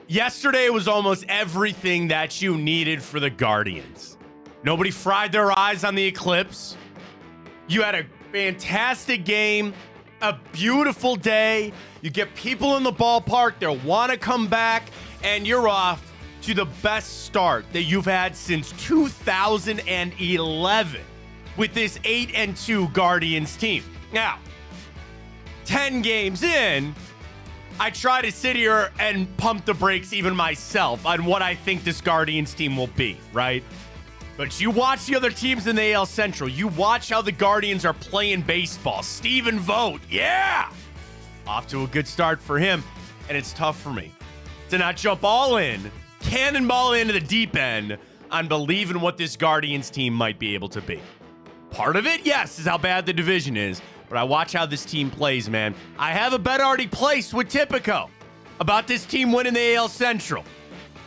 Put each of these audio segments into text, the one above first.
Yesterday was almost everything that you needed for the Guardians. Nobody fried their eyes on the eclipse. You had a fantastic game, a beautiful day. You get people in the ballpark that want to come back, and you're off to the best start that you've had since 2011 with this 8-2 Guardians team. Now, 10 games in, I try to sit here and pump the brakes even myself on what I think this Guardians team will be, right? But you watch the other teams in the AL Central. You watch how the Guardians are playing baseball. Stephen Vogt, yeah! Off to a good start for him. And it's tough for me to not jump all in, cannonball into the deep end on believing what this Guardians team might be able to be. Part of it, yes, is how bad the division is. But I watch how this team plays, man. I have a bet already placed with Tipico about this team winning the AL Central.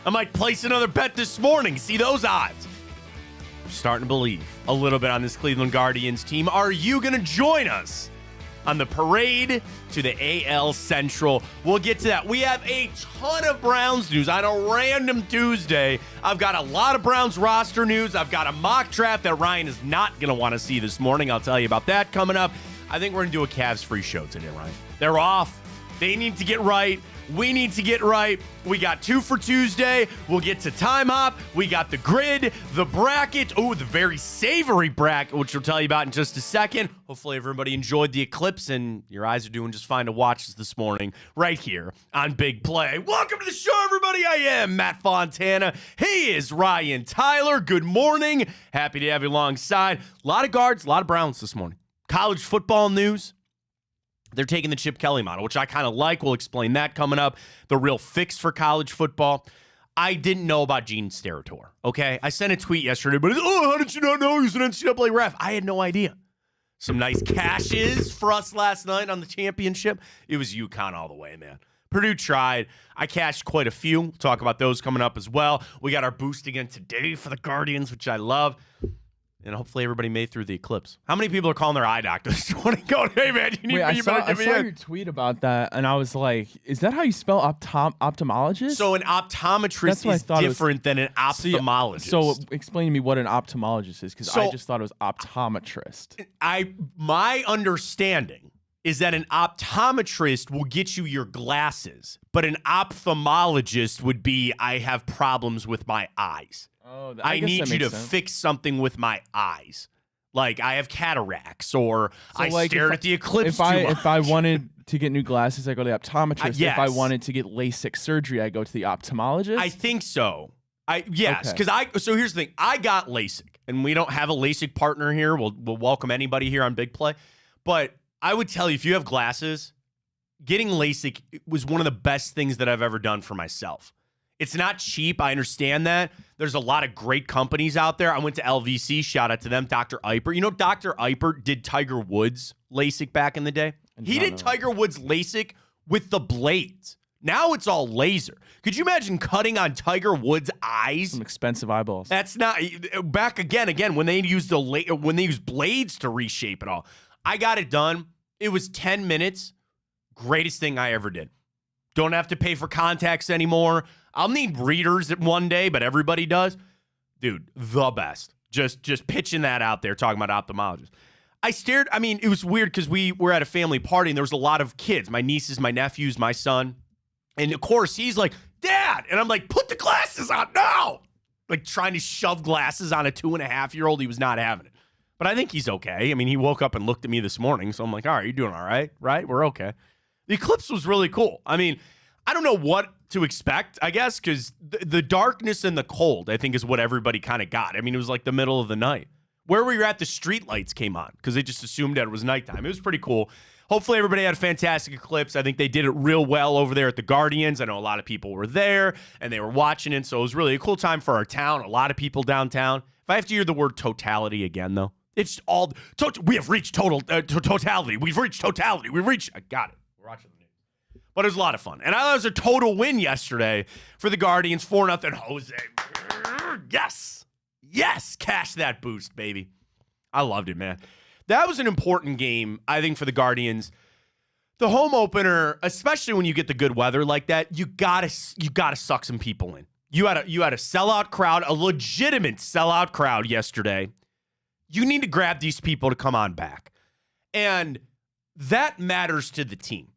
I might place another bet this morning. See those odds. I'm starting to believe a little bit on this Cleveland Guardians team. Are you going to join us on the parade to the AL Central? We'll get to that. We have a ton of Browns news on a random Tuesday. I've got a lot of Browns roster news. I've got a mock draft that Ryan is not going to want to see this morning. I'll tell you about that coming up. I think we're going to do a Cavs-free show today, Ryan. They're off. They need to get right. We need to get right. We got 2 for Tuesday. We'll get to Time Hop. We got the grid, the bracket. Oh, the very savory bracket, which we'll tell you about in just a second. Hopefully everybody enjoyed the eclipse and your eyes are doing just fine to watch us this morning right here on Big Play. Welcome to the show, everybody. I am Matt Fontana. He is Ryan Tyler. Good morning. Happy to have you alongside. A lot of guards, a lot of Browns this morning. College football news. They're taking the Chip Kelly model, which I kind of like. We'll explain that coming up. The real fix for college football. I didn't know about Gene Steratore, okay? I sent a tweet yesterday, but how did you not know he was an NCAA ref? I had no idea. Some nice cashes for us last night on the championship. It was UConn all the way, man. Purdue tried. I cashed quite a few. We'll talk about those coming up as well. We got our boost again today for the Guardians, which I love. And hopefully everybody made through the eclipse. How many people are calling their eye doctors this morning going, hey, man, you I saw give me your tweet about that, and I was like, is that how you spell ophthalmologist? So an optometrist is different than an ophthalmologist. So explain to me what an ophthalmologist is, because I just thought it was optometrist. My understanding is that an optometrist will get you your glasses, but an ophthalmologist would be, I have problems with my eyes. Oh, I need you to fix something with my eyes. Like I have cataracts or I stared at the eclipse too much. If I wanted to get new glasses, I go to the optometrist. Yes. If I wanted to get LASIK surgery, I go to the ophthalmologist. I think so. Yes, because so here's the thing. I got LASIK, and we don't have a LASIK partner here. We'll welcome anybody here on Big Play. But I would tell you, if you have glasses, getting LASIK was one of the best things that I've ever done for myself. It's not cheap. I understand that. There's a lot of great companies out there. I went to LVC. Shout out to them. Dr. Eiper. You know, Dr. Eiper did Tiger Woods LASIK back in the day. He did Tiger Woods LASIK with the blades. Now it's all laser. Could you imagine cutting on Tiger Woods' eyes? Some expensive eyeballs. That's not back again when they used when they used blades to reshape it all. I got it done. It was 10 minutes. Greatest thing I ever did. Don't have to pay for contacts anymore. I'll need readers one day, but everybody does. Dude, the best. Just pitching that out there, talking about ophthalmologists. It was weird because we were at a family party and there was a lot of kids, my nieces, my nephews, my son. And of course, he's like, Dad. And I'm like, put the glasses on now. Like trying to shove glasses on a 2.5-year-old. He was not having it. But I think he's okay. I mean, he woke up and looked at me this morning. So I'm like, all right, you're doing all right, right? We're okay. The eclipse was really cool. I mean, I don't know what to expect, I guess, because the darkness and the cold, I think, is what everybody kind of got. I mean, it was like the middle of the night. Where we were at, the street lights came on because they just assumed that it was nighttime. It was pretty cool. Hopefully, everybody had a fantastic eclipse. I think they did it real well over there at the Guardians. I know a lot of people were there, and they were watching it, so it was really a cool time for our town. A lot of people downtown. If I have to hear the word totality again, though, it's all we have reached totality. We've reached totality. I got it. We're watching the news. But it was a lot of fun. And I thought it was a total win yesterday for the Guardians, 4-0. Jose. Yes. Yes. Cash that boost, baby. I loved it, man. That was an important game, I think, for the Guardians the home opener, especially when you get the good weather like that, you gotta suck some people in. You had a sellout crowd, a legitimate sellout crowd yesterday. You need to grab these people to come on back. And that matters to the team.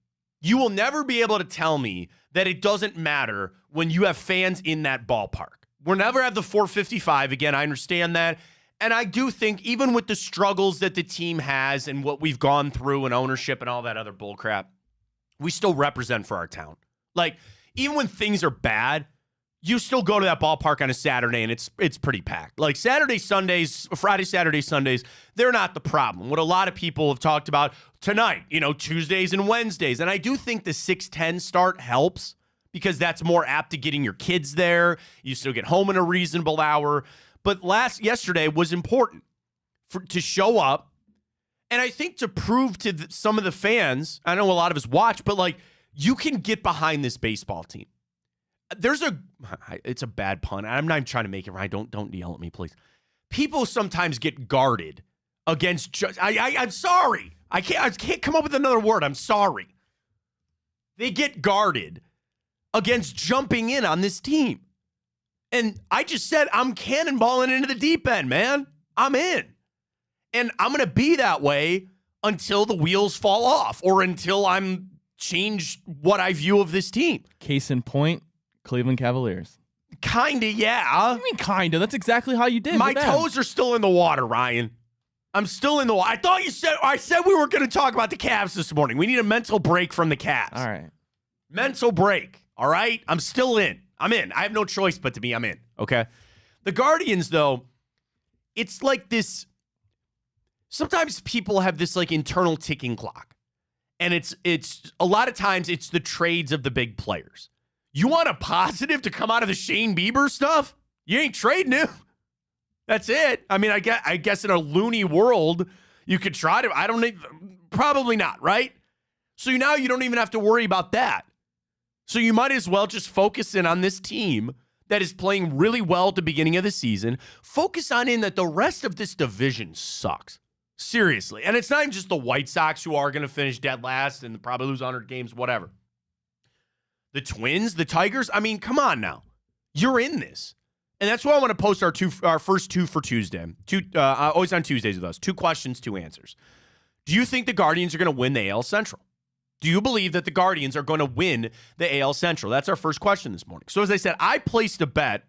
You will never be able to tell me that it doesn't matter when you have fans in that ballpark. We'll never have the 455 again. I understand that. And I do think even with the struggles that the team has and what we've gone through and ownership and all that other bullcrap, we still represent for our town. Like, even when things are bad, you still go to that ballpark on a Saturday and it's pretty packed. Like Friday, Saturday, Sundays, they're not the problem. What a lot of people have talked about tonight, Tuesdays and Wednesdays. And I do think the 6:10 start helps because that's more apt to getting your kids there. You still get home in a reasonable hour. But yesterday was important to show up. And I think to prove to some of the fans, I know a lot of us watch, but like you can get behind this baseball team. It's a bad pun. I'm not even trying to make it right. Don't yell at me, please. People sometimes get guarded against. I'm sorry. I can't come up with another word. I'm sorry. They get guarded against jumping in on this team. And I just said I'm cannonballing into the deep end, man. I'm in. And I'm going to be that way until the wheels fall off or until I'm changed what I view of this team. Case in point, Cleveland Cavaliers. Kinda, yeah. What do you mean kinda? That's exactly how you did. My toes are still in the water, Ryan. I'm still in the water. I said we were going to talk about the Cavs this morning. We need a mental break from the Cavs. All right. Mental break. All right? I'm still in. I'm in. I have no choice but to be. I'm in. Okay? The Guardians, though, it's like this. Sometimes people have this like internal ticking clock. And it's a lot of times it's the trades of the big players. You want a positive to come out of the Shane Bieber stuff? You ain't trading him. That's it. I mean, I guess in a loony world, you could try to. I don't need, probably not, right? So now you don't even have to worry about that. So you might as well just focus in on this team that is playing really well at the beginning of the season. Focus on in that the rest of this division sucks. Seriously. And it's not even just the White Sox who are going to finish dead last and probably lose 100 games, whatever. The Twins, the Tigers, I mean, come on now. You're in this. And that's why I want to post our first two for Tuesday. Always on Tuesdays with us. 2 questions, 2 answers. Do you think the Guardians are going to win the AL Central? Do you believe that the Guardians are going to win the AL Central? That's our first question this morning. So as I said, I placed a bet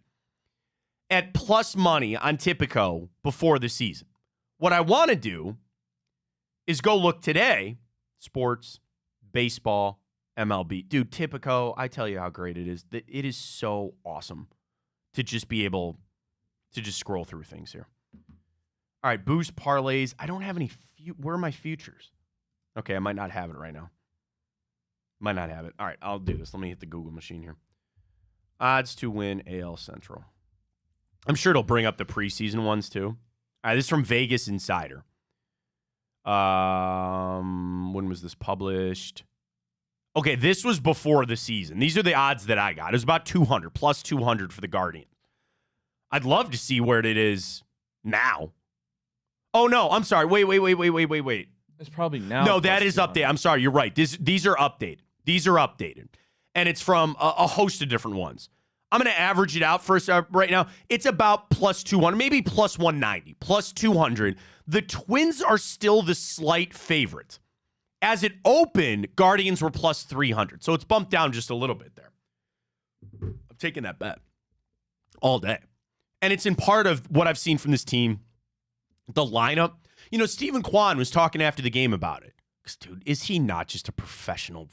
at plus money on Tipico before the season. What I want to do is go look today, sports, baseball, MLB. Dude, Tipico, I tell you how great it is. It is so awesome to just be able to just scroll through things here. All right, boost parlays. I don't have any. Where are my futures? Okay, I might not have it right now. Might not have it. All right, I'll do this. Let me hit the Google machine here. Odds to win AL Central. I'm sure it'll bring up the preseason ones too. All right, this is from Vegas Insider. When was this published? Okay, this was before the season. These are the odds that I got. It was about 200, plus 200 for the Guardians. I'd love to see where it is now. Oh, no, I'm sorry. Wait. It's probably now. No, that is updated. I'm sorry, you're right. These are updated. These are updated. And it's from a host of different ones. I'm going to average it out first right now. It's about plus 200, maybe plus 190, plus 200. The Twins are still the slight favorite. As it opened, Guardians were plus 300. So it's bumped down just a little bit there. I'm taking that bet all day. And it's in part of what I've seen from this team, the lineup. You know, Stephen Kwan was talking after the game about it. Because, dude, is he not just a professional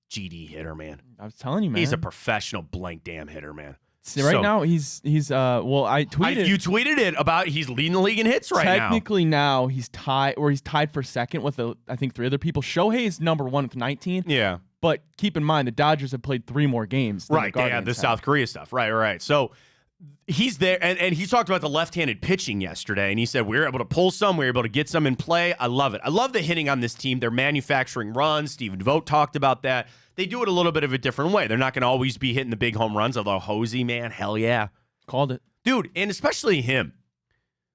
GD hitter, man? I was telling you, man. He's a professional blank damn hitter, man. See, right now, he's well, I tweeted. You tweeted it about he's leading the league in hits right now. Technically now he's tied for second with, I think, 3 other people. Shohei is number 1 with 19. Yeah. But keep in mind, the Dodgers have played 3 more games. Right, they had the South Korea stuff. Right. So he's there, and he talked about the left-handed pitching yesterday, and he said we were able to pull some, we were able to get some in play. I love it. I love the hitting on this team. They're manufacturing runs. Stephen Vogt talked about that. They do it a little bit of a different way. They're not going to always be hitting the big home runs, although Hosey, man, hell yeah. Called it. Dude, and especially him.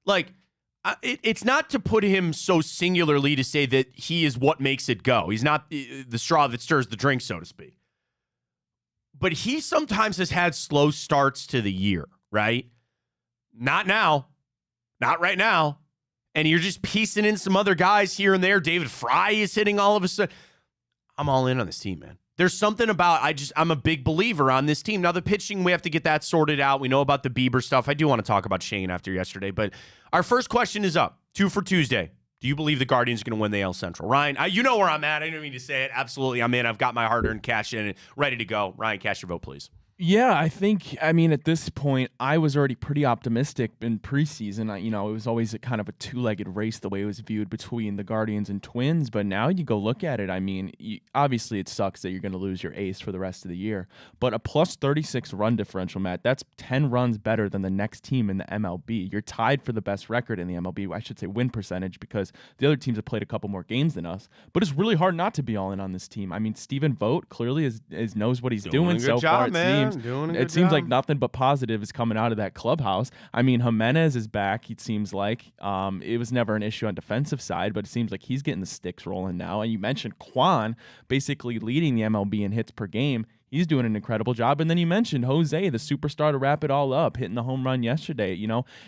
Like, It's not to put him so singularly to say that he is what makes it go. He's not the straw that stirs the drink, so to speak. But he sometimes has had slow starts to the year, right? Not now. Not right now. And you're just piecing in some other guys here and there. David Fry is hitting all of a sudden. I'm all in on this team, man. There's something about, I'm a big believer on this team. Now, the pitching, we have to get that sorted out. We know about the Bieber stuff. I do want to talk about Shane after yesterday. But our first question is up. 2 for Tuesday. Do you believe the Guardians are going to win the AL Central? Ryan, you know where I'm at. I didn't mean to say it. Absolutely, I'm in. I've got my hard-earned cash in it, ready to go. Ryan, cast your vote, please. Yeah, I mean, at this point, I was already pretty optimistic in preseason. It was always a kind of a two-legged race the way it was viewed between the Guardians and Twins. But now you go look at it. I mean, obviously it sucks that you're going to lose your ace for the rest of the year. But a plus 36 run differential, Matt, that's 10 runs better than the next team in the MLB. You're tied for the best record in the MLB. I should say win percentage, because the other teams have played a couple more games than us. But it's really hard not to be all in on this team. I mean, Stephen Vogt clearly knows what he's doing so far, it seems. It seems like nothing but positive is coming out of that clubhouse. I mean, Jimenez is back, it seems like. It was never an issue on defensive side, but it seems like he's getting the sticks rolling now. And you mentioned Kwan basically leading the MLB in hits per game. He's doing an incredible job. And then you mentioned Jose, the superstar to wrap it all up, hitting the home run yesterday.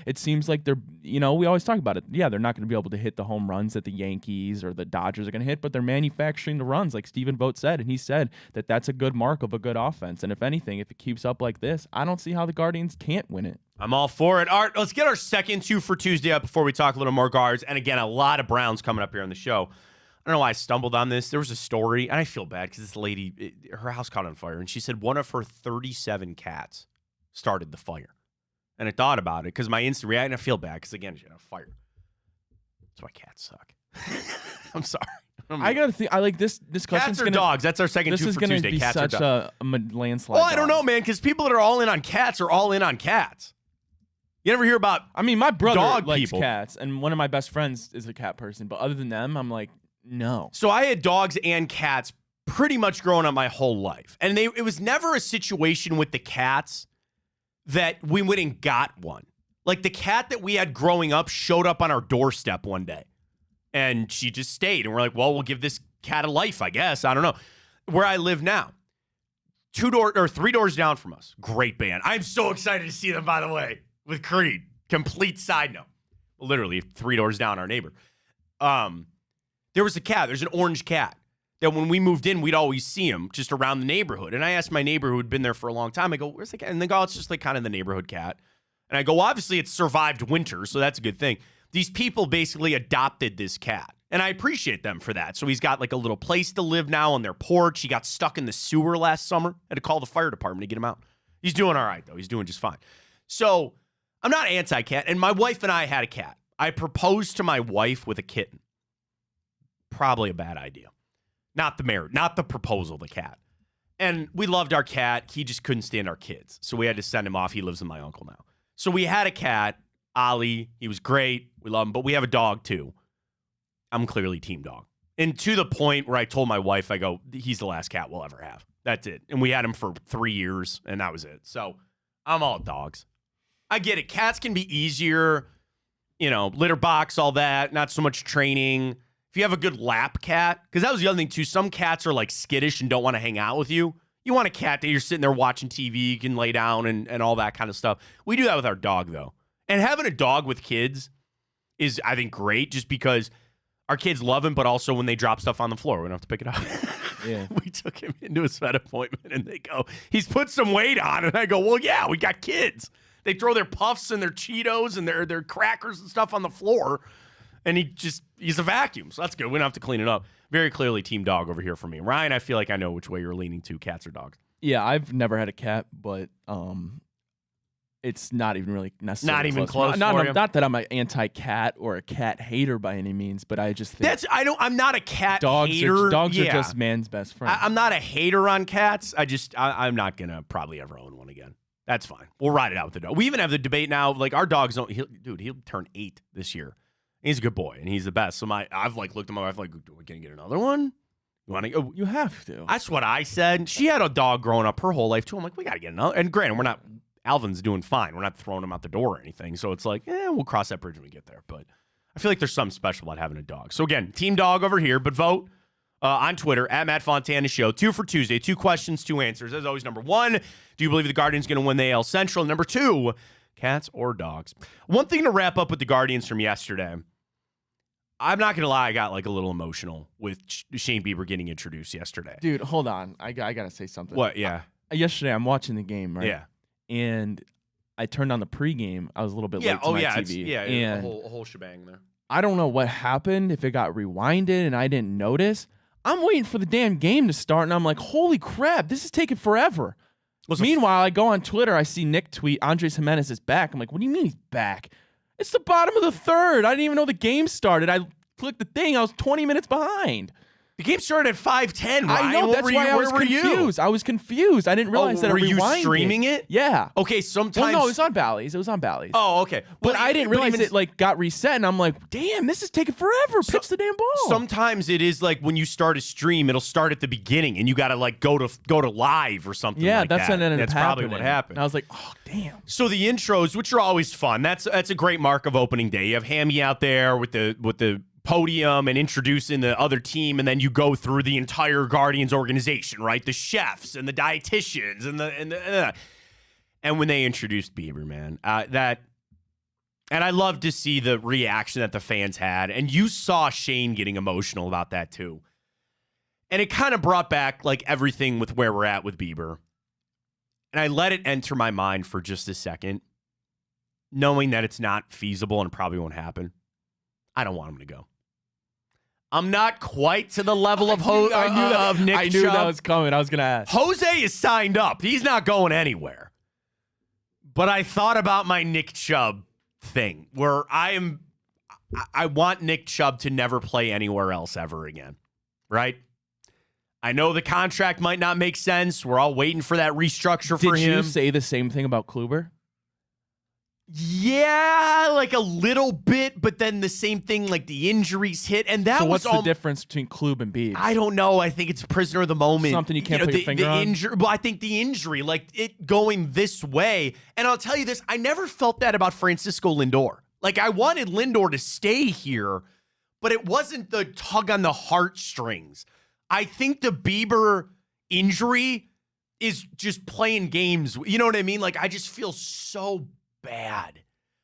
It seems like we always talk about it. Yeah, they're not going to be able to hit the home runs that the Yankees or the Dodgers are going to hit, but they're manufacturing the runs, like Stephen Vogt said. And he said that that's a good mark of a good offense. And if anything, if it keeps up like this, I don't see how the Guardians can't win it. I'm all for it. All right, let's get our second 2 for Tuesday up before we talk a little more Guards. And again, a lot of Browns coming up here on the show. I don't know why I stumbled on this. There was a story, and I feel bad because this lady, her house caught on fire, and she said one of her 37 cats started the fire. And I thought about it because my instant reaction, I feel bad because, again, she had a fire. That's why cats suck. I'm sorry. I gotta think. I like this question. Cats or dogs? That's our second 2 for Tuesday. This is gonna be cats such a landslide. Well, I don't know, man, because people that are all in on cats are all in on cats. You never hear about I mean, my brother likes people. Cats, and one of my best friends is a cat person. But other than them, I'm like, no. So I had dogs and cats pretty much growing up my whole life. And it was never a situation with the cats that we went and got one. Like the cat that we had growing up showed up on our doorstep one day. And she just stayed. And we're like, well, we'll give this cat a life, I guess. I don't know. Where I live now, 3 doors down from us. Great band. I'm so excited to see them, by the way, with Creed. Complete side note. Literally 3 doors down, our neighbor. There was a cat. There's an orange cat that when we moved in, we'd always see him just around the neighborhood. And I asked my neighbor who had been there for a long time, I go, where's the cat? And they go, oh, it's just like kind of the neighborhood cat. And I go, well, obviously it's survived winter, so that's a good thing. These people basically adopted this cat. And I appreciate them for that. So he's got like a little place to live now on their porch. He got stuck in the sewer last summer. Had to call the fire department to get him out. He's doing all right, though. He's doing just fine. So I'm not anti-cat. And my wife and I had a cat. I proposed to my wife with a kitten. Probably a bad idea. Not the marriage, not the proposal, the cat. And we loved our cat. He just couldn't stand our kids. So we had to send him off. He lives with my uncle now. So we had a cat, Ollie. He was great. We love him. But we have a dog, too. I'm clearly team dog. And to the point where I told my wife, I go, he's the last cat we'll ever have. That's it. And we had him for 3 years, and that was it. So I'm all dogs. I get it. Cats can be easier, litter box, all that. Not so much training. If you have a good lap cat, because that was the other thing, too. Some cats are, like, skittish and don't want to hang out with you. You want a cat that you're sitting there watching TV, you can lay down and all that kind of stuff. We do that with our dog, though. And having a dog with kids is, I think, great just because our kids love him, but also when they drop stuff on the floor, we don't have to pick it up. Yeah. We took him into his vet appointment, and they go, he's put some weight on. And I go, well, yeah, we got kids. They throw their Puffs and their Cheetos and their crackers and stuff on the floor. And he's a vacuum, so that's good. We don't have to clean it up. Very clearly team dog over here for me. Ryan, I feel like I know which way you're leaning to, cats or dogs. Yeah, I've never had a cat, but it's not even really necessary. Not even close. Not that I'm an anti-cat or a cat hater by any means, but I just think I'm not a cat hater. Dogs are just man's best friend. I'm not a hater on cats. I'm not gonna probably ever own one again. That's fine. We'll ride it out with the dog. We even have the debate now. Like our dogs don't. He'll turn 8 this year. He's a good boy, and he's the best. So I've looked at my wife like, do we can get another one? You want to go? You have to. That's what I said. She had a dog growing up her whole life too. I'm like, we got to get another. And granted, we're not. Alvin's doing fine. We're not throwing him out the door or anything. So it's like, we'll cross that bridge when we get there. But I feel like there's something special about having a dog. So again, team dog over here, but vote on Twitter at Matt Fontana Show. 2 for Tuesday. 2 questions, 2 answers. As always, number 1, do you believe the Guardians are going to win the AL Central? Number 2, cats or dogs? One thing to wrap up with the Guardians from yesterday. I'm not going to lie, I got like a little emotional with Shane Bieber getting introduced yesterday. Dude, hold on. I got to say something. What? Yeah. Yesterday, I'm watching the game, right? Yeah. And I turned on the pregame. I was a little bit late to my TV. And a whole shebang there. I don't know what happened, if it got rewinded and I didn't notice. I'm waiting for the damn game to start, and I'm like, holy crap, this is taking forever. Meanwhile, I go on Twitter, I see Nick tweet, Andres Jimenez is back. I'm like, what do you mean he's back? It's the bottom of the third. I didn't even know the game started. I clicked the thing. I was 20 minutes behind. The game started at 5:10. Ryan. I know. That's why I was confused. I was confused. I didn't realize that it rewinded. Were you streaming it? Yeah. Okay, sometimes. Well, no, it was on Bally's. It was on Bally's. Oh, okay. But I didn't realize it like got reset, and I'm like, damn, this is taking forever. Pitch the damn ball. Sometimes it is like when you start a stream, it'll start at the beginning, and you got to like go to live or something. Yeah, like that's that. what ended up That's happening. probably what happened. And I was like, oh, damn. So the intros, which are always fun, that's a great mark of opening day. You have Hammy out there with the podium and introducing the other team, and then you go through the entire Guardians organization, right? The chefs and the dietitians and when they introduced Bieber, man, and I love to see the reaction that the fans had, and you saw Shane getting emotional about that too, and it kind of brought back like everything with where we're at with Bieber, and I let it enter my mind for just a second, knowing that it's not feasible and probably won't happen. I don't want him to go. I'm not quite to the level of Nick Chubb. I knew that was coming. I was going to ask. Jose is signed up. He's not going anywhere. But I thought about my Nick Chubb thing, where I want Nick Chubb to never play anywhere else ever again, right? I know the contract might not make sense. We're all waiting for that restructure for him. Did you say the same thing about Kluber? Yeah, like a little bit, but then the same thing, like the injuries hit, and that was what's the difference between Klub and Beebs? I don't know. I think it's prisoner of the moment. Something you can't put your finger on? Well, I think the injury, like it going this way, and I'll tell you this, I never felt that about Francisco Lindor. Like, I wanted Lindor to stay here, but it wasn't the tug on the heartstrings. I think the Bieber injury is just playing games. You know what I mean? Like, I just feel so bad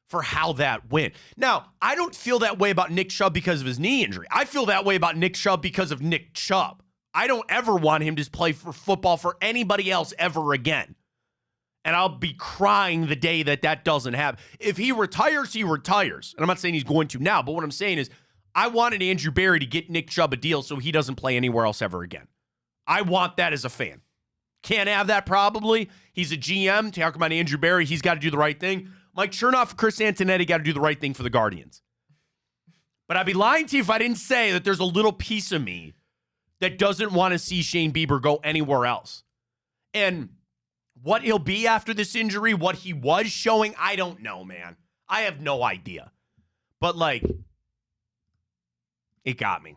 for how that went. Now, I don't feel that way about Nick Chubb because of his knee injury. I feel that way about Nick Chubb because of Nick Chubb. I don't ever want him to play for football for anybody else ever again. And I'll be crying the day that doesn't happen. If he retires, he retires. And I'm not saying he's going to now, but what I'm saying is I wanted Andrew Berry to get Nick Chubb a deal so he doesn't play anywhere else ever again. I want that as a fan. Can't have that probably. He's a GM. Talk about Andrew Berry. He's got to do the right thing. Mike Chernoff and Chris Antonetti got to do the right thing for the Guardians. But I'd be lying to you if I didn't say that there's a little piece of me that doesn't want to see Shane Bieber go anywhere else. And what he'll be after this injury, what he was showing, I don't know, man. I have no idea. But, like, it got me.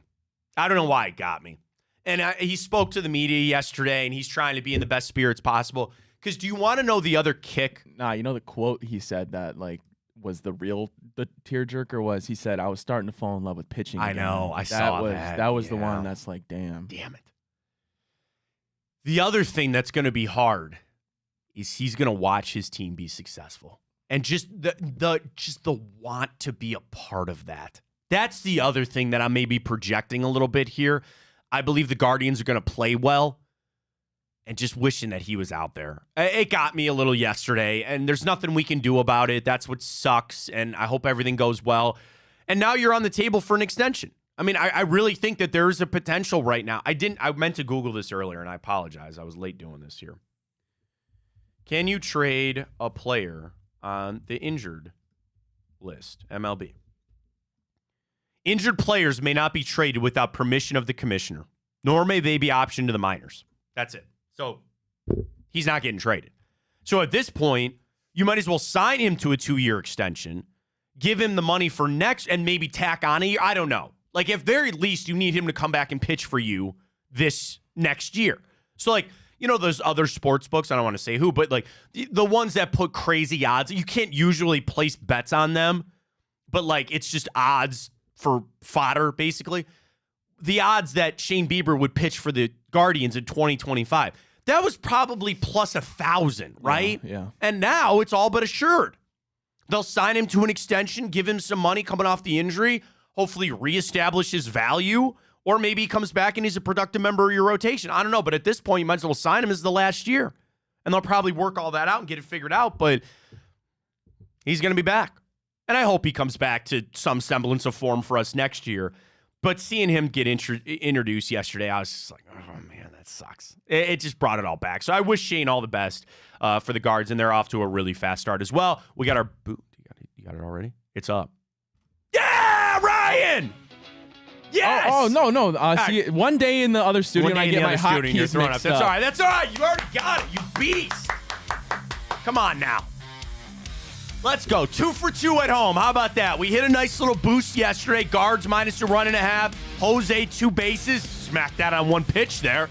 I don't know why it got me. And he spoke to the media yesterday, and he's trying to be in the best spirits possible. Because do you want to know the other kick? Nah, you know the quote he said that, like, was the tearjerker was, he said, I was starting to fall in love with pitching again. I know, I saw that. That was the one that's like, damn. Damn it. The other thing that's going to be hard is he's going to watch his team be successful. And just the want to be a part of that. That's the other thing that I may be projecting a little bit here. I believe the Guardians are going to play well, and just wishing that he was out there. It got me a little yesterday, and there's nothing we can do about it. That's what sucks, and I hope everything goes well. And now you're on the table for an extension. I mean, I really think that there's a potential right now. I meant to Google this earlier, and I apologize. I was late doing this here. Can you trade a player on the injured list, MLB? Injured players may not be traded without permission of the commissioner, nor may they be optioned to the minors. That's it. So he's not getting traded. So at this point, you might as well sign him to a 2-year extension, give him the money for next, and maybe tack on a year. I don't know. Like, at very least, you need him to come back and pitch for you this next year. So, like, you know, those other sports books, I don't want to say who, but, like, the ones that put crazy odds, you can't usually place bets on them. but like it's just odds for fodder, basically. The odds that Shane Bieber would pitch for the Guardians in 2025. That was probably plus 1,000, right? Yeah. And now it's all but assured. They'll sign him to an extension, give him some money coming off the injury, hopefully reestablish his value, or maybe he comes back and he's a productive member of your rotation. I don't know, but at this point, you might as well sign him as the last year. And they'll probably work all that out and get it figured out, but he's going to be back. And I hope he comes back to some semblance of form for us next year. But seeing him get introduced yesterday, I was just like, oh, man, that sucks. It just brought it all back. So I wish Shane all the best for the Guards, and they're off to a really fast start as well. We got our boot. You got it already? It's up. Yeah, Ryan! Yes! Oh, no. See, right. one day in the other studio, and I get my hotkeys mixed up. That's all right. That's all right. You already got it, you beast. Come on now. Let's go. 2 for 2 at home. How about that? We hit a nice little boost yesterday. Guards minus a 1.5. Jose 2 bases. Smacked that on one pitch there.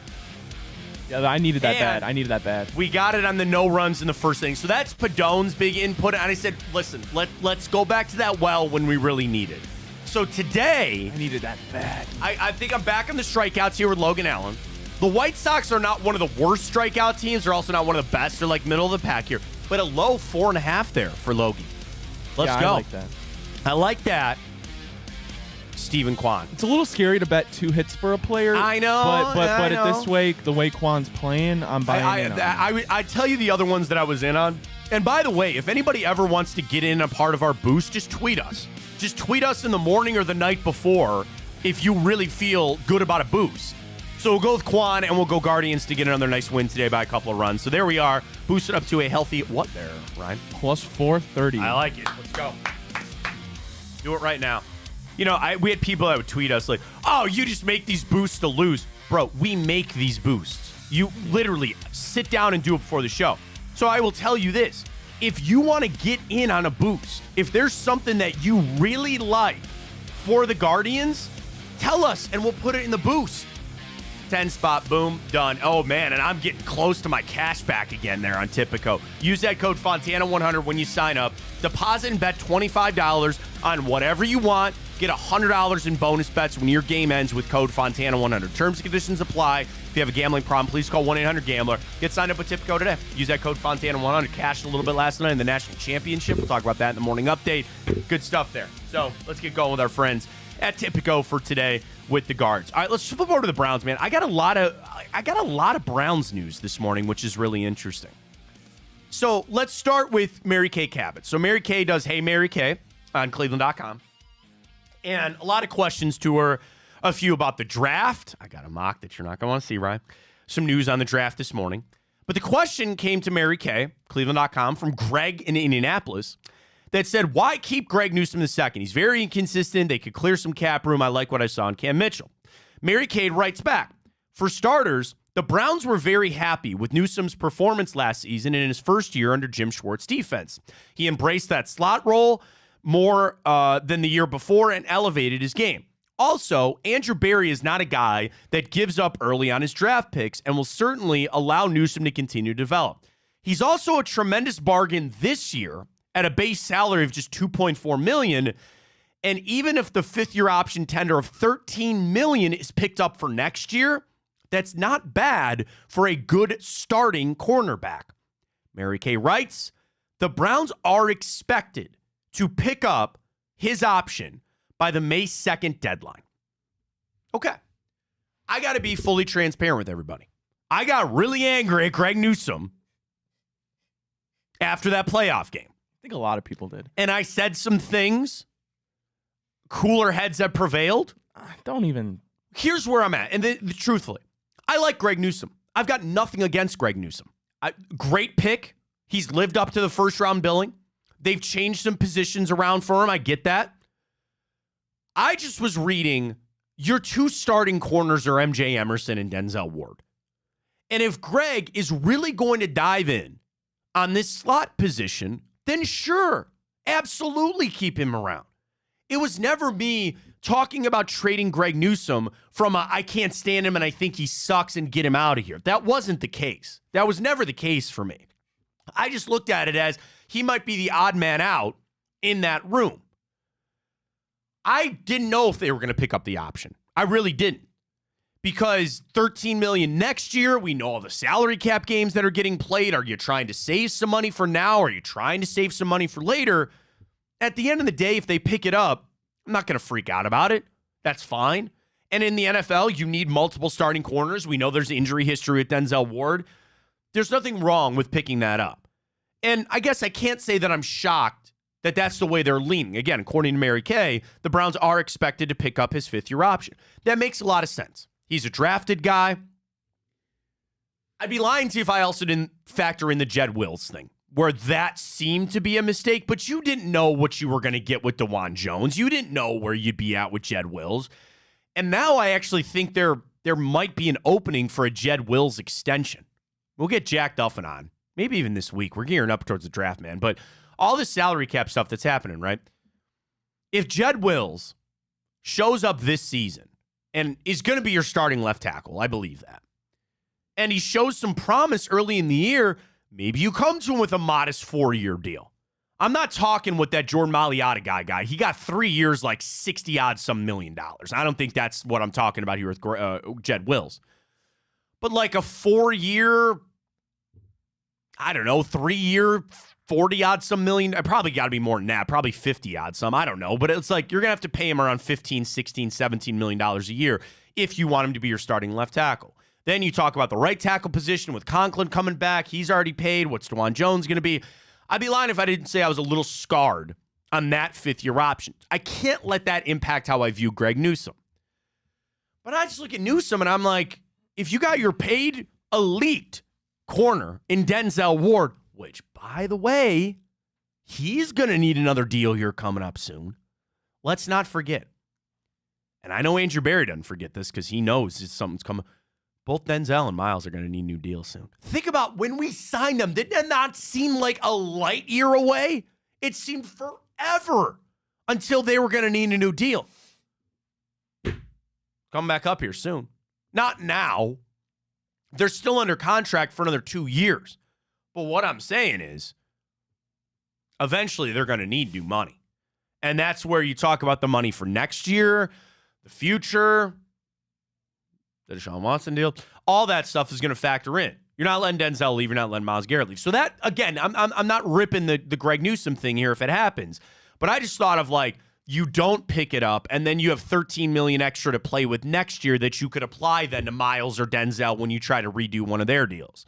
Yeah, I needed that bad. We got it on the no runs in the first inning. So that's Padon's big input. And I said, listen, let's go back to that well when we really need it. So today, I needed that bad. I think I'm back on the strikeouts here with Logan Allen. The White Sox are not one of the worst strikeout teams. They're also not one of the best. They're like middle of the pack here. But a low 4.5 there for Logie. Let's go. I like that. I like that. Stephen Kwan. It's a little scary to bet 2 hits for a player. I know. But at this way, the way Kwan's playing, I'm buying in on. I tell you the other ones that I was in on. And by the way, if anybody ever wants to get in a part of our boost, just tweet us. Just tweet us in the morning or the night before if you really feel good about a boost. So we'll go with Kwan, and we'll go Guardians to get another nice win today by a couple of runs. So there we are, boosted up to a healthy, what there, Ryan? Plus 430. I like it. Let's go. Do it right now. You know, we had people that would tweet us like, oh, you just make these boosts to lose. Bro, we make these boosts. You literally sit down and do it before the show. So I will tell you this. If you want to get in on a boost, if there's something that you really like for the Guardians, tell us, and we'll put it in the boost. 10 spot, boom, done. Oh, man, and I'm getting close to my cash back again there on Tipico. Use that code Fontana100 when you sign up. Deposit and bet $25 on whatever you want. Get $100 in bonus bets when your game ends with code Fontana100. Terms and conditions apply. If you have a gambling problem, please call 1-800-GAMBLER. Get signed up with Tipico today. Use that code Fontana100. Cashed a little bit last night in the national championship. We'll talk about that in the morning update. Good stuff there. So let's get going with our friends at Tipico for today with the Guards. All right, let's flip over to the Browns, man. I got a lot of Browns news this morning, which is really interesting. So let's start with Mary Kay Cabot. So Mary Kay does Hey Mary Kay on Cleveland.com. And a lot of questions to her, a few about the draft. I got a mock that you're not going to want to see, Ryan. Some news on the draft this morning. But the question came to Mary Kay, Cleveland.com, from Greg in Indianapolis, that said, why keep Greg Newsome II? He's very inconsistent. They could clear some cap room. I like what I saw in Cam Mitchell. Mary Kay writes back, for starters, the Browns were very happy with Newsome's performance last season and in his first year under Jim Schwartz's defense. He embraced that slot role more than the year before and elevated his game. Also, Andrew Berry is not a guy that gives up early on his draft picks and will certainly allow Newsome to continue to develop. He's also a tremendous bargain this year at a base salary of just $2.4 million. And even if the fifth-year option tender of $13 million is picked up for next year, that's not bad for a good starting cornerback. Mary Kay writes, the Browns are expected to pick up his option by the May 2nd deadline. Okay. I got to be fully transparent with everybody. I got really angry at Greg Newsome after that playoff game. I think a lot of people did. And I said some things. Cooler heads have prevailed. Don't even. Here's where I'm at. And truthfully, I like Greg Newsome. I've got nothing against Greg Newsome. Great pick. He's lived up to the first round billing. They've changed some positions around for him. I get that. I just was reading your 2 starting corners are MJ Emerson and Denzel Ward. And if Greg is really going to dive in on this slot position, then sure, absolutely keep him around. It was never me talking about trading Greg Newsome from I can't stand him and I think he sucks and get him out of here. That wasn't the case. That was never the case for me. I just looked at it as he might be the odd man out in that room. I didn't know if they were going to pick up the option. I really didn't. Because $13 million next year, we know all the salary cap games that are getting played. Are you trying to save some money for now? Are you trying to save some money for later? At the end of the day, if they pick it up, I'm not going to freak out about it. That's fine. And in the NFL, you need multiple starting corners. We know there's injury history with Denzel Ward. There's nothing wrong with picking that up. And I guess I can't say that I'm shocked that that's the way they're leaning. Again, according to Mary Kay, the Browns are expected to pick up his fifth-year option. That makes a lot of sense. He's a drafted guy. I'd be lying to you if I also didn't factor in the Jed Wills thing, where that seemed to be a mistake, but you didn't know what you were going to get with DeJuan Jones. You didn't know where you'd be at with Jed Wills. And now I actually think there might be an opening for a Jed Wills extension. We'll get Jack Duffin on, maybe even this week. We're gearing up towards the draft, man. But all this salary cap stuff that's happening, right? If Jed Wills shows up this season and is going to be your starting left tackle, I believe that, and he shows some promise early in the year, maybe you come to him with a modest 4-year deal. I'm not talking with that Jordan Mailata guy. He got 3 years, like 60-odd some $1 million. I don't think that's what I'm talking about here with Jed Wills. But like a 4-year, I don't know, 3-year, 40-odd some million. I probably got to be more than that, probably 50-odd some. I don't know. But it's like you're going to have to pay him around $15, $16, $17 million a year if you want him to be your starting left tackle. Then you talk about the right tackle position with Conklin coming back. He's already paid. What's DeJuan Jones going to be? I'd be lying if I didn't say I was a little scarred on that fifth-year option. I can't let that impact how I view Greg Newsome. But I just look at Newsome and I'm like, if you got your paid elite corner in Denzel Ward, which, by the way, he's going to need another deal here coming up soon. Let's not forget. And I know Andrew Berry doesn't forget this because he knows something's coming. Both Denzel and Miles are going to need new deals soon. Think about when we signed them. Did that not seem like a light year away? It seemed forever until they were going to need a new deal. Come back up here soon. Not now. They're still under contract for another 2 years. But what I'm saying is, eventually they're going to need new money. And that's where you talk about the money for next year, the future, the Deshaun Watson deal. All that stuff is going to factor in. You're not letting Denzel leave. You're not letting Myles Garrett leave. So that, again, I'm not ripping the Greg Newsome thing here if it happens. But I just thought of like, you don't pick it up, and then you have $13 million extra to play with next year that you could apply then to Myles or Denzel when you try to redo one of their deals.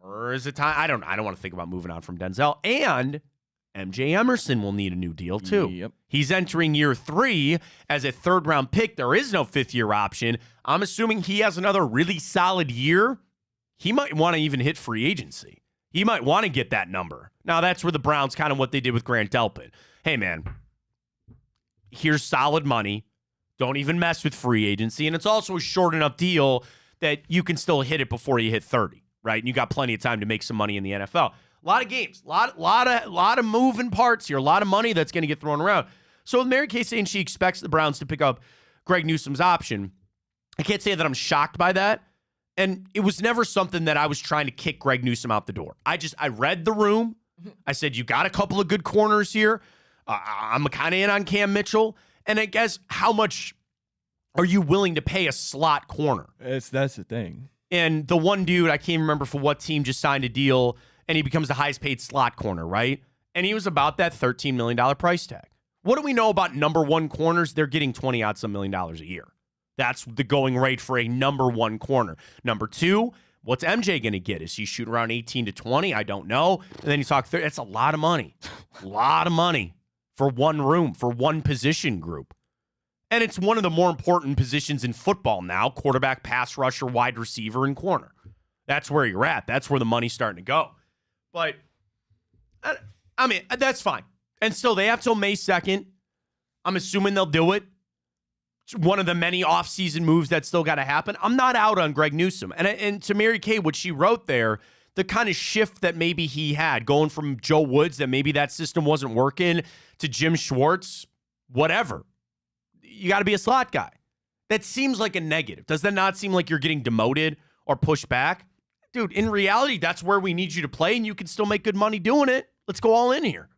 Or is it time? I don't want to think about moving on from Denzel. And MJ Emerson will need a new deal too. Yep. He's entering year 3 as a third-round pick. There is no fifth-year option. I'm assuming he has another really solid year. He might want to even hit free agency. He might want to get that number. Now, that's where the Browns kind of what they did with Grant Delpit. Hey, man, here's solid money. Don't even mess with free agency. And it's also a short enough deal that you can still hit it before you hit 30, right? And you got plenty of time to make some money in the NFL. A lot of games, a lot of moving parts here, a lot of money that's going to get thrown around. So with Mary Kay saying she expects the Browns to pick up Greg Newsome's option, I can't say that I'm shocked by that. And it was never something that I was trying to kick Greg Newsome out the door. I read the room. I said, you got a couple of good corners here. I'm kind of in on Cam Mitchell. And I guess how much are you willing to pay a slot corner? That's the thing. And the one dude, I can't remember for what team, just signed a deal, and he becomes the highest paid slot corner, right? And he was about that $13 million price tag. What do we know about number one corners? They're getting $20-odd some million a year. That's the going rate for a number one corner. Number two, what's MJ going to get? Is he shooting around 18 to 20? I don't know. And then you talk 30. That's a lot of money. A lot of money for one room, for one position group. And it's one of the more important positions in football now, quarterback, pass rusher, wide receiver, and corner. That's where you're at. That's where the money's starting to go. But, I mean, that's fine. And still, they have till May 2nd. I'm assuming they'll do it. It's one of the many offseason moves that's still got to happen. I'm not out on Greg Newsome. And to Mary Kay, what she wrote there, the kind of shift that maybe he had, going from Joe Woods, that maybe that system wasn't working, to Jim Schwartz, whatever. You got to be a slot guy. That seems like a negative. Does that not seem like you're getting demoted or pushed back? Dude, in reality, that's where we need you to play, and you can still make good money doing it. Let's go all in here.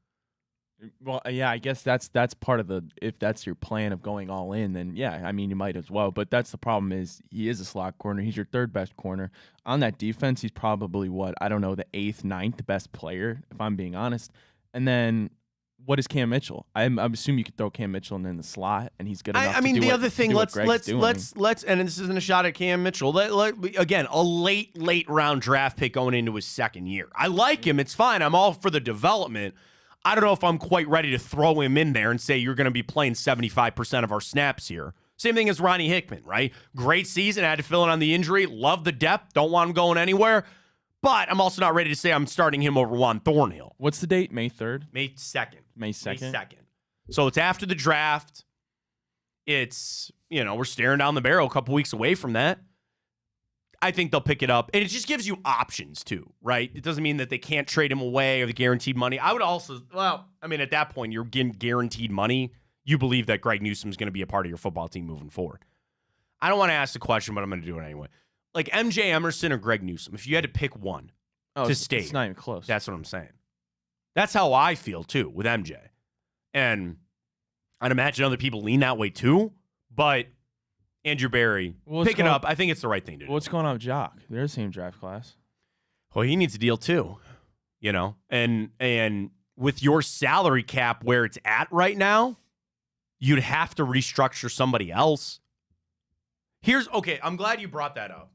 Well, yeah, I guess that's part of the, if that's your plan of going all in, then yeah, I mean, you might as well. But that's the problem, is he is a slot corner. He's your third best corner. On that defense, he's probably what, I don't know, the eighth, ninth best player, if I'm being honest. And then what is Cam Mitchell? I'm assuming you could throw Cam Mitchell in the slot, and he's good enough. I mean, to do the what, other thing, do what let's, Greg's doing. and this isn't a shot at Cam Mitchell. Again, a late round draft pick going into his second year. I like him. It's fine. I'm all for the development. I don't know if I'm quite ready to throw him in there and say you're going to be playing 75% of our snaps here. Same thing as Ronnie Hickman, right? Great season. Had to fill in on the injury. Love the depth. Don't want him going anywhere. But I'm also not ready to say I'm starting him over Juan Thornhill. What's the date? May 3rd? May 2nd. May 2nd? May 2nd. So it's after the draft. It's, we're staring down the barrel a couple weeks away from that. I think they'll pick it up. And it just gives you options too, right? It doesn't mean that they can't trade him away or the guaranteed money. I would also, at that point, you're getting guaranteed money. You believe that Greg Newsome's going to be a part of your football team moving forward. I don't want to ask the question, but I'm going to do it anyway. Like MJ Emerson or Greg Newsome, if you had to pick one to stay. It's not even close. That's what I'm saying. That's how I feel too with MJ. And I'd imagine other people lean that way too, but Andrew Berry, pick it up. I think it's the right thing to do. What's going on with Jock? They're the same draft class. Well, he needs a deal too, and with your salary cap where it's at right now, you'd have to restructure somebody else. I'm glad you brought that up.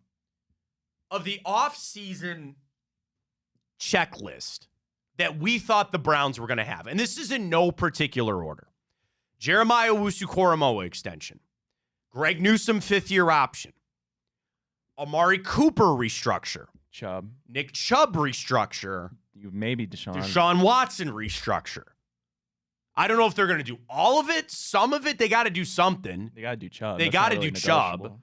Of the offseason checklist that we thought the Browns were going to have, and this is in no particular order: Jeremiah Owusu-Koramoah extension, Greg Newsome 5th-year option, Amari Cooper restructure, Nick Chubb restructure, maybe Deshaun Watson restructure. I don't know if they're going to do all of it. Some of it, they got to do something. They got to do Chubb. They got to do Chubb.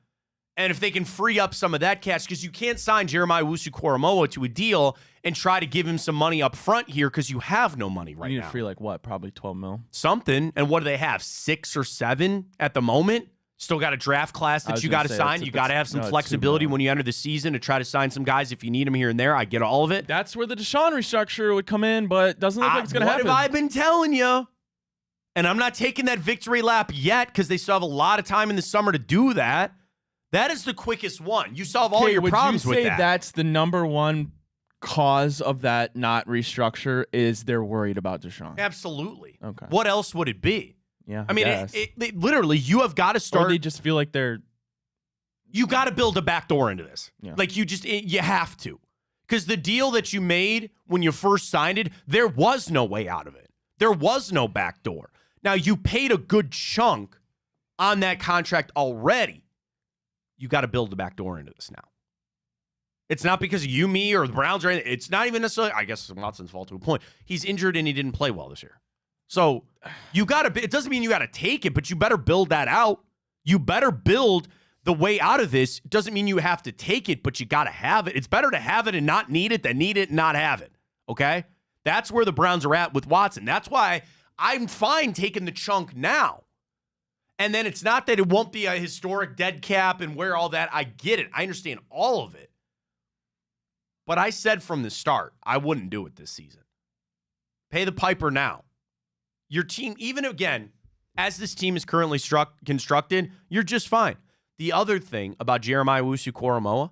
And if they can free up some of that cash, because you can't sign Jeremiah Owusu-Koramoah to a deal and try to give him some money up front here because you have no money right now. You need to free probably 12 mil? Something. And what do they have, 6 or 7 at the moment? Still got a draft class that you got to sign. You got to have some flexibility when you enter the season to try to sign some guys if you need them here and there. I get all of it. That's where the Deshaun restructure would come in, but it doesn't look like it's going to happen. What have I been telling you? And I'm not taking that victory lap yet because they still have a lot of time in the summer to do that. That is the quickest one. You solve all your problems with that. Would you say that's the number one cause of that not restructure is they're worried about Deshaun? Absolutely. Okay. What else would it be? Yeah. I mean, it literally, you have got to start. Or they just feel like you got to build a back door into this. Yeah. Like you have to. Because the deal that you made when you first signed it, there was no way out of it. There was no back door. Now, you paid a good chunk on that contract already. You got to build the back door into this now. It's not because of you, me, or the Browns or anything. It's not even necessarily, I guess, Watson's fault to a point. He's injured and he didn't play well this year. So you got to, it doesn't mean you got to take it, but you better build that out. You better build the way out of this. It doesn't mean you have to take it, but you got to have it. It's better to have it and not need it than need it and not have it. Okay? That's where the Browns are at with Watson. That's why I'm fine taking the chunk now. And then it's not that it won't be a historic dead cap and where all that. I get it. I understand all of it. But I said from the start, I wouldn't do it this season. Pay the piper now. Your team, even again, as this team is currently constructed, you're just fine. The other thing about Jeremiah Owusu-Koramoah,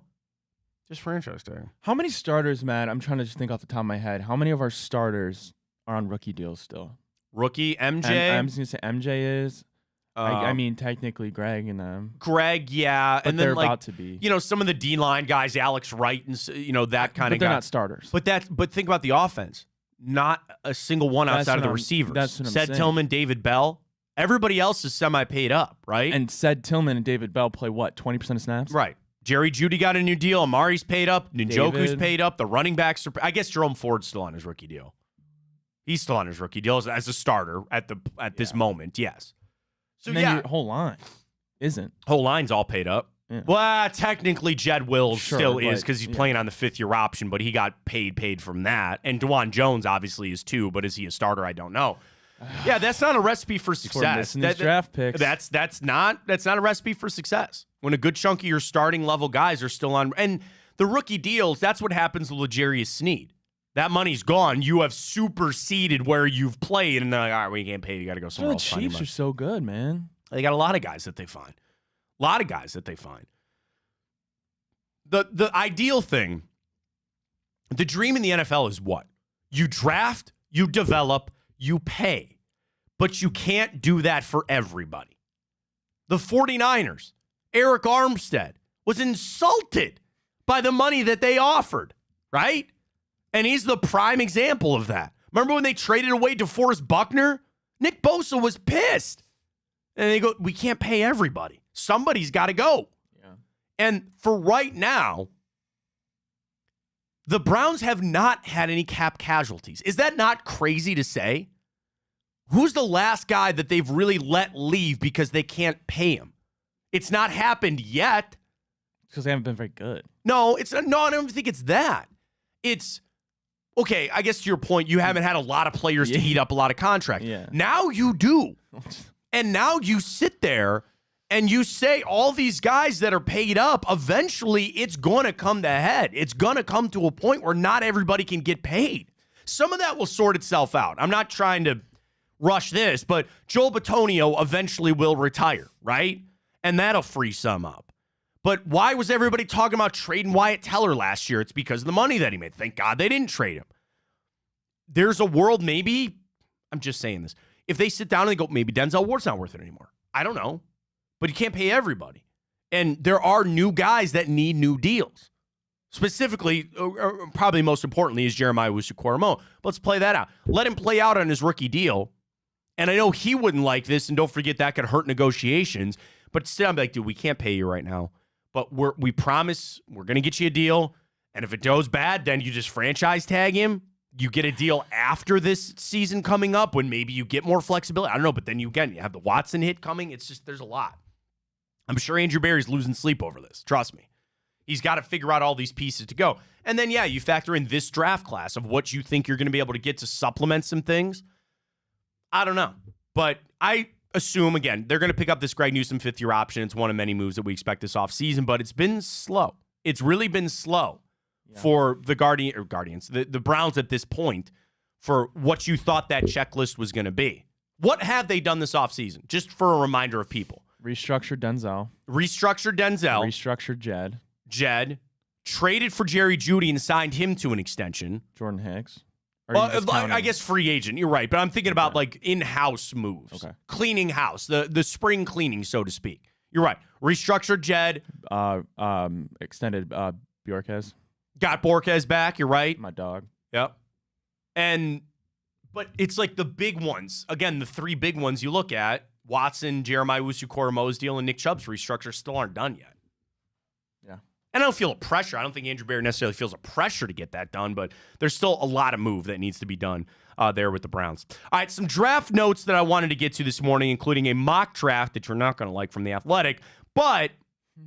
just franchise tag. How many starters, Matt? I'm trying to just think off the top of my head. How many of our starters are on rookie deals still? Rookie, MJ. I'm just going to say MJ is. I mean, technically Greg and them. Greg, yeah. But and they're then, about to be. Some of the D-line guys, Alex Wright, and, that kind of guy. But they're not starters. But think about the offense. Not a single one outside of the receivers. That's what I'm saying. Tillman, David Bell. Everybody else is semi-paid up, right? And Tillman and David Bell play, 20% of snaps? Right. Jerry Jeudy got a new deal. Amari's paid up. Njoku's paid up. The running backs are. I guess Jerome Ford's still on his rookie deal. He's still on his rookie deal as a starter at this moment, yes. So, and then your whole line isn't. Whole line's all paid up. Yeah. Well, technically, Jed Wills still is because he's playing on the 5th-year option, but he got paid from that. And DeJuan Jones obviously is too, but is he a starter? I don't know. Yeah, that's not a recipe for success. These draft picks. That's not a recipe for success. When a good chunk of your starting level guys are still on, and the rookie deals, that's what happens with L'Jarius Sneed. That money's gone. You have superseded where you've played, and they're like, all right, we can't pay you. You got to go somewhere The else. Chiefs are so good, man. They got a lot of guys that they find. A lot of guys that they find. The ideal thing, the dream in the NFL is what? You draft, you develop, you pay. But you can't do that for everybody. The 49ers, Eric Armstead, was insulted by the money that they offered, right? And he's the prime example of that. Remember when they traded away DeForest Buckner? Nick Bosa was pissed. And they go, we can't pay everybody. Somebody's got to go. Yeah. And for right now, the Browns have not had any cap casualties. Is that not crazy to say? Who's the last guy that they've really let leave because they can't pay him? It's not happened yet. Because they haven't been very good. No, I don't think it's that. It's, okay, I guess to your point, you haven't had a lot of players to heat up a lot of contracts. Yeah. Now you do. And now you sit there and you say all these guys that are paid up, eventually it's going to come to head. It's going to come to a point where not everybody can get paid. Some of that will sort itself out. I'm not trying to rush this, but Joel Bitonio eventually will retire, right? And that'll free some up. But why was everybody talking about trading Wyatt Teller last year? It's because of the money that he made. Thank God they didn't trade him. There's a world maybe, I'm just saying this, if they sit down and they go, maybe Denzel Ward's not worth it anymore. I don't know. But you can't pay everybody. And there are new guys that need new deals. Specifically, or probably most importantly, is Jeremiah Owusu-Koramoah. Let's play that out. Let him play out on his rookie deal. And I know he wouldn't like this, and don't forget that could hurt negotiations. But still, I'm like, dude, we can't pay you right now. But we promise we're going to get you a deal. And if it goes bad, then you just franchise tag him. You get a deal after this season coming up when maybe you get more flexibility. I don't know, but then you have the Watson hit coming. It's just, there's a lot. I'm sure Andrew Berry's losing sleep over this. Trust me. He's got to figure out all these pieces to go. And then, yeah, you factor in this draft class of what you think you're going to be able to get to supplement some things. I don't know. But I assume, again, they're going to pick up this Greg Newsome fifth-year option. It's one of many moves that we expect this offseason, but it's been slow. It's really been slow for the Guardians, the Browns at this point, for what you thought that checklist was going to be. What have they done this offseason? Just for a reminder of people. Restructured Denzel. Restructured Jed. Traded for Jerry Jeudy and signed him to an extension. Jordan Hicks. I guess free agent. You're right. But I'm thinking about like in-house moves. Okay. Cleaning house. The spring cleaning, so to speak. You're right. Restructured Jed. Extended Bjorkes. Got Borquez back. You're right. My dog. Yep. But it's like the big ones. Again, the three big ones you look at. Watson, Jeremiah Owusu-Koramoah's deal, and Nick Chubb's restructure still aren't done yet. Yeah. And I don't feel a pressure. I don't think Andrew Berry necessarily feels a pressure to get that done, but there's still a lot of move that needs to be done there with the Browns. All right, some draft notes that I wanted to get to this morning, including a mock draft that you're not going to like from The Athletic, but...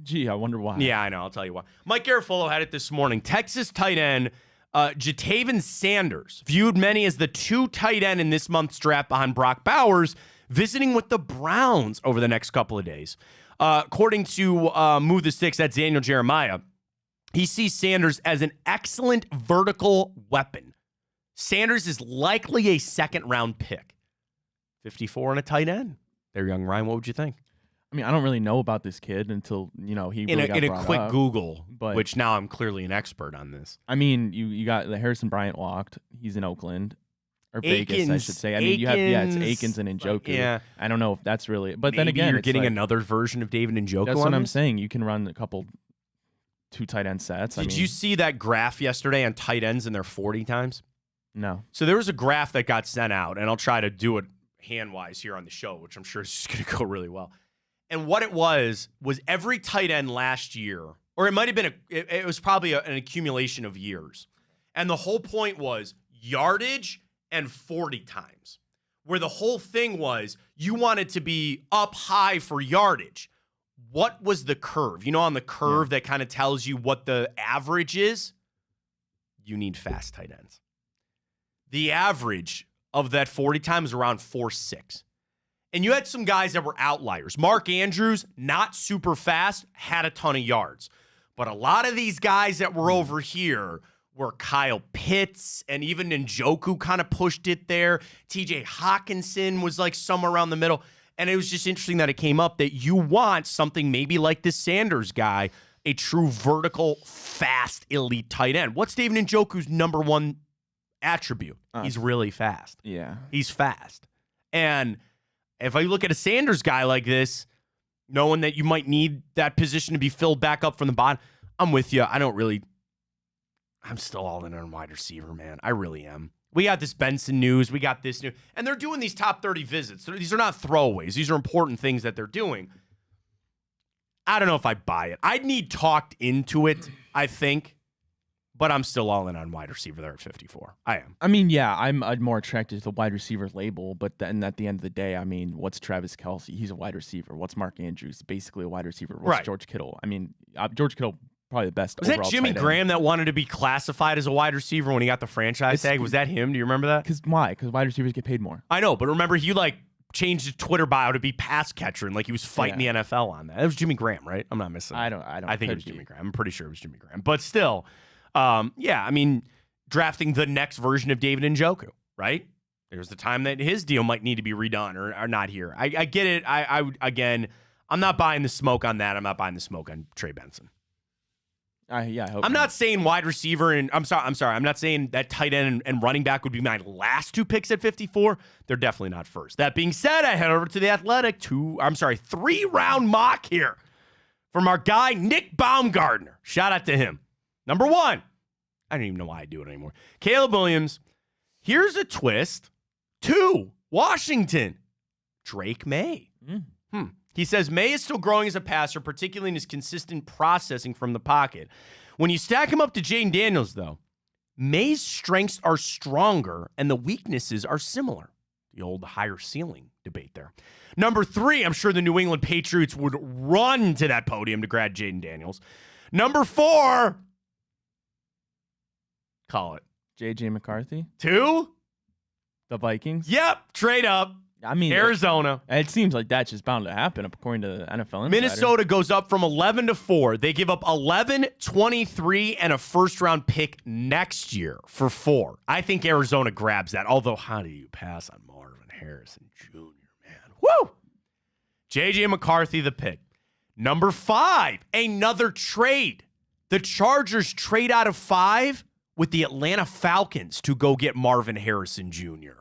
Gee, I wonder why. Yeah, I know. I'll tell you why. Mike Garafolo had it this morning. Texas tight end Jataven Sanders, viewed many as the 2 tight end in this month's draft behind Brock Bowers, visiting with the Browns over the next couple of days. According to Move the Sticks, that's Daniel Jeremiah, he sees Sanders as an excellent vertical weapon. Sanders is likely a second-round pick. 54 and a tight end. There, young Ryan, what would you think? I mean, I don't really know about this kid until, he really got in brought a quick up, Google, which now I'm clearly an expert on this. I mean, you got the Harrison Bryant walked. He's in Oakland. Or Vegas, I should say. I mean, it's Akins and Njoku. Yeah. I don't know if that's really... But maybe then again, you're getting another version of David Njoku. That's what I'm saying. You can run a couple 2 tight end sets. Did you see that graph yesterday on tight ends in their 40 times? No. So there was a graph that got sent out, and I'll try to do it hand-wise here on the show, which I'm sure is just going to go really well. And what it was every tight end last year, or it might have been, it was probably an accumulation of years. And the whole point was yardage and 40 times, where the whole thing was you wanted to be up high for yardage. What was the curve? On the curve that kind of tells you what the average is? You need fast tight ends. The average of that 40 times is around 4.6. And you had some guys that were outliers. Mark Andrews, not super fast, had a ton of yards. But a lot of these guys that were over here were Kyle Pitts, and even Njoku kind of pushed it there. TJ Hawkinson was like somewhere around the middle. And it was just interesting that it came up that you want something maybe like this Sanders guy, a true vertical, fast, elite tight end. What's David Njoku's number one attribute? He's really fast. Yeah. He's fast. And if I look at a Sanders guy like this, knowing that you might need that position to be filled back up from the bottom, I'm with you. I'm still all in on wide receiver, man. I really am. We got this Benson news. We got this news. And they're doing these top 30 visits. These are not throwaways. These are important things that they're doing. I don't know if I buy it. I'd need talked into it, I think. But I'm still all in on wide receiver there at 54. I am. I mean, yeah, I'm more attracted to the wide receiver label. But then at the end of the day, I mean, what's Travis Kelce? He's a wide receiver. What's Mark Andrews? Basically a wide receiver. What's Right. George Kittle? I mean, George Kittle, probably the best. Was that overall Jimmy tight end. Graham that wanted to be classified as a wide receiver when he got the franchise tag? Was that him? Do you remember that? Why? Because wide receivers get paid more. I know, but remember he changed his Twitter bio to be pass catcher and he was fighting the NFL on that. It was Jimmy Graham, right? I'm not missing. I don't. I think it was Jimmy Graham. I'm pretty sure it was Jimmy Graham. But still, yeah, I mean, drafting the next version of David Njoku, right? There's the time that his deal might need to be redone or not here. I get it. I would, again, I'm not buying the smoke on that. I'm not buying the smoke on Trey Benson. I hope I'm not saying wide receiver, and I'm sorry. I'm not saying that tight end and running back would be my last two picks at 54. They're definitely not first. That being said, I head over to the Athletic 3-round mock here from our guy Nick Baumgartner. Shout out to him. Number 1. I don't even know why I do it anymore. Caleb Williams. Here's a twist. 2. Washington. Drake May. He says May is still growing as a passer, particularly in his consistent processing from the pocket. When you stack him up to Jaden Daniels, though, May's strengths are stronger and the weaknesses are similar. The old higher ceiling debate there. Number 3, I'm sure the New England Patriots would run to that podium to grab Jaden Daniels. Number 4, call it. J.J. McCarthy. 2, The Vikings. yep, trade up. I mean, Arizona. It seems like that's just bound to happen, according to the NFL Insider. Minnesota goes up from 11 to 4. They give up 11, 23, and a first-round pick next year for 4. I think Arizona grabs that. Although, how do you pass on Marvin Harrison Jr., man? Woo! J.J. McCarthy, the pick. Number 5, another trade. The Chargers trade out of 5 with the Atlanta Falcons to go get Marvin Harrison Jr.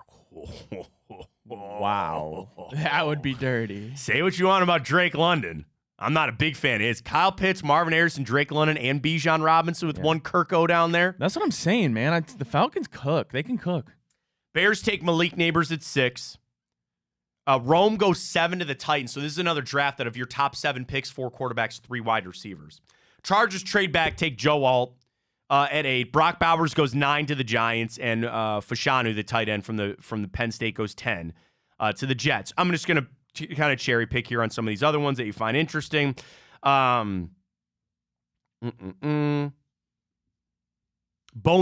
Wow. That would be dirty. Say what you want about Drake London. I'm not a big fan. It's Kyle Pitts, Marvin Harrison, Drake London, and Bijan Robinson with one Kirko down there. That's what I'm saying, man. The Falcons cook. They can cook. Bears take Malik Neighbors at 6. Rome goes 7 to the Titans. So this is another draft that of your top 7 picks, 4 quarterbacks, 3 wide receivers. Chargers trade back, take Joe Alt at 8. Brock Bowers goes 9 to the Giants, and Fashanu, the tight end from the Penn State, goes 10 to the Jets. I'm just going to kind of cherry pick here on some of these other ones that you find interesting. Bo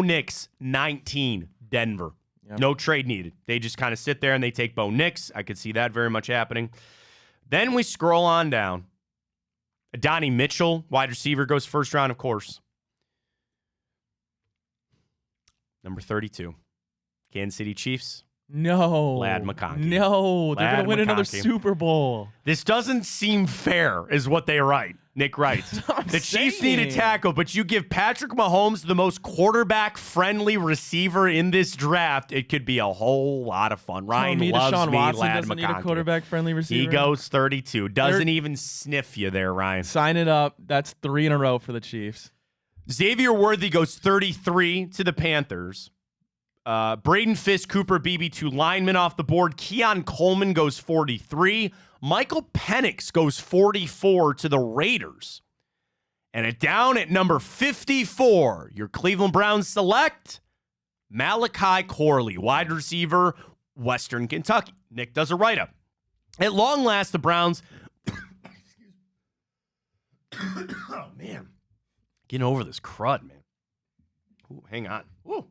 Nix, 19, Denver. Yep. No trade needed. They just kind of sit there and they take Bo Nix. I could see that very much happening. Then we scroll on down. Donnie Mitchell, wide receiver, goes first round, of course. Number 32, Kansas City Chiefs. No. Lad McConkey. No. They're going to win another McConkey. Super Bowl. This doesn't seem fair, is what they write. Nick writes. The Chiefs need a tackle, but you give Patrick Mahomes the most quarterback-friendly receiver in this draft. It could be a whole lot of fun. Ryan loves Deshaun me, Watson Lad doesn't need a McConkey. quarterback-friendly receiver. He goes 32. Doesn't even sniff you there, Ryan. Sign it up. That's 3 in a row for the Chiefs. Xavier Worthy goes 33 to the Panthers. Braden Fisk, Cooper Beebe, 2 linemen off the board. Keon Coleman goes 43. Michael Penix goes 44 to the Raiders. And down at number 54, your Cleveland Browns select Malachi Corley, wide receiver, Western Kentucky. Nick does a write-up. At long last, the Browns... Oh, man. Getting over this crud, man. Ooh, hang on. Ooh.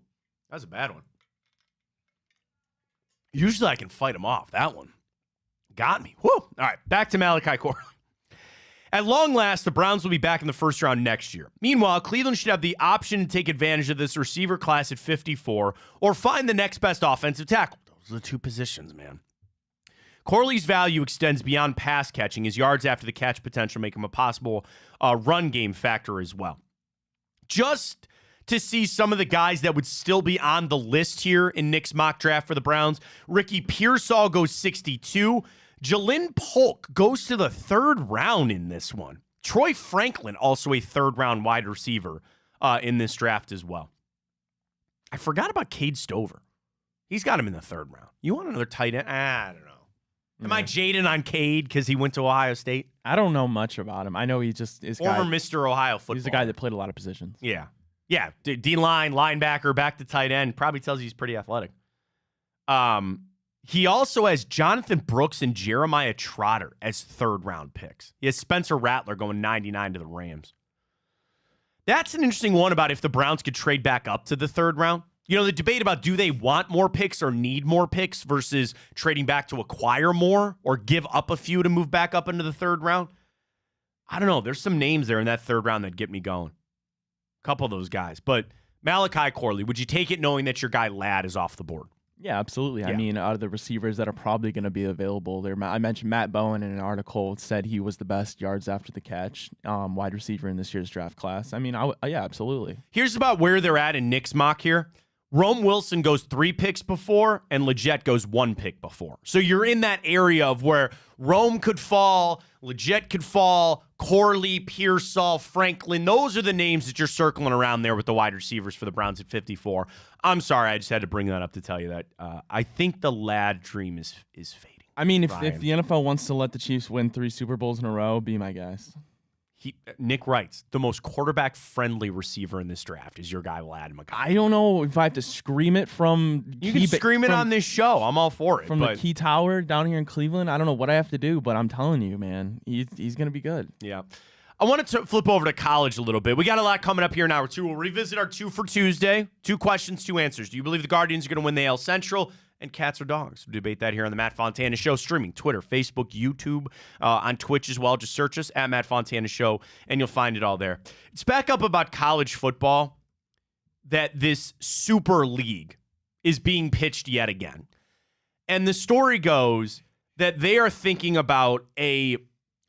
That was a bad one. Usually I can fight him off. That one got me. Woo! All right, back to Malachi Corley. At long last, the Browns will be back in the first round next year. Meanwhile, Cleveland should have the option to take advantage of this receiver class at 54 or find the next best offensive tackle. Those are the two positions, man. Corley's value extends beyond pass catching. His yards after the catch potential make him a possible run game factor as well. Just to see some of the guys that would still be on the list here in Nick's mock draft for the Browns, Ricky Pearsall goes 62. Jalen Polk goes to the third round in this one. Troy Franklin, also a third-round wide receiver in this draft as well. I forgot about Cade Stover. He's got him in the third round. You want another tight end? I don't know. Am I jaded on Cade because he went to Ohio State? I don't know much about him. I know he just is former Mr. Ohio football. He's a guy that played a lot of positions. Yeah. D-line, linebacker, back to tight end. Probably tells you he's pretty athletic. He also has Jonathan Brooks and Jeremiah Trotter as third-round picks. He has Spencer Rattler going 99 to the Rams. That's an interesting one about if the Browns could trade back up to the third round. You know, the debate about do they want more picks or need more picks versus trading back to acquire more or give up a few to move back up into the third round. I don't know. There's some names there in that third round that get me going. A couple of those guys. But Malachi Corley, would you take it knowing that your guy Ladd is off the board? Yeah, absolutely. Yeah. I mean, out of the receivers that are probably going to be available there, I mentioned Matt Bowen in an article said he was the best yards after the catch wide receiver in this year's draft class. I mean, yeah, absolutely. Here's about where they're at in Nick's mock here. Rome Wilson goes 3 picks before, and Leggett goes 1 pick before. So you're in that area of where Rome could fall, Leggett could fall, Corley, Pearsall, Franklin. Those are the names that you're circling around there with the wide receivers for the Browns at 54. I'm sorry, I just had to bring that up to tell you that I think the Ladd dream is fading. I mean, if the NFL wants to let the Chiefs win 3 Super Bowls in a row, be my guest. Nick writes, the most quarterback-friendly receiver in this draft is your guy, Ladd McConkey. I don't know if I have to scream it from... You can scream it on this show. I'm all for it. From the Key Tower down here in Cleveland. I don't know what I have to do, but I'm telling you, man, he's going to be good. Yeah. I wanted to flip over to college a little bit. We got a lot coming up here in hour 2. We'll revisit our 2 for Tuesday. 2 questions, 2 answers. Do you believe the Guardians are going to win the AL Central? And cats or dogs? We'll debate that here on the Matt Fontana Show, streaming Twitter, Facebook, YouTube, on Twitch as well. Just search us at Matt Fontana Show, and you'll find it all there. It's back up about college football that this Super League is being pitched yet again. And the story goes that they are thinking about a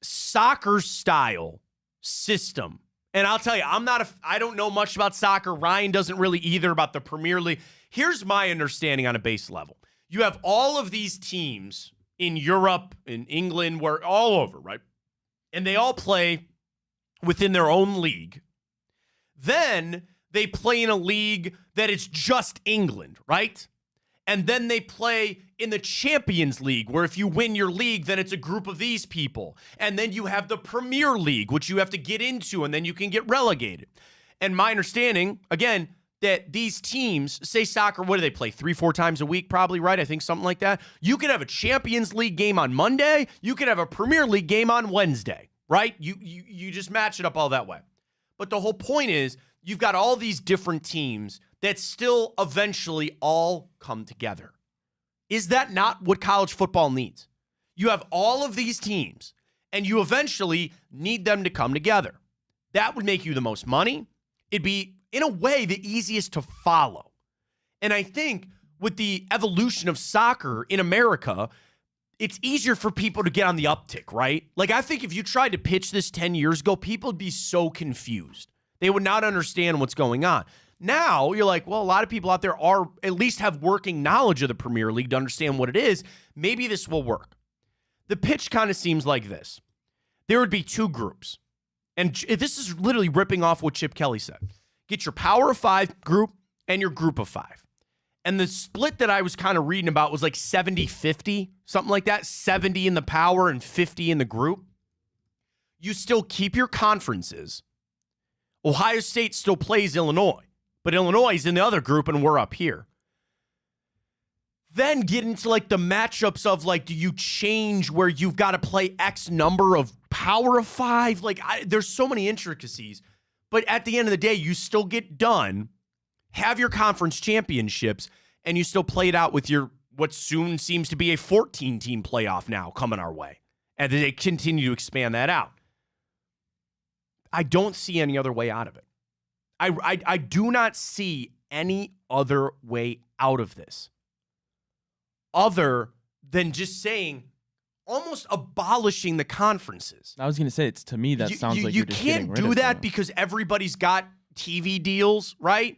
soccer-style system. And I'll tell you, I don't know much about soccer. Ryan doesn't really either about the Premier League. Here's my understanding on a base level. You have all of these teams in Europe, in England, where all over, right? And they all play within their own league. Then they play in a league that is just England, right? And then they play in the Champions League, where if you win your league, then it's a group of these people. And then you have the Premier League, which you have to get into, and then you can get relegated. And my understanding, again, that these teams, say soccer, what do they play? 3-4 times a week, probably, right? I think something like that. You could have a Champions League game on Monday. You could have a Premier League game on Wednesday, right? You just match it up all that way. But the whole point is you've got all these different teams that still eventually all come together. Is that not what college football needs? You have all of these teams, and you eventually need them to come together. That would make you the most money. It'd be, in a way, the easiest to follow. And I think with the evolution of soccer in America, it's easier for people to get on the uptick, right? Like, I think if you tried to pitch this 10 years ago, people would be so confused. They would not understand what's going on. Now, you're like, well, a lot of people out there are at least have working knowledge of the Premier League to understand what it is. Maybe this will work. The pitch kind of seems like this. There would be 2 groups. And this is literally ripping off what Chip Kelly said. Get your Power of 5 group and your Group of 5. And the split that I was kind of reading about was like 70-50, something like that. 70 in the Power and 50 in the group. You still keep your conferences. Ohio State still plays Illinois, but Illinois is in the other group and we're up here. Then get into like the matchups of like, do you change where you've got to play X number of Power of 5? Like, there's so many intricacies. But at the end of the day, you still get done, have your conference championships, and you still play it out with your what soon seems to be a 14-team playoff now coming our way. And they continue to expand that out. I don't see any other way out of it. I do not see any other way out of this other than just saying, almost abolishing the conferences. I was going to say, it's to me, that sounds like you you're just getting can't rid do of that them. because everybody's got TV deals, right?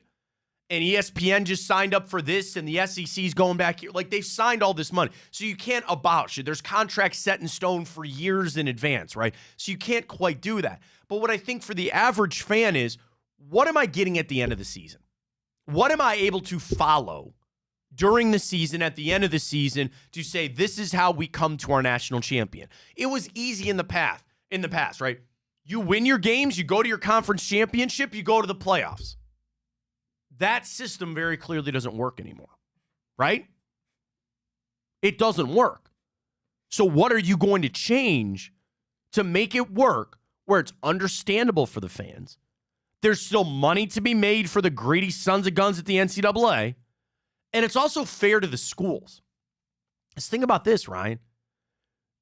And ESPN just signed up for this, and the SEC's going back here. Like, they've signed all this money. So you can't abolish it. There's contracts set in stone for years in advance, right? So you can't quite do that. But what I think for the average fan is, what am I getting at the end of the season? What am I able to follow during the season, at the end of the season, to say this is how we come to our national champion? It was easy in the past, right? You win your games, you go to your conference championship, you go to the playoffs. That system very clearly doesn't work anymore, right? It doesn't work. So what are you going to change to make it work where it's understandable for the fans? There's still money to be made for the greedy sons of guns at the NCAA. And it's also fair to the schools. Let's think about this, Ryan.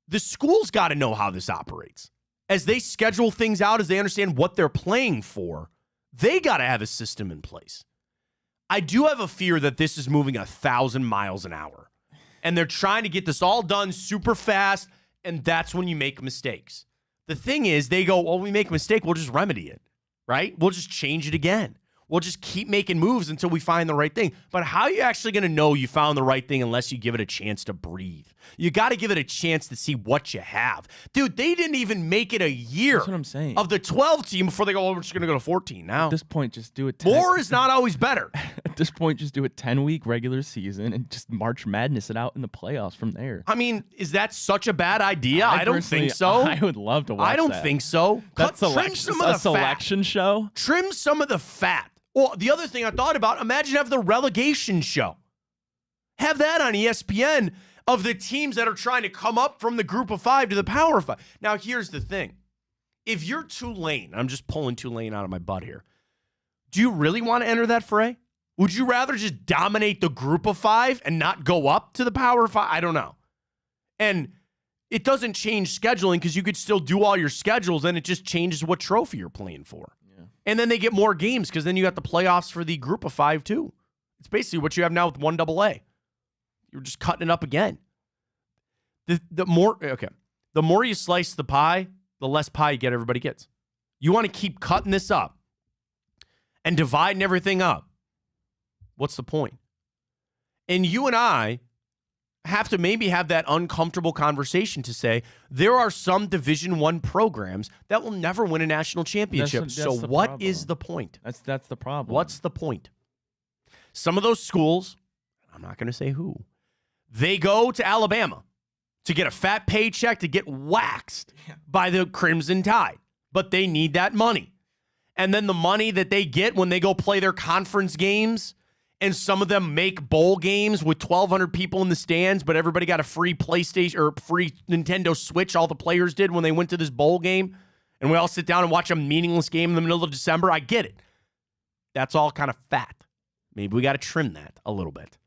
The schools got to know how this operates. As they schedule things out, as they understand what they're playing for, they got to have a system in place. I do have a fear that this is moving 1,000 miles an hour. And they're trying to get this all done super fast, and that's when you make mistakes. The thing is, they go, well, we make a mistake, we'll just remedy it, right? We'll just change it again. We'll just keep making moves until we find the right thing. But how are you actually going to know you found the right thing unless you give it a chance to breathe? You got to give it a chance to see what you have. Dude, they didn't even make it a year. That's what I'm saying. Of the 12 team before they go, oh, we're just going to go to 14 now. At this point, just do it. More is not always better. At this point, just do a 10-week regular season and just March Madness it out in the playoffs from there. I mean, is that such a bad idea? I don't think so. I would love to watch that. I don't think so. That's a selection show. Trim some of the fat. Well, the other thing I thought about, imagine have the relegation show. Have that on ESPN of the teams that are trying to come up from the group of 5 to the power 5. Now, here's the thing. If you're Tulane, I'm just pulling Tulane out of my butt here. Do you really want to enter that fray? Would you rather just dominate the group of 5 and not go up to the power 5? I don't know. And it doesn't change scheduling because you could still do all your schedules and it just changes what trophy you're playing for. And then they get more games because then you got the playoffs for the group of 5 too. It's basically what you have now with 1AA. You're just cutting it up again. The more you slice the pie, the less pie you get everybody gets. You want to keep cutting this up and dividing everything up. What's the point? And you and I have to maybe have that uncomfortable conversation to say there are some Division I programs that will never win a national championship. That's so the what problem. is the point? That's the problem. What's the point? Some of those schools, I'm not going to say who, they go to Alabama to get a fat paycheck to get waxed by the Crimson Tide, but they need that money. And then the money that they get when they go play their conference games, and some of them make bowl games with 1,200 people in the stands, but everybody got a free PlayStation or free Nintendo Switch, all the players did when they went to this bowl game, and we all sit down and watch a meaningless game in the middle of December. I get it. That's all kind of fat. Maybe we got to trim that a little bit.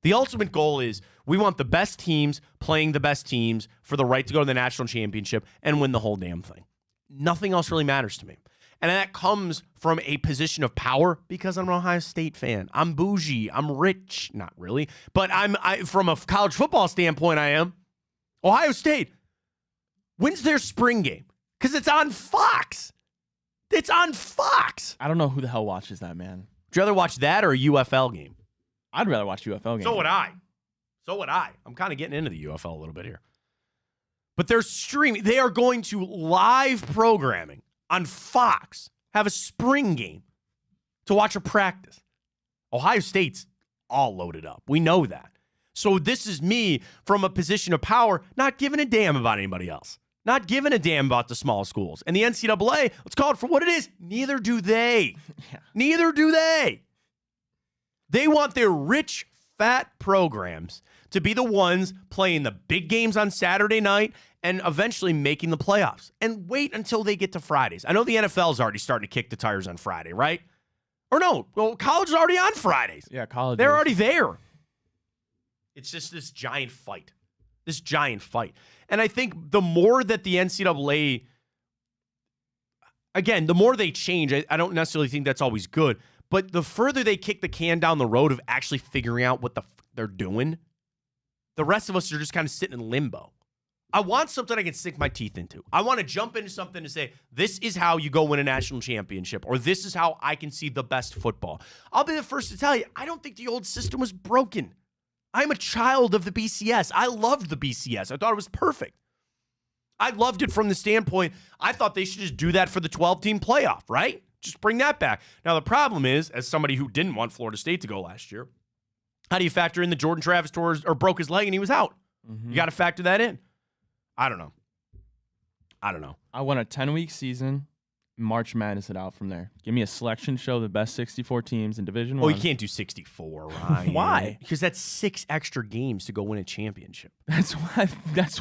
The ultimate goal is we want the best teams playing the best teams for the right to go to the national championship and win the whole damn thing. Nothing else really matters to me. And that comes from a position of power because I'm an Ohio State fan. I'm bougie. I'm rich. Not really. But from a college football standpoint, I am. Ohio State wins their spring game because it's on Fox. It's on Fox. I don't know who the hell watches that, man. Would you rather watch that or a UFL game? I'd rather watch UFL games. So would I. I'm kind of getting into the UFL a little bit here. But they're streaming. They are going to live programming on Fox, have a spring game to watch a practice. Ohio State's all loaded up. We know that. So this is me from a position of power, not giving a damn about anybody else. Not giving a damn about the small schools. And the NCAA, let's call it for what it is, neither do they. Neither do they. They want their rich, fat programs to be the ones playing the big games on Saturday night and eventually making the playoffs. And wait until they get to Fridays. I know the NFL is already starting to kick the tires on Friday, right? Or no, well, college is already on Fridays. Yeah, college. They're already there. It's just this giant fight. And I think the more that the NCAA, again, the more they change, I don't necessarily think that's always good. But the further they kick the can down the road of actually figuring out what they're doing, the rest of us are just kind of sitting in limbo. I want something I can sink my teeth into. I want to jump into something to say, this is how you go win a national championship, or this is how I can see the best football. I'll be the first to tell you, I don't think the old system was broken. I'm a child of the BCS. I loved the BCS. I thought it was perfect. I loved it from the standpoint, I thought they should just do that for the 12-team playoff, right? Just bring that back. Now, the problem is, as somebody who didn't want Florida State to go last year, how do you factor in the Jordan Travis tore or broke his leg and he was out? Mm-hmm. You got to factor that in. I don't know. I want a 10-week season. March Madness it out from there. Give me a selection show, the best 64 teams in Division 1. Oh, you can't do 64, Ryan. Why? Because that's 6 extra games to go win a championship. That's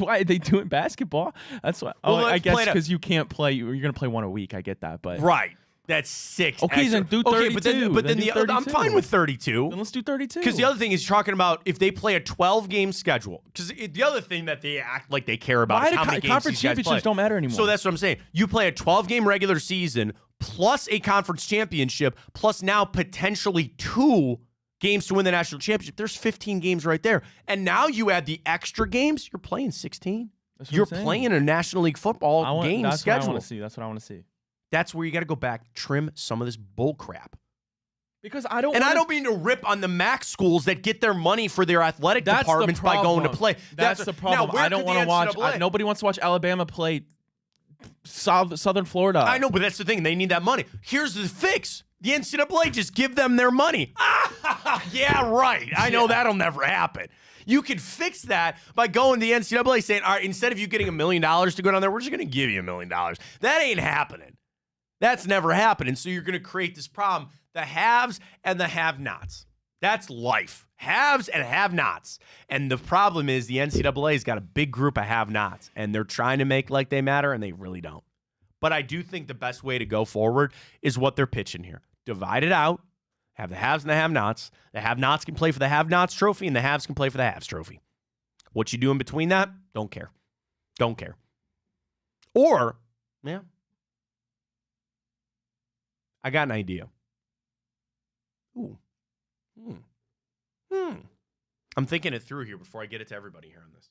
why they do it in basketball. That's why. Well, I guess because you can't play. You're going to play one a week. I get that, but right. That's 6. Okay, extra. then do 32. Okay, but then I'm fine with 32. Then let's do 32. Because the other thing is talking about if they play a 12-game schedule. Because the other thing that they act like they care about is how many games conference these guys championships play. don't matter anymore. So that's what I'm saying. You play a 12-game regular season plus a conference championship plus now potentially 2 games to win the national championship. There's 15 games right there. And now you add the extra games. You're playing 16. You're playing a National League football game that's schedule. What I want to see. That's what I want to see. That's where you got to go back, trim some of this bull crap. Because I don't mean to rip on the MAC schools that get their money for their athletic departments by going to play. That's the problem. Now, I don't want to watch. Nobody wants to watch Alabama play Southern Florida. I know, but that's the thing. They need that money. Here's the fix. The NCAA, just give them their money. Yeah, right. I know that'll never happen. You could fix that by going to the NCAA saying, all right, instead of you getting $1 million to go down there, we're just going to give you $1 million. That ain't happening. That's never happening. So you're going to create this problem, the haves and the have-nots. That's life. Haves and have-nots. And the problem is the NCAA's got a big group of have-nots, and they're trying to make like they matter, and they really don't. But I do think the best way to go forward is what they're pitching here. Divide it out. Have the haves and the have-nots. The have-nots can play for the have-nots trophy, and the haves can play for the haves trophy. What you do in between that, don't care. Don't care. Or, yeah, I got an idea. Ooh. I'm thinking it through here before I get it to everybody here on this.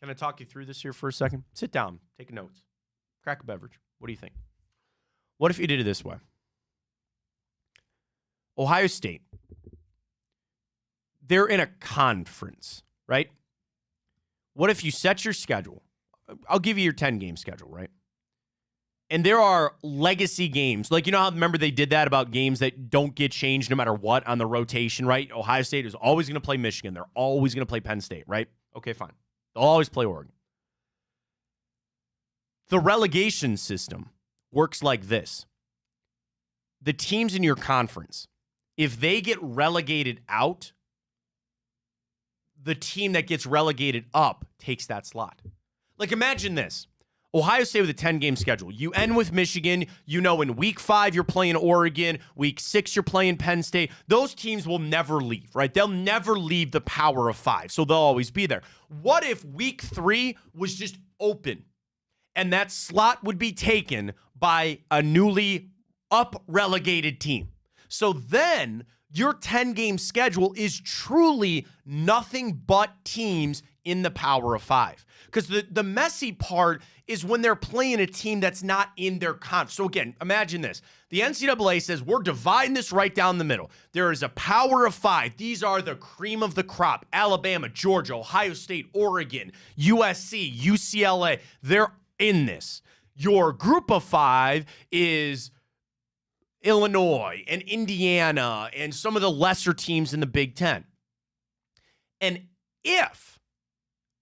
Can I talk you through this here for a second? Sit down. Take notes. Crack a beverage. What do you think? What if you did it this way? Ohio State. They're in a conference, right? What if you set your schedule? I'll give you your 10-game schedule, right? And there are legacy games. Like, you know how, remember they did that about games that don't get changed no matter what on the rotation, right? Ohio State is always going to play Michigan. They're always going to play Penn State, right? Okay, fine. They'll always play Oregon. The relegation system works like this. The teams in your conference, if they get relegated out, the team that gets relegated up takes that slot. Like, imagine this. Ohio State with a 10-game schedule. You end with Michigan. You know in week 5 you're playing Oregon. Week 6 you're playing Penn State. Those teams will never leave, right? They'll never leave the power of 5, so they'll always be there. What if week 3 was just open and that slot would be taken by a newly up-relegated team? So then your 10-game schedule is truly nothing but teams in the power of 5. Because the messy part is when they're playing a team that's not in their conference. So again, imagine this. The NCAA says, we're dividing this right down the middle. There is a power of 5. These are the cream of the crop. Alabama, Georgia, Ohio State, Oregon, USC, UCLA. They're in this. Your group of 5 is Illinois and Indiana and some of the lesser teams in the Big Ten. And if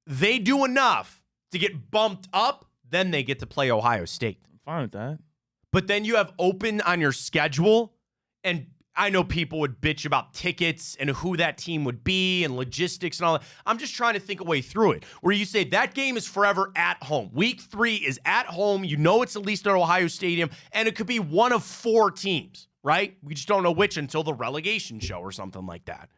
they do enough to get bumped up, then they get to play Ohio State. I'm fine with that. But then you have open on your schedule, and I know people would bitch about tickets and who that team would be and logistics and all that. I'm just trying to think a way through it, where you say that game is forever at home. Week 3 is at home. You know it's at least at Ohio Stadium, and it could be one of 4 teams, right? We just don't know which until the relegation show or something like that.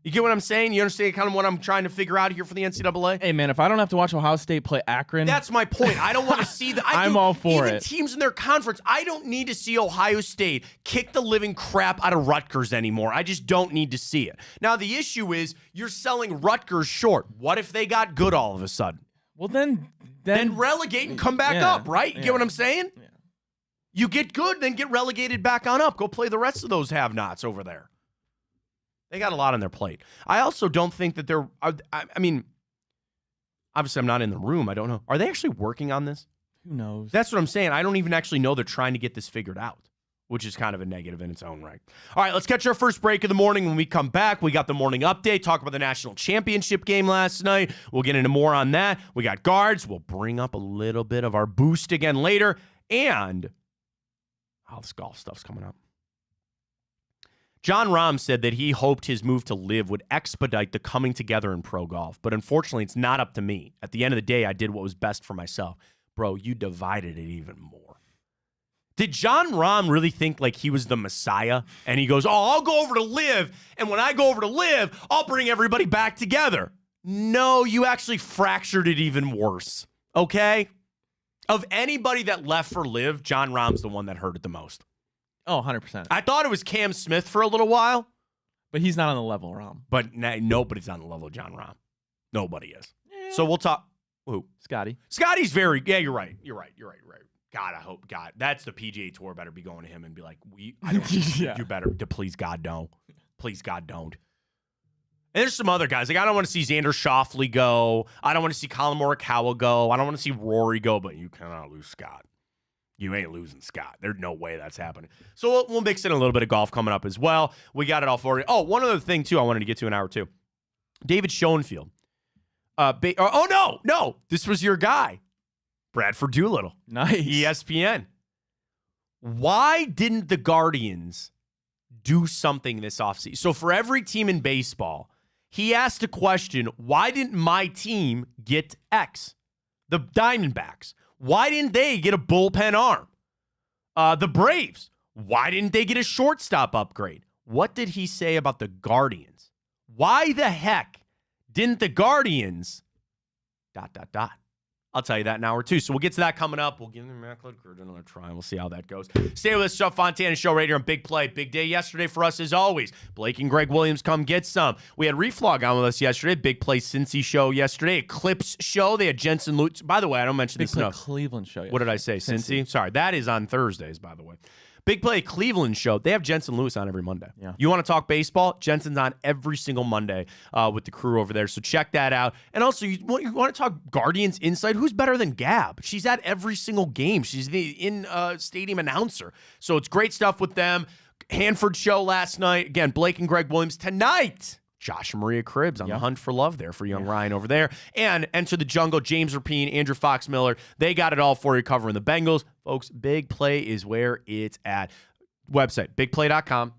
You get what I'm saying? You understand kind of what I'm trying to figure out here for the NCAA? Hey, man, if I don't have to watch Ohio State play Akron. That's my point. I don't want to see that. I'm all for even it. Teams in their conference, I don't need to see Ohio State kick the living crap out of Rutgers anymore. I just don't need to see it. Now, the issue is you're selling Rutgers short. What if they got good all of a sudden? Well, then relegate and come back up, right? You get what I'm saying? Yeah. You get good, then get relegated back on up. Go play the rest of those have-nots over there. They got a lot on their plate. I also don't think that they're I mean, obviously I'm not in the room. I don't know. Are they actually working on this? Who knows? That's what I'm saying. I don't even actually know they're trying to get this figured out, which is kind of a negative in its own right. All right, let's catch our first break of the morning. When we come back, we got the morning update, talk about the national championship game last night. We'll get into more on that. We got guards. We'll bring up a little bit of our boost again later. And all this golf stuff's coming up. John Rahm said that he hoped his move to LIV would expedite the coming together in pro golf, but unfortunately, it's not up to me. At the end of the day, I did what was best for myself. Bro, you divided it even more. Did John Rahm really think like he was the Messiah? And he goes, oh, I'll go over to LIV, and when I go over to LIV, I'll bring everybody back together. No, you actually fractured it even worse, okay? Of anybody that left for LIV, John Rahm's the one that hurt it the most. Oh, 100%. I thought it was Cam Smith for a little while. But he's not on the level, Rahm. But nobody's on the level of John Rahm. Nobody is. So we'll talk. Who? Scotty. Scotty's very. Yeah, you're right. You're right. God, I hope God. That's the PGA Tour better be going to him and be like, I don't. Yeah. You better. Please God, don't. Please God, don't. And there's some other guys. Like I don't want to see Xander Schauffele go. I don't want to see Colin Morikawa go. I don't want to see Rory go. But you cannot lose Scott. You ain't losing Scott. There's no way that's happening. So we'll mix in a little bit of golf coming up as well. We got it all for you. Oh, one other thing, too, I wanted to get to in hour two. David Schoenfield. No. This was your guy. Bradford Doolittle. Nice. ESPN. Why didn't the Guardians do something this offseason? So for every team in baseball, he asked a question, why didn't my team get X? The Diamondbacks. Why didn't they get a bullpen arm? The Braves. Why didn't they get a shortstop upgrade? What did he say about the Guardians? Why the heck didn't the Guardians ... I'll tell you that in hour two. So we'll get to that coming up. We'll give the Immaculate Grid another try. We'll see how that goes. Stay with us, Fontana Show right here on Big Play. Big day yesterday for us as always. Blake and Greg Williams, come get some. We had Reflog on with us yesterday. Big Play Cincy Show yesterday. Eclipse Show. They had Jensen Lutz. By the way, I don't mention Big this Play enough. Cleveland Show yesterday. What did I say? Cincy? Sorry, that is on Thursdays, by the way. Big Play Cleveland Show. They have Jensen Lewis on every Monday. Yeah. You want to talk baseball? Jensen's on every single Monday with the crew over there. So check that out. And also, you want to talk Guardians Insight? Who's better than Gab? She's at every single game. She's the in-stadium announcer. So it's great stuff with them. Hanford Show last night. Again, Blake and Greg Williams tonight. Josh and Maria Cribbs on the hunt for love there for young Ryan over there. And Enter the Jungle, James Rapine, Andrew Fox Miller. They got it all for you covering the Bengals. Folks, Big Play is where it's at. Website, bigplay.com.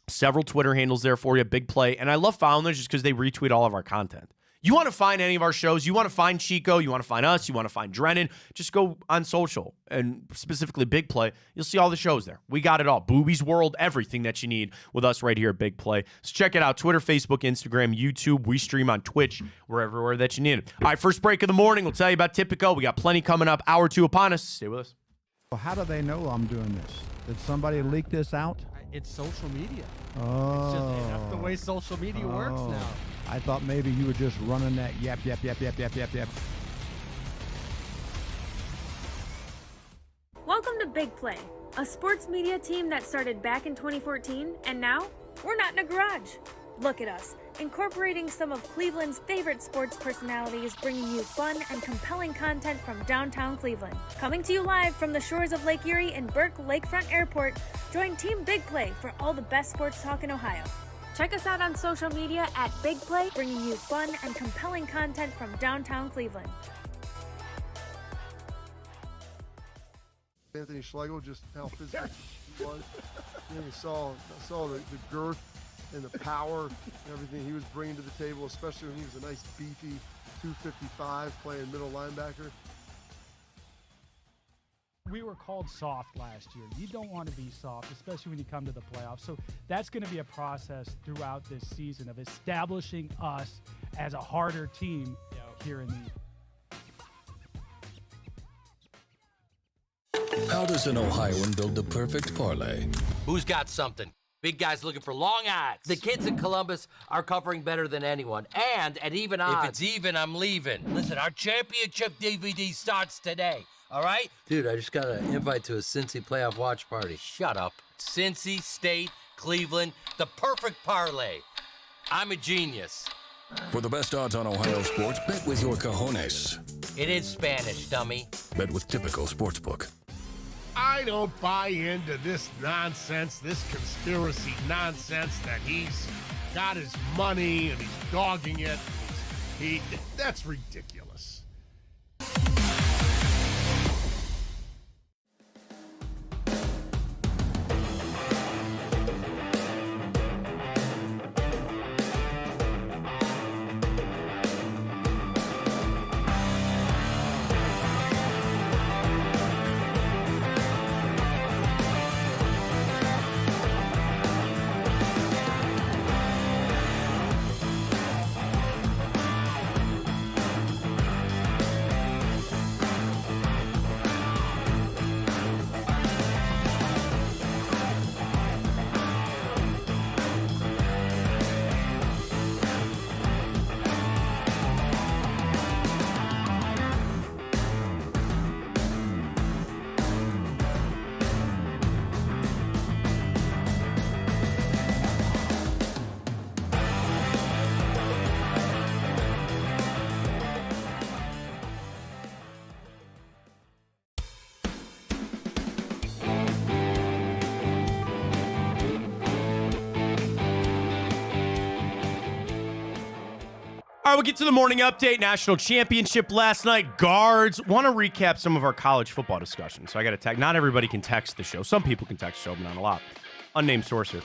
Several Twitter handles there for you, Big Play. And I love following them just because they retweet all of our content. You want to find any of our shows, you want to find Chico, you want to find us, you want to find Drennan, just go on social and specifically Big Play. You'll see all the shows there. We got it all. Boobies World, everything that you need with us right here at Big Play. So check it out. Twitter, Facebook, Instagram, YouTube. We stream on Twitch. We're everywhere that you need it. All right, first break of the morning. We'll tell you about Tipico. We got plenty coming up. Hour two upon us. Stay with us. Well, how do they know I'm doing this? Did somebody leak this out? It's social media. Oh. It's just, that's the way social media works now. I thought maybe you were just running that yap. Welcome to Big Play, a sports media team that started back in 2014, and now we're not in a garage. Look at us, incorporating some of Cleveland's favorite sports personalities, bringing you fun and compelling content from downtown Cleveland. Coming to you live from the shores of Lake Erie and Burke Lakefront Airport, join Team Big Play for all the best sports talk in Ohio. Check us out on social media at Big Play, bringing you fun and compelling content from downtown Cleveland. Anthony Schlegel, just how physical he was. You saw the girth and the power and everything he was bringing to the table, especially when he was a nice beefy 255 playing middle linebacker. we were called soft last year. You don't want to be soft, especially when you come to the playoffs. So that's going to be a process throughout this season of establishing us as a harder team here in the How does an Ohioan build the perfect parlay? Who's got something? Big guys looking for long odds. The kids in Columbus are covering better than anyone, and at even odds. If it's even, I'm leaving. Listen, our championship DVD starts today, all right? Dude, I just got an invite to a Cincy playoff watch party. Shut up. Cincy, State, Cleveland, the perfect parlay. I'm a genius. For the best odds on Ohio sports, bet with your cojones. It is Spanish, dummy. Bet with Typical Sportsbook. I don't buy into this nonsense, this conspiracy nonsense that he's got his money and he's dogging it. That's ridiculous. All right, we'll get to the morning update. National championship last night. Guards. Want to recap some of our college football discussion. So I got to tag. Not everybody can text the show. Some people can text the show, but not a lot. Unnamed source here.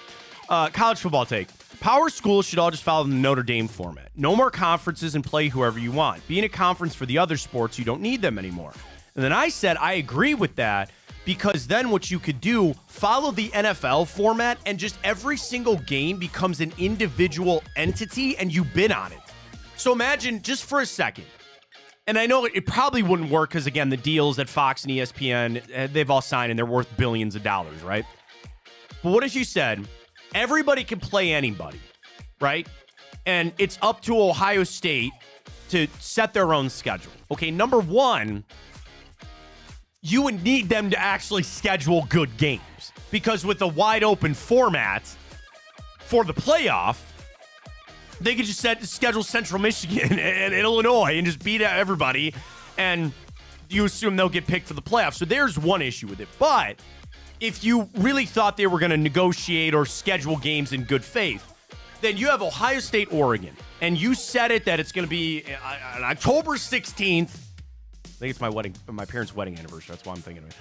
College football take. Power schools should all just follow the Notre Dame format. No more conferences and play whoever you want. Being a conference for the other sports, you don't need them anymore. And then I said I agree with that because then what you could do, follow the NFL format and just every single game becomes an individual entity and you bid on it. So imagine just for a second, and I know it probably wouldn't work because, again, the deals at Fox and ESPN, they've all signed and they're worth billions of dollars, right? But what if you said everybody can play anybody, right? And it's up to Ohio State to set their own schedule. Okay, number one, you would need them to actually schedule good games because with a wide open format for the playoff, they could just schedule Central Michigan and Illinois and just beat everybody, and you assume they'll get picked for the playoffs. So there's one issue with it. But if you really thought they were going to negotiate or schedule games in good faith, then you have Ohio State, Oregon, and you said it that it's going to be on October 16th. I think it's my parents' wedding anniversary. That's why I'm thinking of it.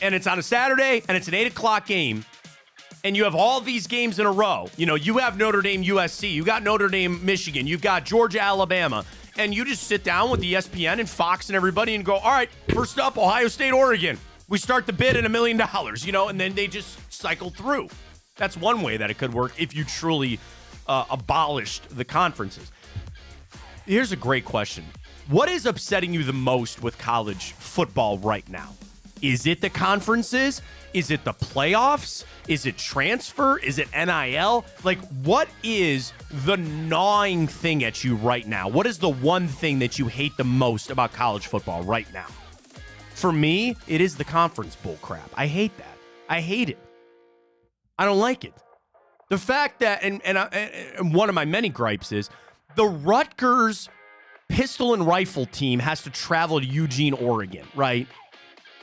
And it's on a Saturday, and it's an 8 o'clock game. And you have all these games in a row. You know, you have Notre Dame, USC. You got Notre Dame, Michigan. You've got Georgia, Alabama. And you just sit down with ESPN and Fox and everybody and go, all right, first up, Ohio State, Oregon. We start the bid at $1 million, and then they just cycle through. That's one way that it could work if you truly abolished the conferences. Here's a great question. What is upsetting you the most with college football right now? Is it the conferences? Is it the playoffs? Is it transfer? Is it NIL? Like, what is the gnawing thing at you right now? What is the one thing that you hate the most about college football right now? For me, it is the conference bull crap. I hate that. I hate it. I don't like it. The fact that, and one of my many gripes is, the Rutgers pistol and rifle team has to travel to Eugene, Oregon, right?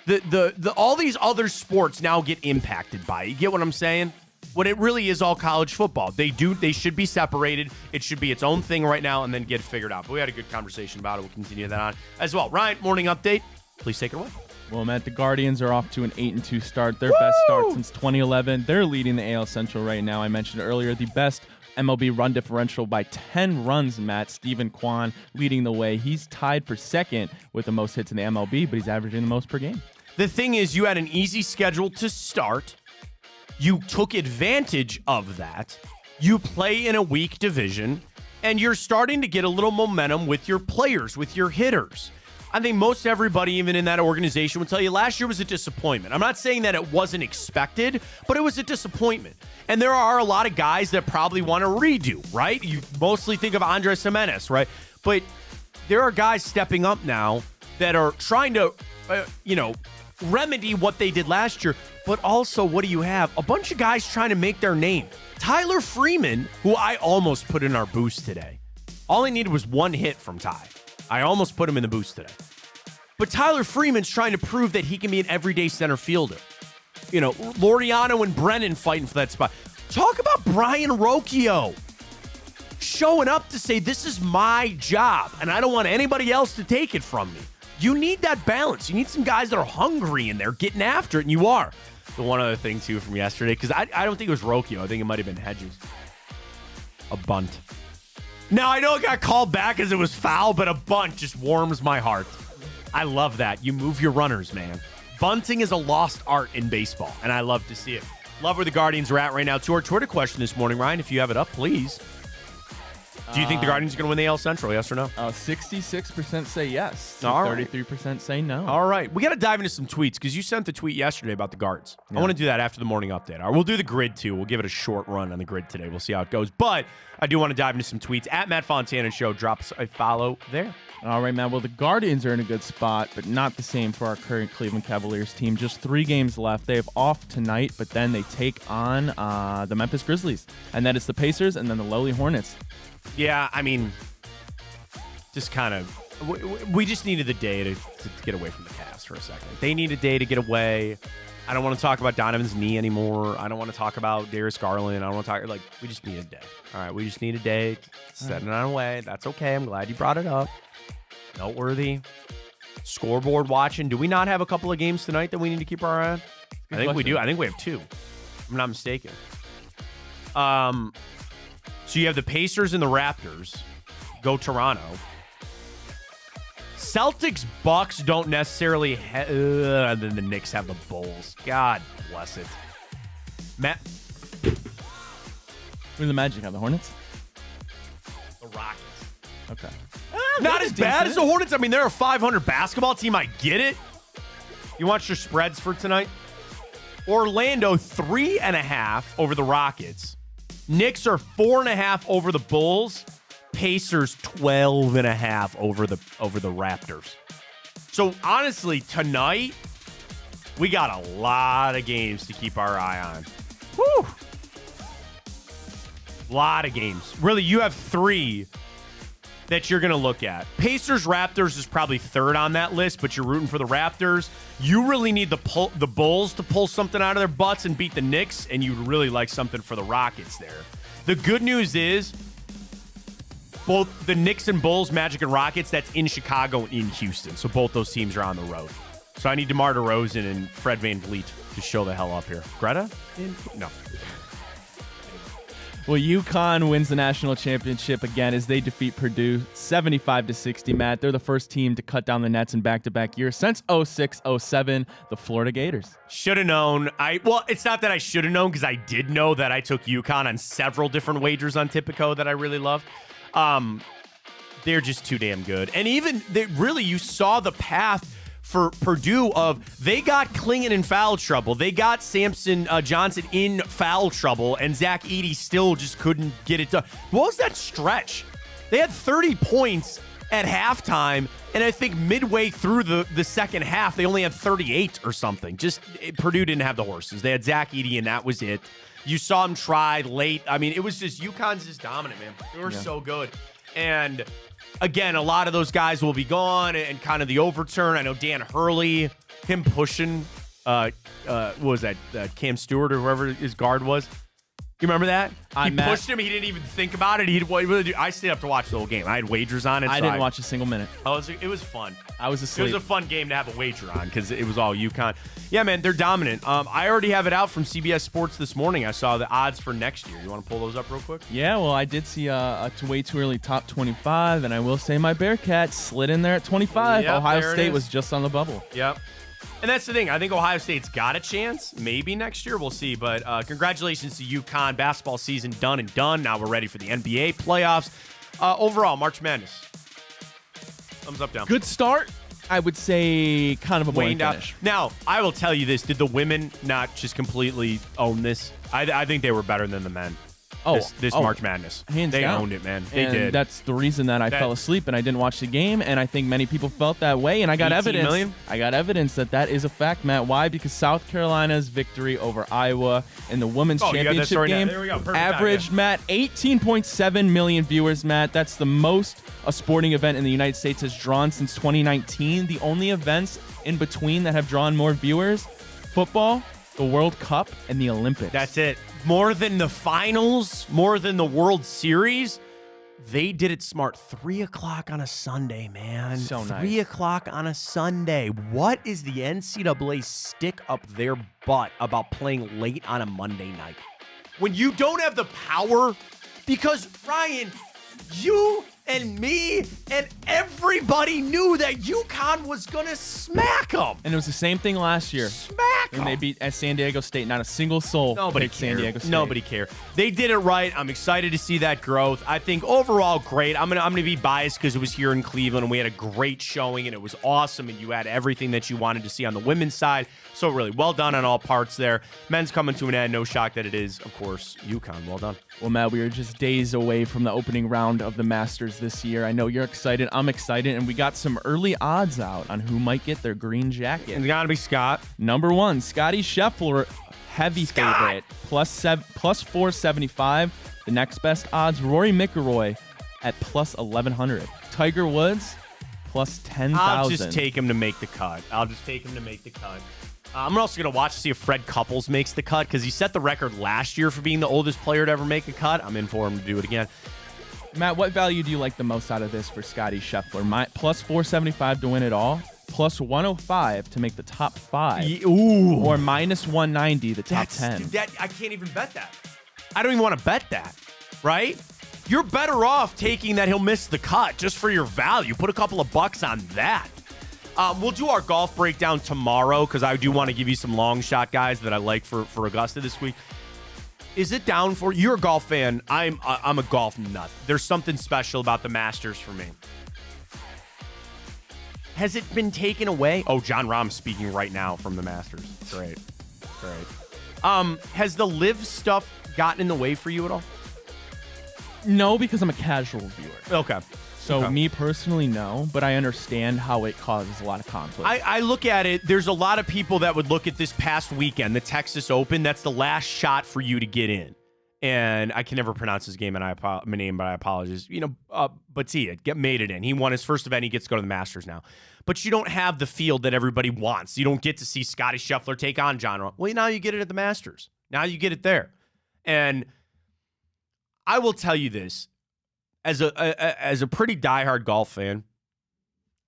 The all these other sports now get impacted by it. You get what I'm saying? When it really is all college football. They should be separated. It should be its own thing right now and then get figured out. But we had a good conversation about it. We'll continue that on as well. Ryan, morning update. Please take it away. Well, Matt, the Guardians are off to an 8-2 start. Their best start since 2011. They're leading the AL Central right now. I mentioned earlier the best MLB run differential by 10 runs, Matt. Stephen Kwan leading the way. He's tied for second with the most hits in the MLB, but he's averaging the most per game. The thing is, you had an easy schedule to start. You took advantage of that. You play in a weak division, and you're starting to get a little momentum with your players, with your hitters. I think most everybody, even in that organization, would tell you last year was a disappointment. I'm not saying that it wasn't expected, but it was a disappointment. And there are a lot of guys that probably want to redo, right? You mostly think of Andres Jimenez, right? But there are guys stepping up now that are trying to, remedy what they did last year. But also, what do you have? A bunch of guys trying to make their name. Tyler Freeman, who I almost put in our boost today. All he needed was one hit from Ty. I almost put him in the boost today. But Tyler Freeman's trying to prove that he can be an everyday center fielder. Laureano and Brennan fighting for that spot. Talk about Brian Rocchio showing up to say, this is my job, and I don't want anybody else to take it from me. You need that balance. You need some guys that are hungry in there getting after it, and you are. The one other thing, too, from yesterday, because I don't think it was Rocchio. I think it might have been Hedges. A bunt. Now, I know it got called back as it was foul, but a bunt just warms my heart. I love that. You move your runners, man. Bunting is a lost art in baseball, and I love to see it. Love where the Guardians are at right now. To our Twitter question this morning, Ryan, if you have it up, please. Do you think the Guardians are going to win the AL Central, yes or no? 66% say yes. All 33% say no. All right. We got to dive into some tweets because you sent the tweet yesterday about the guards. Yeah. I want to do that after the morning update. All right, we'll do the grid, too. We'll give it a short run on the grid today. We'll see how it goes. But I do want to dive into some tweets. At Matt Fontana Show, drop us a follow there. All right, Matt. Well, the Guardians are in a good spot, but not the same for our current Cleveland Cavaliers team. Just 3 games left. They have off tonight, but then they take on the Memphis Grizzlies. And that is the Pacers and then the lowly Hornets. Yeah, I mean, just kind of, we just needed the day to get away from the Cavs for a second. They need a day to get away. I don't want to talk about Donovan's knee anymore. I don't want to talk about Darius Garland. I don't want to talk, we just need a day. All right, we just need a day. Set it on away. That's okay. I'm glad you brought it up. Noteworthy. Scoreboard watching. Do we not have a couple of games tonight that we need to keep our eye on? I think we do. I think we have 2. If I'm not mistaken. So you have the Pacers and the Raptors. Go Toronto. Celtics, Bucks don't necessarily and then the Knicks have the Bulls. God bless it. Matt. Who's the Magic have? The Hornets? The Rockets. Okay. Not as bad as the Hornets. I mean, they're a 500 basketball team. I get it. You want your spreads for tonight? Orlando 3.5 over the Rockets. Knicks are 4.5 over the Bulls. Pacers 12.5 over the Raptors. So honestly, tonight we got a lot of games to keep our eye on. Whew. Lot of games. Really, you have 3 that you're going to look at. Pacers Raptors is probably 3rd on that list, but you're rooting for the Raptors. You really need the Bulls to pull something out of their butts and beat the Knicks, and you'd really like something for the Rockets there. The good news is both the Knicks and Bulls, Magic and Rockets, that's in Chicago and in Houston. So both those teams are on the road. So I need DeMar DeRozan and Fred VanVleet to show the hell up here. Greta? No. Well, UConn wins the national championship again as they defeat Purdue 75-60. Matt, they're the first team to cut down the nets in back-to-back years since 06-07, the Florida Gators. Should have known. Well, it's not that I should have known because I did know that I took UConn on several different wagers on Tipico that I really love. They're just too damn good. And even, you saw the path for Purdue of they got Klingon in foul trouble. They got Samson Johnson in foul trouble, and Zach Edey still just couldn't get it done. What was that stretch? They had 30 points at halftime, and I think midway through the second half, they only had 38 or something. Purdue didn't have the horses. They had Zach Edey, and that was it. You saw him try late. I mean, it was just UConn's just dominant, man. They were so good. And again, a lot of those guys will be gone and kind of the overturn. I know Dan Hurley, him pushing, what was that, Cam Stewart or whoever his guard was. You remember that? He pushed him. He didn't even think about it. I stayed up to watch the whole game. I had wagers on it. I didn't watch a single minute. Oh, it was fun. I was asleep. It was a fun game to have a wager on because it was all UConn. Yeah, man, they're dominant. I already have it out from CBS Sports this morning. I saw the odds for next year. You want to pull those up real quick? Yeah, well, I did see a way too early top 25, and I will say my Bearcats slid in there at 25. Yep, Ohio State was just on the bubble. Yep. And that's the thing. I think Ohio State's got a chance. Maybe next year. We'll see. But congratulations to UConn. Basketball season done and done. Now we're ready for the NBA playoffs. Overall, March Madness. Thumbs up, down. Good start. I would say kind of a boring Waned out. finish. Now, I will tell you this. Did the women not just completely own this? I think they were better than the men. This March Madness. Hands they down. owned it, man. They and did. That's the reason that I fell asleep and I didn't watch the game. And I think many people felt that way. And I got 18 evidence. million? I got evidence that is a fact, Matt. Why? Because South Carolina's victory over Iowa in the women's you got that championship story now. game There we go. Perfect averaged, time, Matt, 18.7 million viewers, Matt. That's the most a sporting event in the United States has drawn since 2019. The only events in between that have drawn more viewers, football, the World Cup, and the Olympics. That's it. More than the finals, more than the World Series. They did it smart. 3 o'clock on a Sunday, man. So nice. 3 o'clock on a Sunday. What is the NCAA stick up their butt about playing late on a Monday night? When you don't have the power, because, Ryan, you and me and everybody knew that UConn was going to smack them. And it was the same thing last year. Smack And they beat at San Diego State. Not a single soul picked San Diego State. Nobody cared. They did it right. I'm excited to see that growth. I think overall great. I'm gonna be biased because it was here in Cleveland and we had a great showing and it was awesome and you had everything that you wanted to see on the women's side. So really well done on all parts there. Men's coming to an end. No shock that it is, of course, UConn. Well done. Well, Matt, we are just days away from the opening round of the Masters this year. I know you're excited. I'm excited. And we got some early odds out on who might get their green jacket. It's got to be Scott. Number 1, Scotty Scheffler, heavy favorite, plus 475. The next best odds, Rory McIlroy at plus 1,100. Tiger Woods, plus 10,000. I'll just take him to make the cut. I'm also going to watch to see if Fred Couples makes the cut because he set the record last year for being the oldest player to ever make a cut. I'm in for him to do it again. Matt, what value do you like the most out of this for Scotty Scheffler? Plus 475 to win it all, plus 105 to make the top 5, or minus 190 the top 10. I can't even bet that. I don't even want to bet that, right? You're better off taking that he'll miss the cut just for your value. Put a couple of bucks on that. We'll do our golf breakdown tomorrow because I do want to give you some long shot guys that I like for Augusta this week. Is it down for you're a golf fan? I'm a golf nut. There's something special about the Masters for me. Has it been taken away? Oh, John Rahm's speaking right now from the Masters. Great. Has the live stuff gotten in the way for you at all? No, because I'm a casual viewer. Okay. So me personally, no, but I understand how it causes a lot of conflict. I look at it, there's a lot of people that would look at this past weekend, the Texas Open, that's the last shot for you to get in. And I can never pronounce his name, but I apologize. Batia made it in. He won his first event. He gets to go to the Masters now. But you don't have the field that everybody wants. You don't get to see Scotty Scheffler take on John Rahm. Well, now you get it at the Masters. Now you get it there. And I will tell you this. As a pretty diehard golf fan,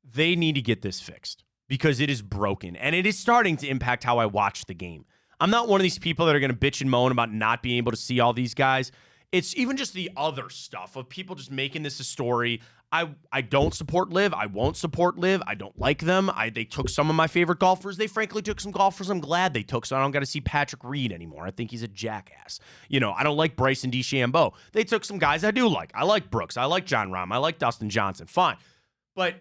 they need to get this fixed because it is broken and it is starting to impact how I watch the game. I'm not one of these people that are going to bitch and moan about not being able to see all these guys. It's even just the other stuff of people just making this a story. I don't support Liv. I won't support Liv. I don't like them. They took some of my favorite golfers. They frankly took some golfers I'm glad they took, so I don't got to see Patrick Reed anymore. I think he's a jackass. I don't like Bryson DeChambeau. They took some guys I do like. I like Brooks. I like John Rahm. I like Dustin Johnson. Fine. But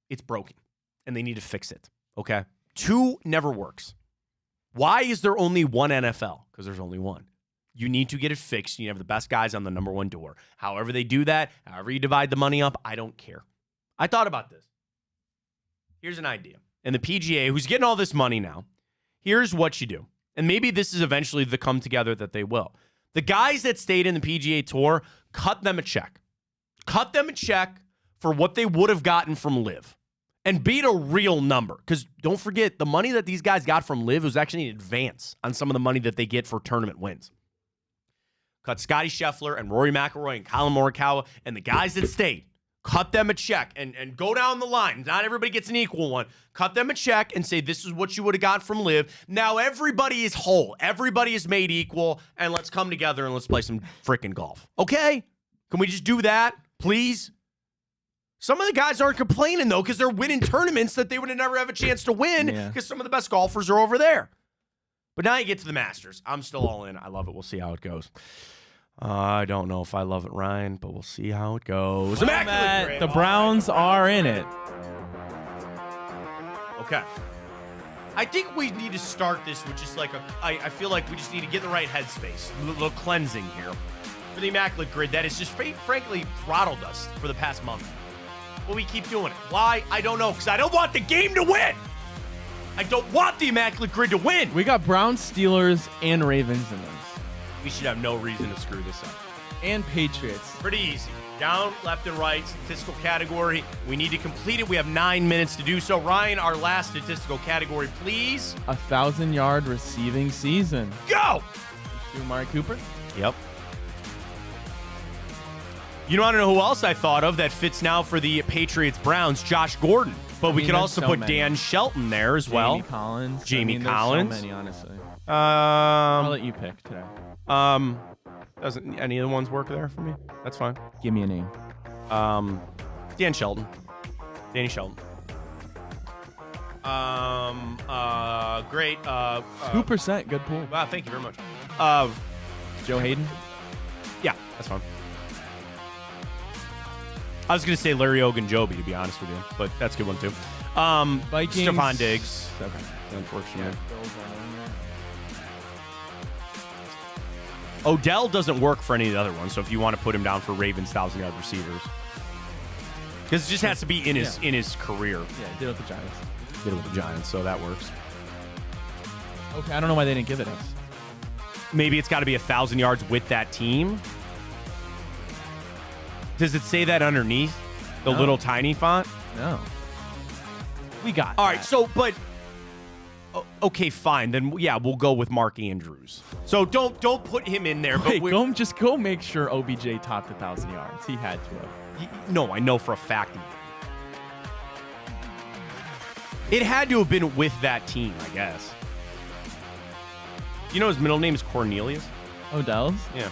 it's broken, and they need to fix it, okay? 2 never works. Why is there only one NFL? Because there's only one. You need to get it fixed. You have the best guys on the number 1 door. However they do that, however you divide the money up, I don't care. I thought about this. Here's an idea. And the PGA, who's getting all this money now, here's what you do. And maybe this is eventually the come together that they will. The guys that stayed in the PGA Tour, cut them a check. Cut them a check for what they would have gotten from Liv. And beat a real number. Because don't forget, the money that these guys got from Liv was actually an advance on some of the money that they get for tournament wins. Cut Scotty Scheffler and Rory McIlroy and Colin Morikawa and the guys that stayed. Cut them a check and go down the line. Not everybody gets an equal one. Cut them a check and say, this is what you would have got from Liv. Now everybody is whole. Everybody is made equal. And let's come together and let's play some freaking golf. Okay? Can we just do that, please? Some of the guys aren't complaining, though, because they're winning tournaments that they would never have a chance to win because some of the best golfers are over there. But now you get to the Masters. I'm still all in. I love it. We'll see how it goes. I don't know if I love it, Ryan, but we'll see how it goes. Well, Matt, the Browns are in it. Okay. I think we need to start this with just like I feel like we just need to get in the right headspace. A little cleansing here for the Immaculate Grid that has just frankly throttled us for the past month. But we keep doing it. Why? I don't know, because I don't want the game to win. I don't want the Immaculate Grid to win. We got Browns, Steelers, and Ravens in this. We should have no reason to screw this up. And Patriots. Pretty easy. Down, left, and right, statistical category. We need to complete it. We have 9 minutes to do so. Ryan, our last statistical category, please. 1,000-yard receiving season. Go! Do Amari Cooper? Yep. You want to know who else I thought of that fits now for the Patriots-Browns? Josh Gordon. But we could also put Dan Shelton there as well. Jamie Collins. Jamie Collins. There's so many, honestly. I'll let you pick today. Doesn't any of the ones work there for me? That's fine. Give me a name. Dan Shelton. Danny Shelton. Great. 2%. Good pool. Wow, thank you very much. Joe Hayden? Yeah, that's fine. I was going to say Larry Ogunjobi, to be honest with you, but that's a good one, too. Vikings. Stephon Diggs. Okay. Unfortunately. Odell doesn't work for any of the other ones, so if you want to put him down for Ravens 1,000-yard receivers. Because it just has to be in his career. Yeah, did it with the Giants. Did it with the Giants, so that works. Okay, I don't know why they didn't give it us. Maybe it's got to be 1,000 yards with that team. Does it say that underneath the little tiny font? No. We got All right, so, but... Okay, fine. Then, yeah, we'll go with Mark Andrews. So don't put him in there. Wait, but just go make sure OBJ topped 1,000 yards. He had to have. No, I know for a fact. It had to have been with that team, I guess. You know his middle name is Cornelius? Odell's? Yeah.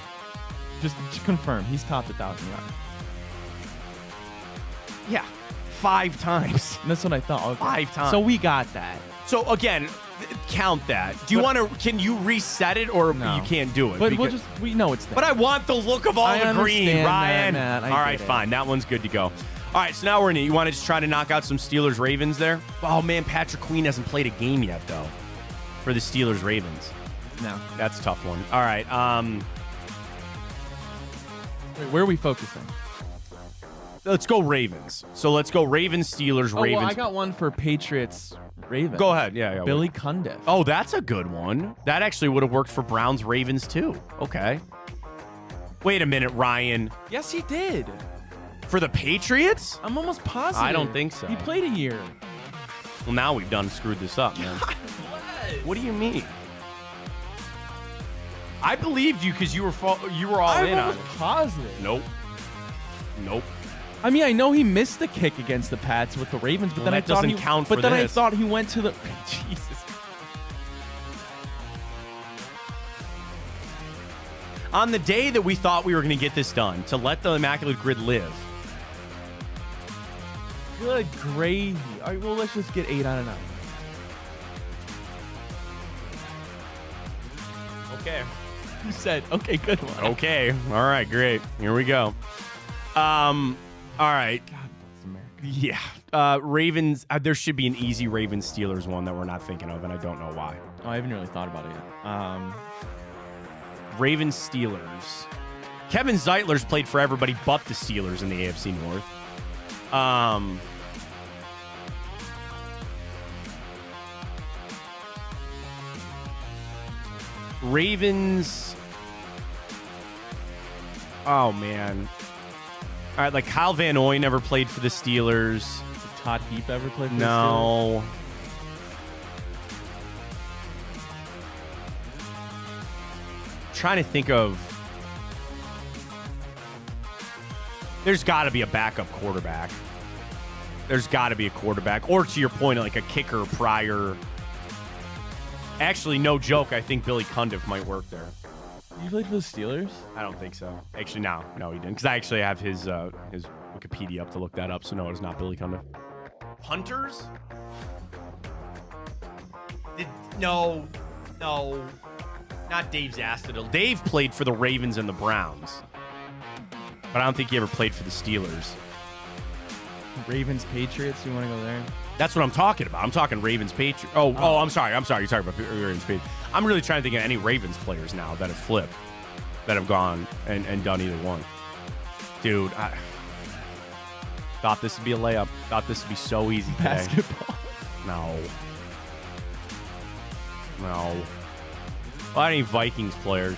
Just confirm. He's topped 1,000 yards. Yeah. 5 times. That's what I thought. Okay. 5 times. So we got that. So again, count that. Do you want to? Can you reset it, or you can't do it? But we know it's there. But I want the look of all the green, Ryan. Matt, all right, fine. That one's good to go. All right, so now we're in it. You want to just try to knock out some Steelers Ravens there? Oh man, Patrick Queen hasn't played a game yet though for the Steelers Ravens. No, that's a tough one. All right. Wait, where are we focusing? Let's go Ravens. So let's go Ravens, Steelers, Ravens. Well, I got one for Patriots, Ravens. Go ahead. Yeah. Billy Cundiff. Oh, that's a good one. That actually would have worked for Browns, Ravens too. Okay. Wait a minute, Ryan. Yes, he did. For the Patriots? I'm almost positive. I don't think so. He played a year. Well, now we've screwed this up, man. What do you mean? I believed you because you were all in on it. Positive. Nope. I mean, I know he missed the kick against the Pats with the Ravens, but then I thought I thought he went to the Jesus. On the day that we thought we were going to get this done, to let the Immaculate Grid live. Good gravy. All right, well, let's just get 8 out of 9. Okay. You said, okay, good one. Okay. All right, great. Here we go. All right. God bless America. Yeah. Ravens, there should be an easy Ravens-Steelers one that we're not thinking of, and I don't know why. Oh, I haven't really thought about it yet. Ravens-Steelers. Kevin Zeitler's played for everybody but the Steelers in the AFC North. Ravens. Oh, man. All right, like Kyle Van Noy never played for the Steelers. Did Todd Heap ever play for the Steelers? No. Trying to think of. There's got to be a backup quarterback. There's got to be a quarterback. Or to your point, like a kicker prior. Actually, no joke. I think Billy Cundiff might work there. You played for the Steelers? I don't think so. Actually, no, he didn't. Because I actually have his Wikipedia up to look that up, so no, it's not Billy Cundiff. Hunters? No, not Dave Zastudil. Dave played for the Ravens and the Browns, but I don't think he ever played for the Steelers. Ravens, Patriots. You want to go there? That's what I'm talking about. I'm talking Ravens, Patriots. Oh, I'm sorry. You're talking about Ravens, Patriots. I'm really trying to think of any Ravens players now that have flipped, that have gone and done either one. Dude, I thought this would be a layup. Thought this would be so easy today. Basketball. No. Well, any Vikings players?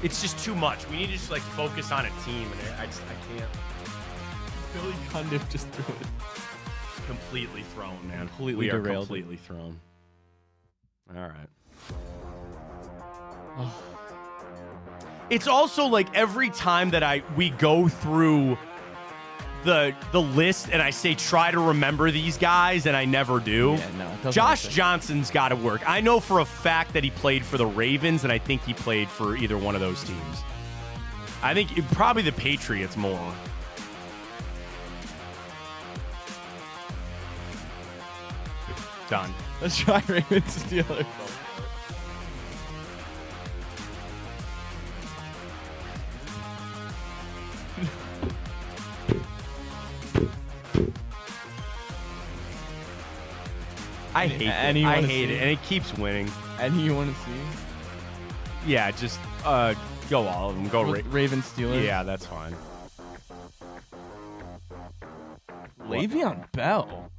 It's just too much. We need to just like focus on a team, and I can't. Billy Cundiff just threw it. Completely thrown, man. Completely we are derailed. Completely thrown. All right. It's also like every time that we go through the list and I say try to remember these guys and I never do. Yeah, no, it doesn't Josh work. Johnson's got to work. I know for a fact that he played for the Ravens, and I think he played for either one of those teams. I think probably the Patriots more. Done. Let's try Ravens Steelers. I hate Any it. you I wanna hate see? it, and it keeps winning. Any you want to see? Yeah, just go all of them. Go Ravens Steelers. Yeah, that's fine. Le'Veon Bell.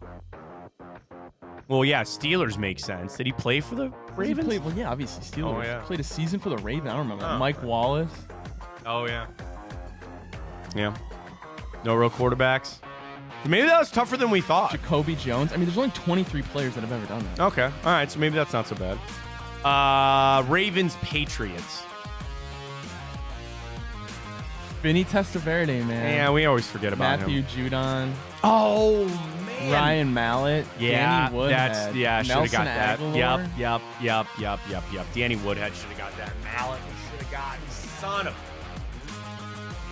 Well, yeah, Steelers make sense. Did he play for the Ravens? Well, yeah, obviously Steelers. Oh, yeah. Played a season for the Ravens. I don't remember. Oh, Mike okay. Wallace. Oh, yeah. Yeah. No real quarterbacks. Maybe that was tougher than we thought. Jacoby Jones. I mean, there's only 23 players that have ever done that. Okay. All right. So maybe that's not so bad. Ravens, Patriots. Vinny Testaverde, man. Yeah, we always forget about Matthew him. Judon. Oh, man. Ryan Mallett. Yeah, Danny Woodhead. should have Nelson got that. Aguilar. Yep. Danny Woodhead should have got that. Mallett should have gotten. Son of.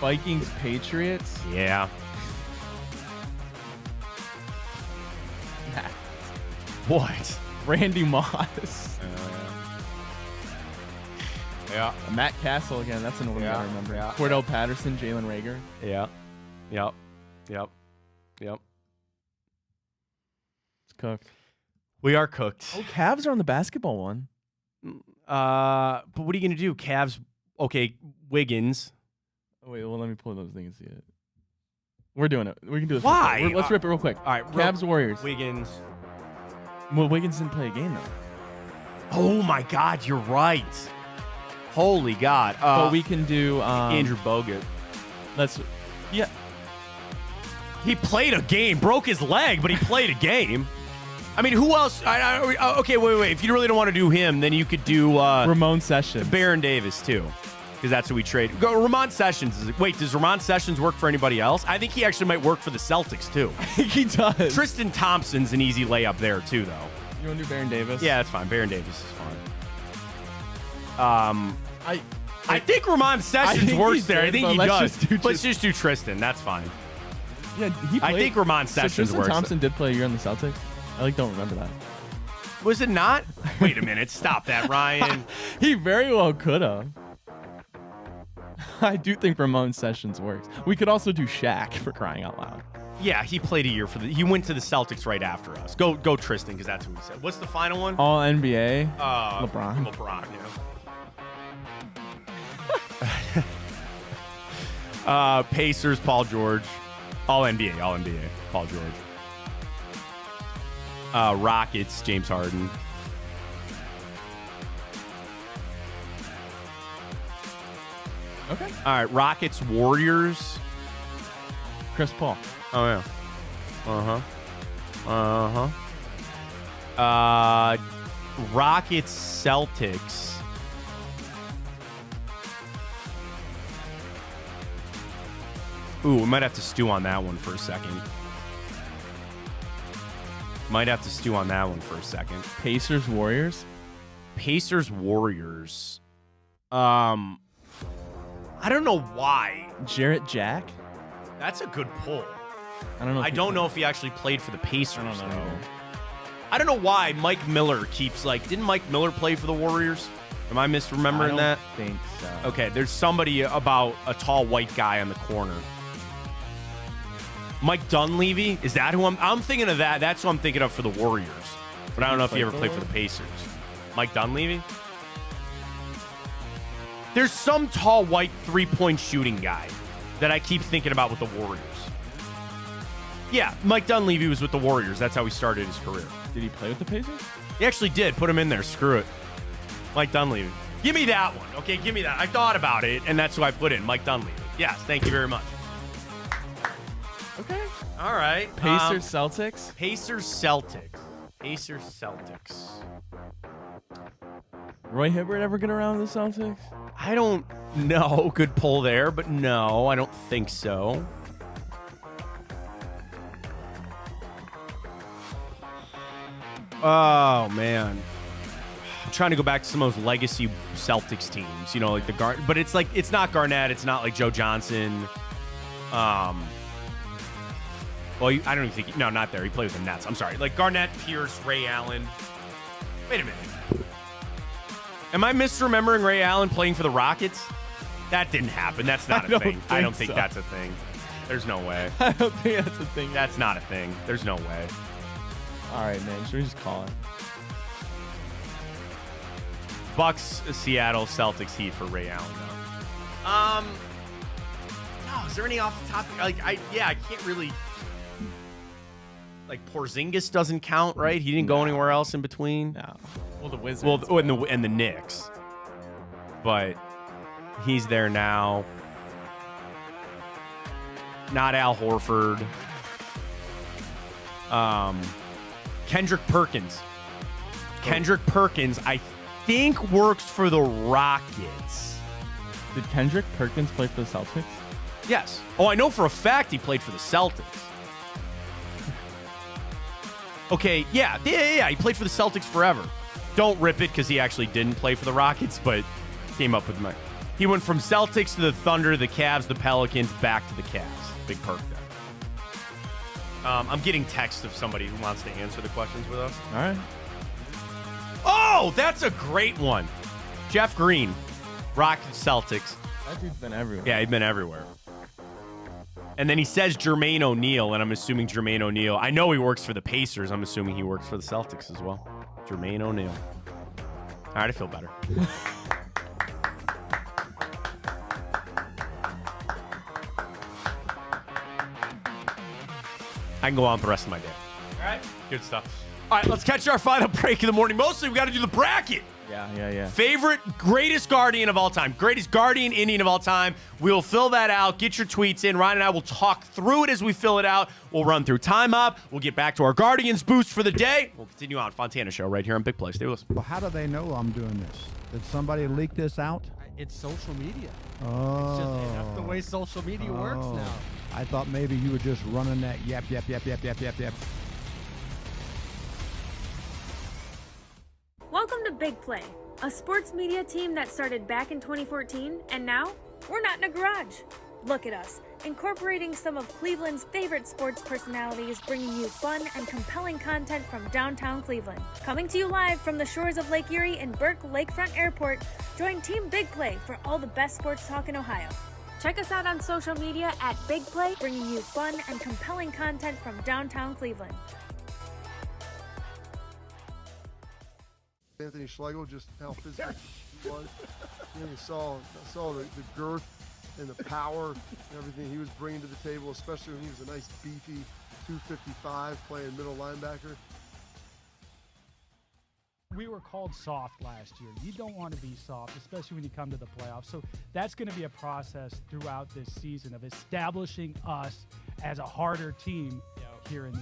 Vikings, Patriots. Yeah. What? Randy Moss. Yeah. Matt Castle again. That's another one Yeah, I remember. yeah. Cordell Patterson, Jalen Rager. Yeah. Yep. It's cooked. We are cooked. Oh, Cavs are on the basketball one. But what are you gonna do? Cavs. Okay, Wiggins. Oh, wait, well, let me pull those things and see it. We're doing it. We can do this. Why? Real quick. Let's rip it real quick. All right. Cavs, Warriors. Wiggins. Well, Wiggins didn't play a game, though. Oh, my God. You're right. Holy God. But we can do... Andrew Bogut. Yeah. He played a game. Broke his leg, but he played a game. I mean, who else? Okay, wait. If you really don't want to do him, then you could do... Ramon Sessions. Baron Davis, too. Because that's who we trade. Ramon Sessions. Wait, does Ramon Sessions work for anybody else? I think he actually might work for the Celtics, too. I think he does. Tristan Thompson's an easy layup there, too, though. You want to do Baron Davis? Yeah, that's fine. Baron Davis is fine. I think Ramon Sessions works there. I think he does. Let's just do Tristan. That's fine. Yeah, he played. I think Ramon Sessions Tristan works. Thompson did play a year in the Celtics. I don't remember that. Was it not? Wait a minute. Stop that, Ryan. He very well could have. I do think Ramon Sessions works. We could also do Shaq, for crying out loud. Yeah, he played a year for he went to the Celtics right after us. Go Tristan, because that's who we said. What's the final one? All NBA. LeBron, yeah. Pacers, Paul George. All NBA, Paul George. Rockets, James Harden. Okay. All right, Rockets, Warriors. Chris Paul. Oh, yeah. Rockets, Celtics. Ooh, we might have to stew on that one for a second. Pacers, Warriors. Pacers Warriors. I don't know why. Jarrett Jack? That's a good pull. I don't know. I don't know if he actually played for the Pacers. I don't know though. either. I don't know why Mike Miller keeps didn't Mike Miller play for the Warriors? Am I misremembering that? I think so. Okay, there's somebody about a tall white guy on the corner. Mike Dunleavy? Is that who I'm thinking of that? That's who I'm thinking of for the Warriors. But I don't know if he ever played for the Pacers. Mike Dunleavy? There's some tall white three-point shooting guy that I keep thinking about with the Warriors. Yeah, Mike Dunleavy was with the Warriors. That's how he started his career. Did he play with the Pacers? He actually did. Put him in there. Screw it. Mike Dunleavy. Give me that one. Okay, give me that. I thought about it, and that's who I put in. Mike Dunleavy. Yes, thank you very much. Okay. All right. Pacers Celtics? Pacers Celtics. Pacers Celtics. Roy Hibbert ever get around the Celtics? I don't know. Good pull there, but no, I don't think so. Oh, man. I'm trying to go back to some of those legacy Celtics teams, you know, like the but it's not Garnett, it's not like Joe Johnson. Well, I don't even think no, not there. He played with the Nets. I'm sorry. Like Garnett, Pierce, Ray Allen. Wait a minute. Am I misremembering Ray Allen playing for the Rockets? That didn't happen. That's not a thing. I don't think that's a thing. There's no way. I don't think that's a thing. That's not a thing. There's no way. All right, man. Should we just call it? Bucks, Seattle, Celtics, Heat for Ray Allen, though. No, is there any off the top? I can't really. Like Porzingis doesn't count, right? He didn't go anywhere else in between. No. Well, the Wizards. Well, and the Knicks, but he's there now. Not Al Horford. Kendrick Perkins. Kendrick Perkins, I think works for the Rockets. Did Kendrick Perkins play for the Celtics? Yes. Oh, I know for a fact he played for the Celtics. Okay, yeah. He played for the Celtics forever. Don't rip it because he actually didn't play for the Rockets, but came up with my. He went from Celtics to the Thunder, the Cavs, the Pelicans, back to the Cavs. Big perk there. I'm getting text of somebody who wants to answer the questions with us. All right. Oh, that's a great one. Jeff Green, Rockets, Celtics. That dude's been everywhere. Yeah, he's been everywhere. And then he says Jermaine O'Neal, and I'm assuming Jermaine O'Neal. I know he works for the Pacers. I'm assuming he works for the Celtics as well. Jermaine O'Neal. All right, I feel better. I can go on for the rest of my day. All right. Good stuff. All right, let's catch our final break in the morning. Mostly, we got to do the bracket. Yeah. Favorite, greatest Guardian of all time. Greatest Guardian Indian of all time. We'll fill that out. Get your tweets in. Ryan and I will talk through it as we fill it out. We'll run through time up. We'll get back to our Guardians boost for the day. We'll continue on Fontana Show right here on Big Play. Stay with us. Well, how do they know I'm doing this? Did somebody leak this out? It's social media. Oh. It's just, that's the way social media works now. I thought maybe you were just running that yep. Welcome to Big Play, a sports media team that started back in 2014, and now we're not in a garage. Look at us, incorporating some of Cleveland's favorite sports personalities, bringing you fun and compelling content from downtown Cleveland. Coming to you live from the shores of Lake Erie and Burke Lakefront Airport, join Team Big Play for all the best sports talk in Ohio. Check us out on social media at Big Play, bringing you fun and compelling content from downtown Cleveland. Anthony Schlegel, just how physical he was. You saw the girth and the power and everything he was bringing to the table, especially when he was a nice beefy 255 playing middle linebacker. We were called soft last year. You don't want to be soft, especially when you come to the playoffs. So that's going to be a process throughout this season of establishing us as a harder team here in the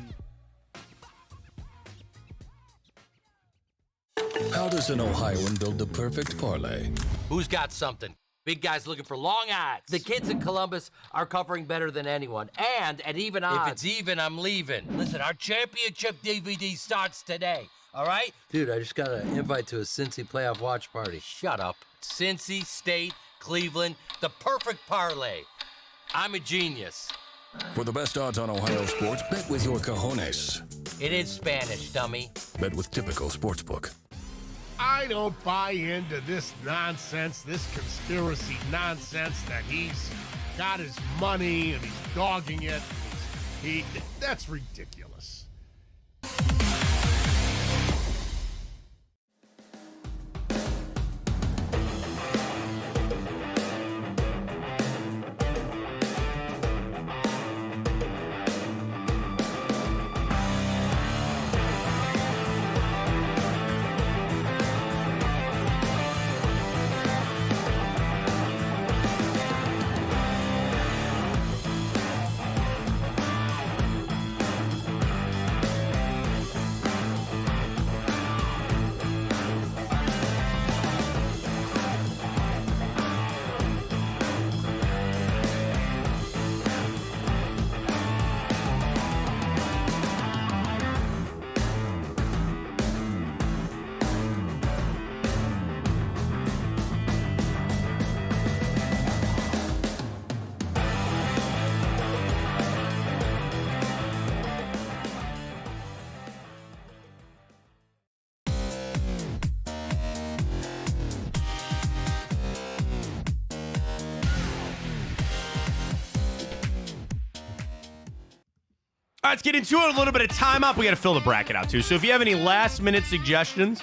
How does an Ohioan build the perfect parlay? Who's got something? Big guys looking for long odds. The kids in Columbus are covering better than anyone. And at even odds. If it's even, I'm leaving. Listen, our championship DVD starts today. all right? Dude, I just got an invite to a Cincy playoff watch party. Shut up. Cincy, State, Cleveland, the perfect parlay. I'm a genius. For the best odds on Ohio sports, bet with your cojones. It is Spanish, dummy. Bet with Typical Sportsbook. I don't buy into this nonsense, this conspiracy nonsense that he's got his money and he's dogging it. That's ridiculous. All right, let's get into it. A little bit of time up. We got to fill the bracket out, too. So if you have any last-minute suggestions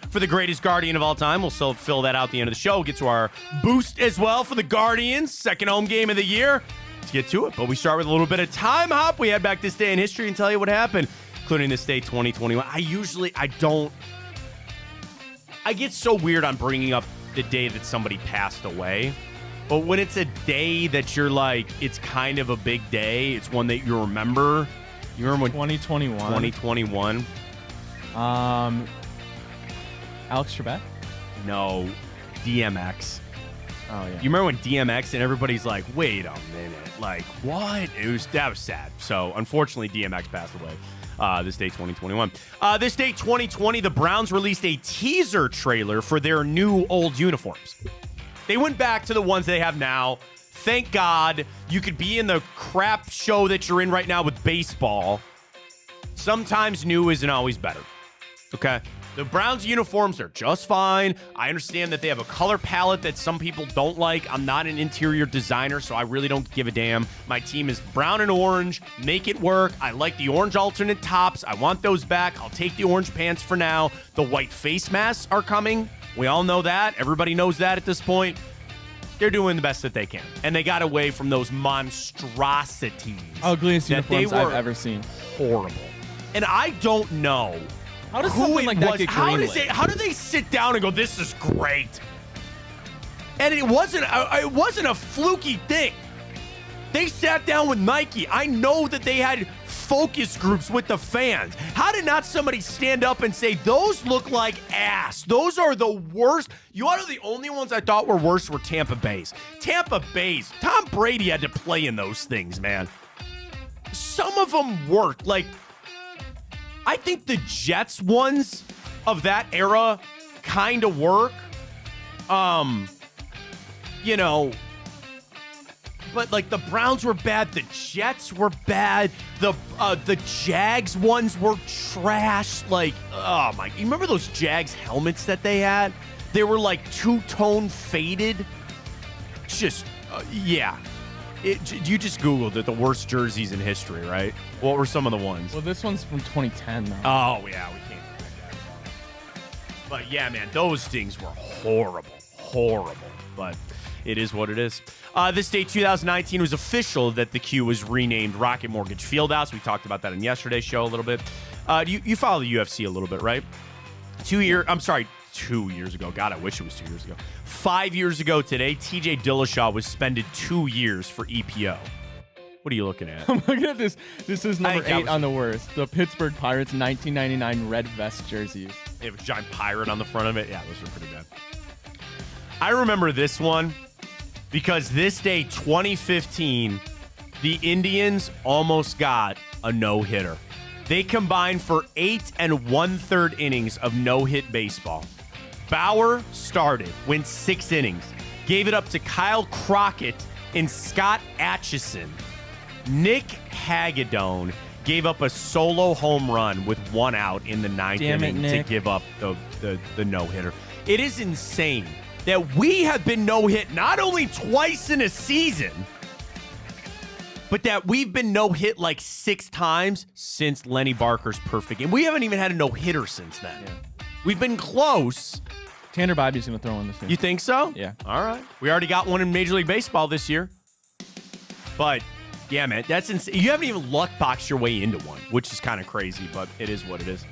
for the greatest Guardian of all time, we'll still fill that out at the end of the show. We'll get to our boost as well for the Guardians. Second home game of the year. Let's get to it. But we start with a little bit of time hop. We head back this day in history and tell you what happened, including this day 2021. I get so weird on bringing up the day that somebody passed away. But when it's a day that you're like, it's kind of a big day, it's one that you remember. You remember when 2021. 2021? Alex Trebek? No, DMX. Oh yeah. You remember when DMX and everybody's like, wait a minute, like what? That was sad. So unfortunately, DMX passed away. This day 2021. This day 2020, the Browns released a teaser trailer for their new old uniforms. They went back to the ones they have now. Thank God you could be in the crap show that you're in right now with baseball. Sometimes new isn't always better. Okay? The Browns uniforms are just fine. I understand that they have a color palette that some people don't like. I'm not an interior designer, so I really don't give a damn. My team is brown and orange. Make it work. I like the orange alternate tops. I want those back. I'll take the orange pants for now. The white face masks are coming. We all know that. Everybody knows that at this point. They're doing the best that they can. And they got away from those monstrosities. Ugliest uniforms I've ever seen. Horrible. And I don't know. How does something like that get greenlit? How do they sit down and go, this is great? And it wasn't a fluky thing. They sat down with Nike. I know that they had focus groups with the fans. How did not somebody stand up and say, those look like ass? Those are the worst. You know, the only ones I thought were worse were Tampa Bay's. Tampa Bay's. Tom Brady had to play in those things, man. Some of them worked. Like, I think the Jets ones of that era kind of work. You know, but like the Browns were bad, the Jets were bad, the Jags ones were trash. Like, oh my! You remember those Jags helmets that they had? They were like two-tone faded. Just yeah. You just Googled it, the worst jerseys in history, right? What were some of the ones? Well, this one's from 2010, though. Oh, yeah, we can't do that. But, yeah, man, those things were horrible. But it is what it is. This day, 2019, was official that the Q was renamed Rocket Mortgage Fieldhouse. We talked about that in yesterday's show a little bit. You follow the UFC a little bit, right? 2 years ago. God, I wish it was 2 years ago. 5 years ago today, TJ Dillashaw was suspended 2 years for EPO. What are you looking at? I'm looking at this. This is number 8 on the worst. The Pittsburgh Pirates 1999 red vest jerseys. They have a giant pirate on the front of it. Yeah, those are pretty bad. I remember this one because this day, 2015, the Indians almost got a no-hitter. They combined for 8 1/3 innings of no-hit baseball. Bauer started, went 6 innings, gave it up to Kyle Crockett and Scott Atchison. Nick Hagedorn gave up a solo home run with 1 out in the 9th inning to give up the no-hitter. It is insane that we have been no-hit not only twice in a season, but that we've been no-hit like 6 times since Lenny Barker's perfect game. We haven't even had a no-hitter since then. Yeah. We've been close. Tanner Bibby's going to throw in this year. You think so? Yeah. All right. We already got one in Major League Baseball this year. But, yeah, man, that's insane. You haven't even luck boxed your way into one, which is kind of crazy, but it is what it is.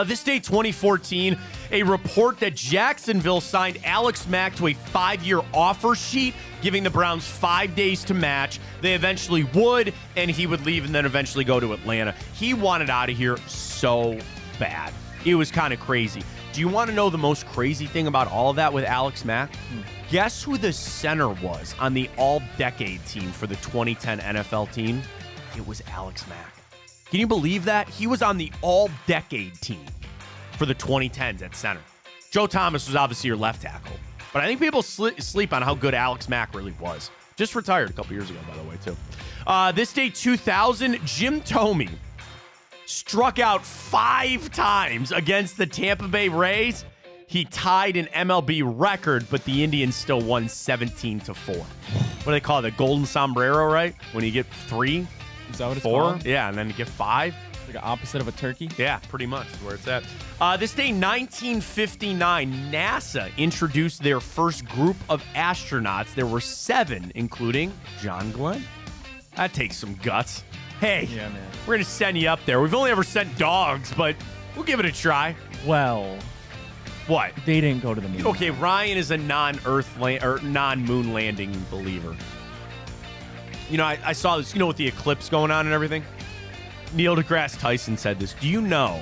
This day, 2014, a report that Jacksonville signed Alex Mack to a 5-year offer sheet, giving the Browns 5 days to match. They eventually would, and he would leave and then eventually go to Atlanta. He wanted out of here so bad. It was kind of crazy. Do you want to know the most crazy thing about all of that with Alex Mack? Guess who the center was on the all-decade team for the 2010 NFL team? It was Alex Mack. Can you believe that? He was on the all-decade team for the 2010s at center. Joe Thomas was obviously your left tackle. But I think people sleep on how good Alex Mack really was. Just retired a couple years ago, by the way, too. This day, 2000, Jim Thome struck out 5 times against the Tampa Bay Rays. He tied an MLB record, but the Indians still won 17-4. What do they call it? The golden sombrero, right? When you get 3, is that what it's 4? called? Yeah, and then you get 5. Like an opposite of a turkey? Yeah, pretty much is where it's at. This day, 1959, NASA introduced their first group of astronauts. There were 7, including John Glenn. That takes some guts. Hey, yeah, man. We're going to send you up there. We've only ever sent dogs, but we'll give it a try. Well, what? They didn't go to the moon. Okay, Ryan is a non-moon landing believer. You know, I saw this, with the eclipse going on and everything. Neil deGrasse Tyson said this. Do you know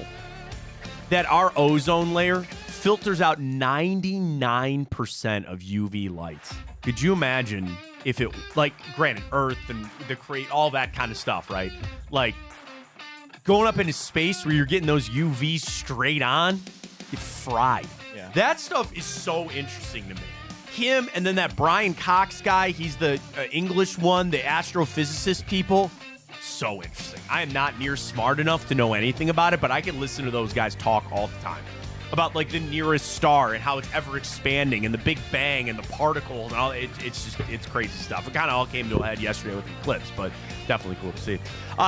that our ozone layer filters out 99% of UV lights? Could you imagine if it, granted, Earth and all that kind of stuff, right? Like, going up into space where you're getting those UVs straight on, get fried. Yeah. That stuff is so interesting to me. Him and then that Brian Cox guy, he's the English one, the astrophysicist people. So interesting. I am not near smart enough to know anything about it, but I can listen to those guys talk all the time about the nearest star and how it's ever expanding and the Big Bang and the particles and all. It's crazy stuff. It kind of all came to a head yesterday with the eclipse, but definitely cool to see.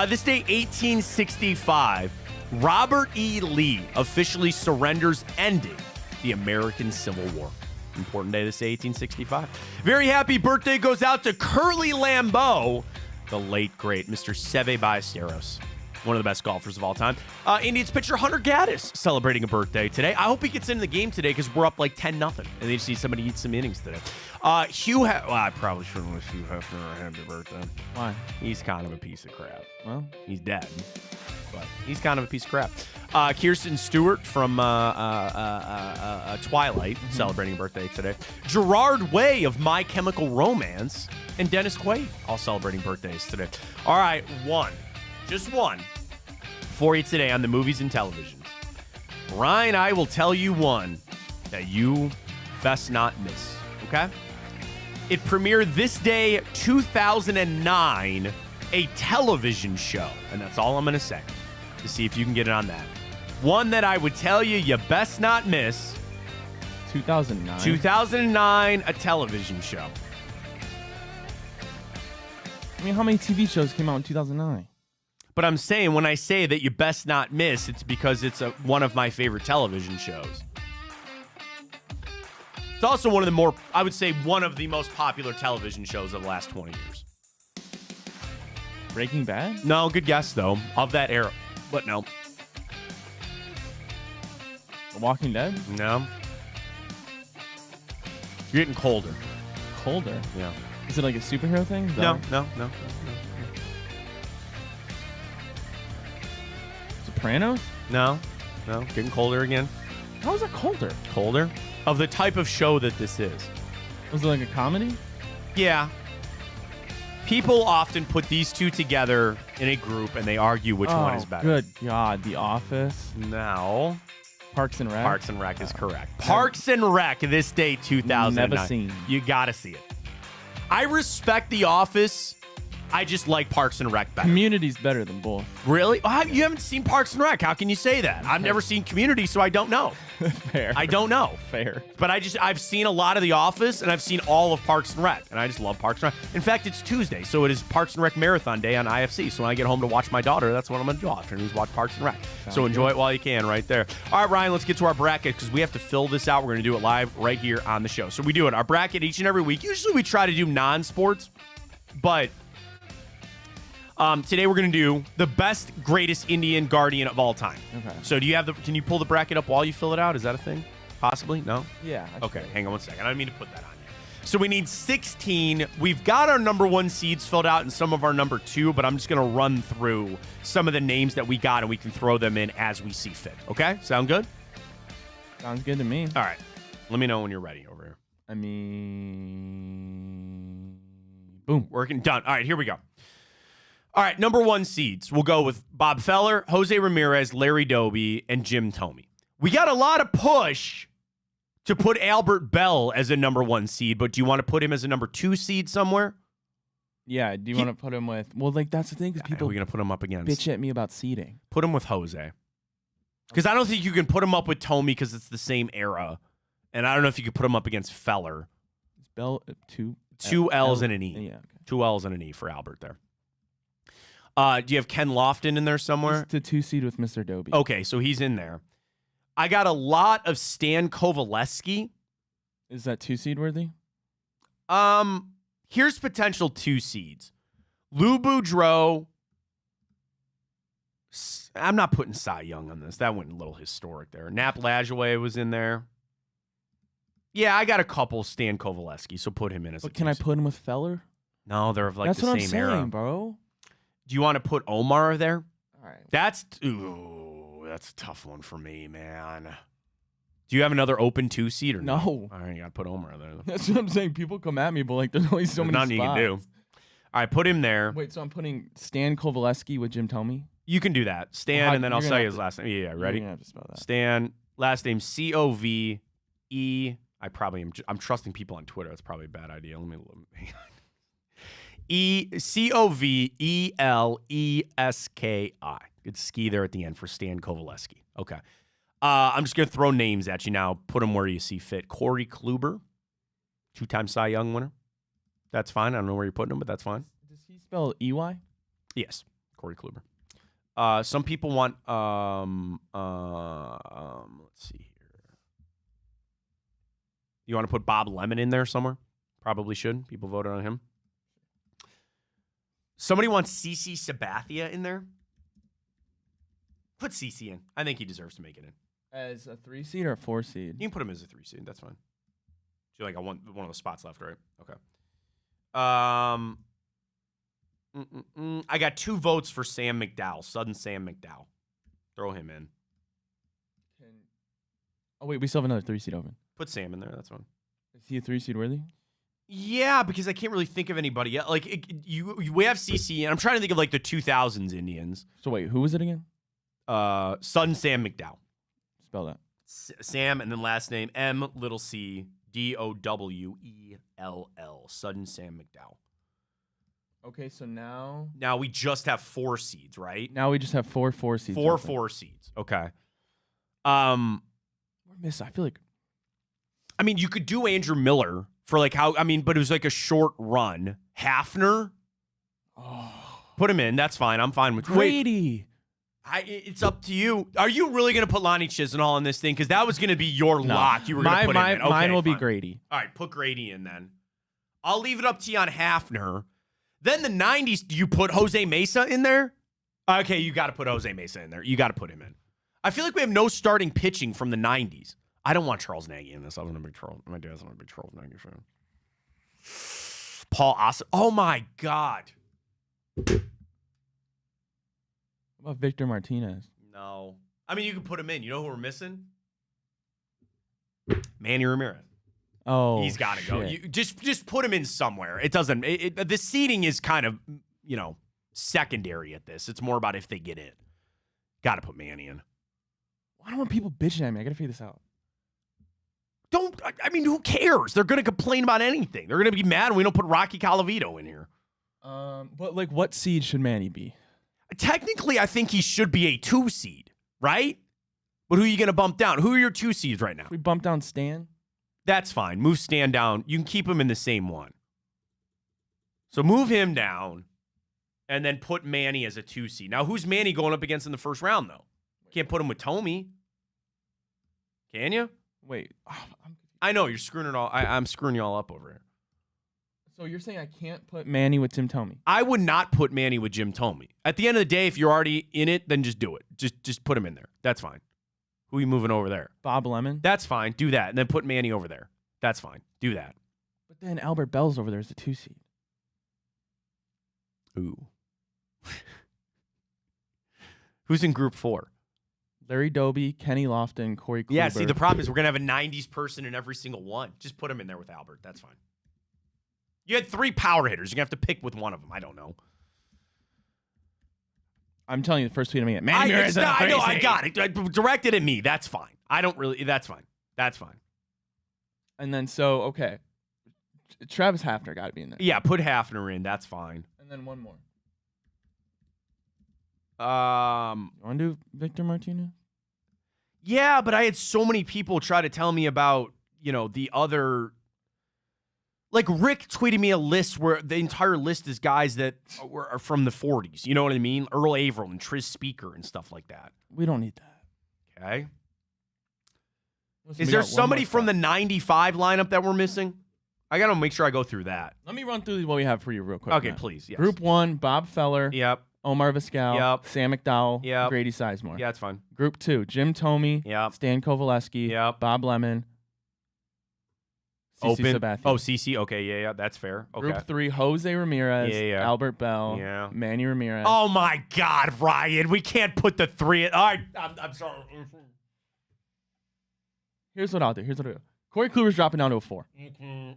This day, 1865, Robert E. Lee officially surrenders, ending the American Civil War. Important day this day, 1865. Very happy birthday goes out to Curly Lambeau, the late, great Mr. Seve Ballesteros. One of the best golfers of all time. Indians pitcher Hunter Gaddis celebrating a birthday today. I hope he gets into the game today because we're up 10-0, and they just need somebody to eat some innings today. I probably shouldn't wish Hugh Hefner a happy birthday. Why? He's kind of a piece of crap. Well, he's dead, but he's kind of a piece of crap. Kirsten Stewart from Twilight celebrating a birthday today. Gerard Way of My Chemical Romance and Dennis Quaid all celebrating birthdays today. All right, just one for you today on the movies and televisions. Ryan, I will tell you one that you best not miss, okay? It premiered this day, 2009, a television show, and that's all I'm going to say to see if you can get it on that. One that I would tell you best not miss. 2009. 2009, a television show. I mean, how many TV shows came out in 2009? But I'm saying when I say that you best not miss, it's because it's one of my favorite television shows. It's also one of the more, I would say, one of the most popular television shows of the last 20 years. Breaking Bad? No, good guess, though, of that era. But no. The Walking Dead? No. You're getting colder. Colder? Yeah. Is it like a superhero thing? No. Sopranos? No. Getting colder again. How is it colder? Colder? Of the type of show that this is. Was it like a comedy? Yeah. People often put these two together in a group and they argue which one is better. Good God, The Office. No. Parks and Rec. Parks and Rec is correct. Parks and Rec, this day 2009. Never seen. You gotta see it. I respect The Office. I just like Parks and Rec better. Community's better than both. Really? You haven't seen Parks and Rec. How can you say that? I've never seen Community, so I don't know. Fair. I don't know. Fair. But I've seen a lot of The Office, and I've seen all of Parks and Rec, and I just love Parks and Rec. In fact, it's Tuesday, so it is Parks and Rec Marathon Day on IFC. So when I get home to watch my daughter, that's what I'm going to do. Afternoons watch Parks and Rec. So enjoy it while you can right there. All right, Ryan, let's get to our bracket because we have to fill this out. We're going to do it live right here on the show. So we do it. Our bracket each and every week. Usually we try to do non-sports, but today we're going to do the best, greatest Indian Guardian of all time. Okay. So can you pull the bracket up while you fill it out? Is that a thing? Possibly? No? Yeah. Okay, hang on one second. I didn't mean to put that on you. So we need 16. We've got our number 1 seeds filled out and some of our number 2, but I'm just going to run through some of the names that we got and we can throw them in as we see fit. Okay? Sound good? Sounds good to me. All right. Let me know when you're ready over here. I mean, boom. Working. Done. All right, here we go. All right, number 1 seeds. We'll go with Bob Feller, Jose Ramirez, Larry Doby, and Jim Thome. We got a lot of push to put Albert Bell as a number 1 seed, but do you want to put him as a number 2 seed somewhere? Yeah, do you want to put him with... Well, like, that's the thing, because people we're going to put him up against... bitch at me about seeding. Put him with Jose. Because I don't think you can put him up with Thome because it's the same era. And I don't know if you could put him up against Feller. Is Bell 2? 2 L's and an E. Yeah, okay. 2 L's and an E for Albert there. Do you have Ken Lofton in there somewhere? It's the 2 seed with Mr. Doby. Okay, so he's in there. I got a lot of Stan Kovaleski. Is that 2 seed worthy? Here's potential 2 seeds. Lou Boudreau. I'm not putting Cy Young on this. That went a little historic there. Nap Lajoie was in there. Yeah, I got a couple Stan Kovaleski, so put him in as a 2 But can I seed. put him with Feller? No, they're of like That's the what same I'm saying, era. bro. Do you want to put Omar there? All right. That's a tough one for me, man. Do you have another open 2 seed or No. All right, you got to put Omar there. That's what I'm saying. People come at me, but like, there's only so There's many nothing spots. you can do. All right, put him there. Wait, so I'm putting Stan Kovaleski with Jim Thome? You can do that. Stan, Well, and then you're I'll gonna tell you have his to- last name. Yeah, You're ready? gonna have to spell that. Stan, last name Cove. I probably am. I'm trusting people on Twitter. That's probably a bad idea. Let me hang on. Covelleski. Good ski there at the end for Stan Kovaleski. Okay. I'm just going to throw names at you now. Put them where you see fit. Corey Kluber, 2-time Cy Young winner. That's fine. I don't know where you're putting him, but that's fine. Does he spell EY? Yes, Corey Kluber. Some people want, let's see here. You want to put Bob Lemon in there somewhere? Probably should. People voted on him. Somebody wants CC Sabathia in there. Put CC in. I think he deserves to make it in. As a 3 seed or a 4 seed? You can put him as a 3 seed. That's fine. So like one of the spots left, right? Okay. I got 2 votes for Sam McDowell. Sudden Sam McDowell. Throw him in. Oh, wait, we still have another 3 seed open. Put Sam in there. That's fine. Is he a 3 seed worthy? Yeah, because I can't really think of anybody yet. Like we have CC, and I'm trying to think of like the 2000s Indians. So wait, who was it again? Sudden Sam McDowell. Spell that. Sam, and then last name McDowell. Sudden Sam McDowell. Okay, so now we just have 4 seeds, right? Now we just have 4 seeds. 4 seeds. Okay. We're missing. I feel like. I mean, you could do Andrew Miller for like but it was like a short run. Hafner. Oh. Put him in. That's fine. I'm fine with Grady. It's up to you. Are you really going to put Lonnie Chisenhall in this thing? Because that was going to be your lock. You were going to put him in. Okay, mine will be fine. Grady. All right, put Grady in then. I'll leave it up to you on Hafner. Then the 90s, do you put Jose Mesa in there? Okay, you got to put Jose Mesa in there. You got to put him in. I feel like we have no starting pitching from the 90s. I don't want Charles Nagy in this. I wasn't a big Charles. My dad's not a big Charles Nagy fan. Paul Ossoff. Oh, my God. What about Victor Martinez? No. I mean, you can put him in. You know who we're missing? Manny Ramirez. He's got to go. You just put him in somewhere. It doesn't. The seeding is kind of, secondary at this. It's more about if they get in. Got to put Manny in. I don't want people bitching at me. I got to figure this out. Who cares? They're going to complain about anything. They're going to be mad when we don't put Rocky Colavito in here. But what seed should Manny be? Technically, I think he should be a 2 seed, right? But who are you going to bump down? Who are your 2 seeds right now? We bump down Stan? That's fine. Move Stan down. You can keep him in the same one. So move him down and then put Manny as a 2 seed. Now, who's Manny going up against in the first round, though? Can't put him with Tommy. Can you? Wait. I know. You're screwing it all. I'm screwing you all up over here. So you're saying I can't put Manny with Jim Thome? I would not put Manny with Jim Thome. At the end of the day, if you're already in it, then just do it. Just put him in there. That's fine. Who are you moving over there? Bob Lemon? That's fine. Do that. And then put Manny over there. That's fine. Do that. But then Albert Bell's over there as the 2 seed. Ooh. Who's in group 4? Larry Doby, Kenny Lofton, Corey Kluber. Yeah, see, the problem is we're going to have a 90s person in every single one. Just put him in there with Albert. That's fine. You had 3 power hitters. You're going to have to pick with one of them. I don't know. I'm telling you, the first tweet I made. I know, I got it. Direct it at me. That's fine. That's fine. That's fine. And then, okay. Travis Hafner got to be in there. Yeah, put Hafner in. That's fine. And then one more. You want to do Victor Martinez? Yeah, but I had so many people try to tell me about, the other. Like Rick tweeted me a list where the entire list is guys that are from the 40s. You know what I mean? Earl Averill and Tris Speaker and stuff like that. We don't need that. Okay. Listen, is there somebody from the 95 lineup that we're missing? I got to make sure I go through that. Let me run through what we have for you real quick. Okay, Matt. please. Yes. Group 1, Bob Feller. Yep. Omar Vizquel. Yep. Sam McDowell. Yep. Grady Sizemore. Yeah, that's fine. Group 2, Jim Thome. Yep. Stan Kovaleski. Yep. Bob Lemon. Open. Sabathia. Oh, CC. Okay, yeah, that's fair. Okay. Group 3, Jose Ramirez. Yeah. Albert Bell. Yeah. Manny Ramirez. Oh, my God, Ryan. We can't put the 3 in. All right, I'm sorry. Here's what I'll do. Corey Kluber's dropping down to a 4. I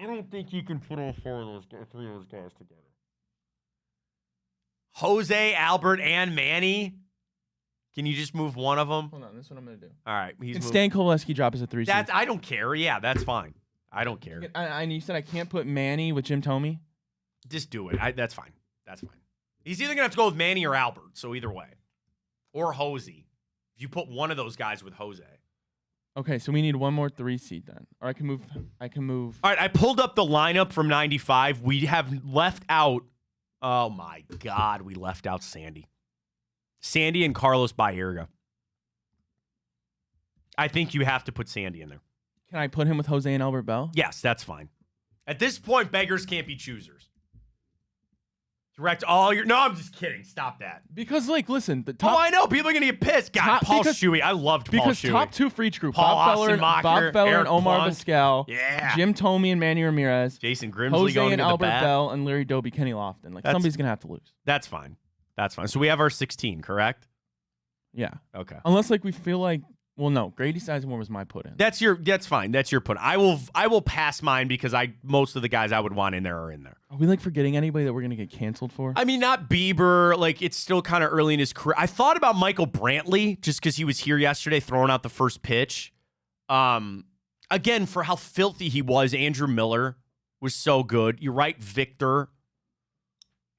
don't think you can put all 3 of those guys together. Jose, Albert, and Manny. Can you just move one of them? Hold on, this is what I'm going to do. All right. Can Stan Kovaleski drop as a 3 seed? I don't care. Yeah, that's fine. I don't care. And you said I can't put Manny with Jim Thome? Just do it. That's fine. That's fine. He's either going to have to go with Manny or Albert, so either way. Or Jose. If you put one of those guys with Jose. Okay, so we need one more 3 seed then. Or I can move. All right, I pulled up the lineup from 95. We have left out. Oh, my God. We left out Sandy. Sandy and Carlos Baerga. I think you have to put Sandy in there. Can I put him with Jose and Albert Bell? Yes, that's fine. At this point, beggars can't be choosers. Direct all your... No, I'm just kidding. Stop that. Because, listen, the top... Oh, I know. People are going to get pissed. God, Paul Shuey. I loved Paul Shuey. Because top 2 for each group. Bob Feller and Omar Vizquel. Yeah. Jim Thome and Manny Ramirez. Jason Grimsley Jose going and to Albert the bat. Bell and Larry Doby, Kenny Lofton. Somebody's going to have to lose. That's fine. That's fine. So we have our 16, correct? Yeah. Okay. Unless we feel like... Well, no. Grady Sizemore was my put in. That's fine. That's your put. I will pass mine because most of the guys I would want in there are in there. Are we forgetting anybody that we're gonna get canceled for? I mean, not Bieber. It's still kind of early in his career. I thought about Michael Brantley just because he was here yesterday throwing out the first pitch. Again, for how filthy he was, Andrew Miller was so good. You're right, Victor.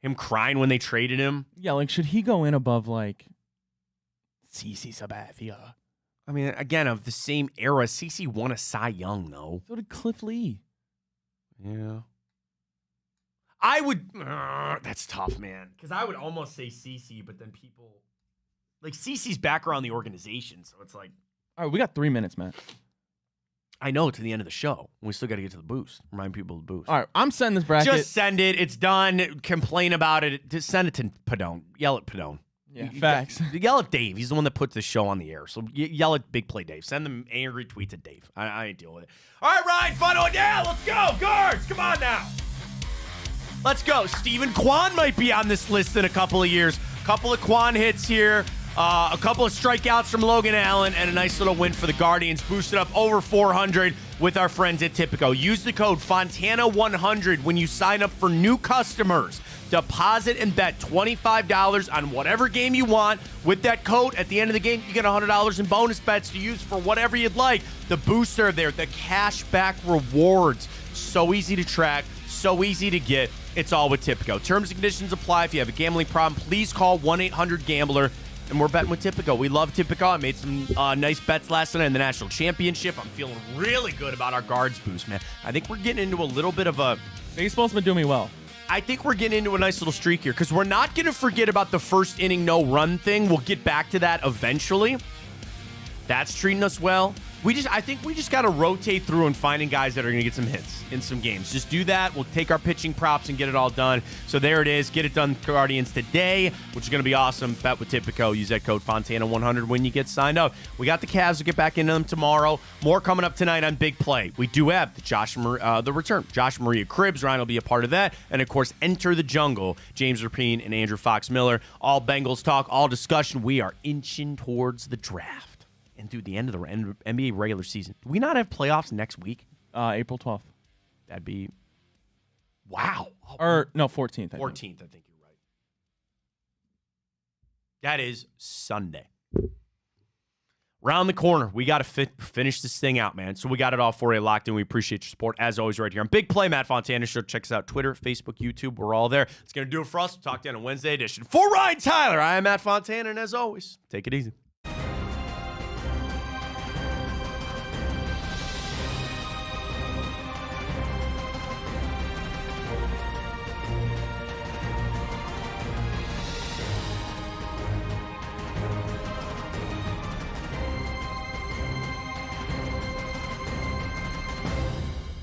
Him crying when they traded him. Yeah, should he go in above CC Sabathia? I mean, again, of the same era, CC won a Cy Young, though. So did Cliff Lee. Yeah. I would... that's tough, man. Because I would almost say CC, but then people... CC's back around the organization, so it's All right, we got 3 minutes, Matt. I know, to the end of the show. We still got to get to the boost. Remind people of the boost. All right, I'm sending this bracket. Just send it. It's done. Complain about it. Just send it to Padone. Yell at Padone. Yeah, facts. Yell at Dave. He's the one that puts the show on the air. So yell at Big Play Dave. Send them angry tweets at Dave. I ain't dealing with it. All right, Ryan, final one. Yeah, let's go. Guards, come on now. Let's go. Stephen Kwan might be on this list in a couple of years. Couple of Kwan hits here. A couple of strikeouts from Logan Allen and a nice little win for the Guardians. Boosted up over 400. with our friends at Tipico. Use the code Fontana100 when you sign up for new customers. Deposit and bet $25 on whatever game you want. With that code, at the end of the game, you get $100 in bonus bets to use for whatever you'd like. The booster there, the cashback rewards. So easy to track, so easy to get. It's all with Tipico. Terms and conditions apply. If you have a gambling problem, please call 1-800-GAMBLER. And we're betting with Tipico. We love Tipico. I made some nice bets last night in the national championship. I'm feeling really good about our guards boost, man. I think we're getting into a little bit of a... Baseball's been doing me well. I think we're getting into a nice little streak here because we're not going to forget about the first inning no run thing. We'll get back to that eventually. That's treating us well. I think we just got to rotate through and finding guys that are going to get some hits in some games. Just do that. We'll take our pitching props and get it all done. So there it is. Get it done, Guardians, today, which is going to be awesome. Bet with Tipico. Use that code Fontana100 when you get signed up. We got the Cavs. We'll get back into them tomorrow. More coming up tonight on Big Play. We do have the return. Josh Maria Cribbs. Ryan will be a part of that. And, of course, Enter the Jungle. James Rapine and Andrew Fox Miller. All Bengals talk, all discussion. We are inching towards the draft. And, dude, the end of the NBA regular season. Do we not have playoffs next week? April 12th. That'd be... Wow. Or, no, 14th. 14th, I think you're right. That is Sunday. Round the corner. We got to finish this thing out, man. So we got it all for you locked in. We appreciate your support, as always, right here on Big Play. Matt Fontana Show. Check us out. Twitter, Facebook, YouTube. We're all there. It's going to do it for us. We'll talk to you on a Wednesday edition. For Ryan Tyler, I am Matt Fontana, and as always, take it easy.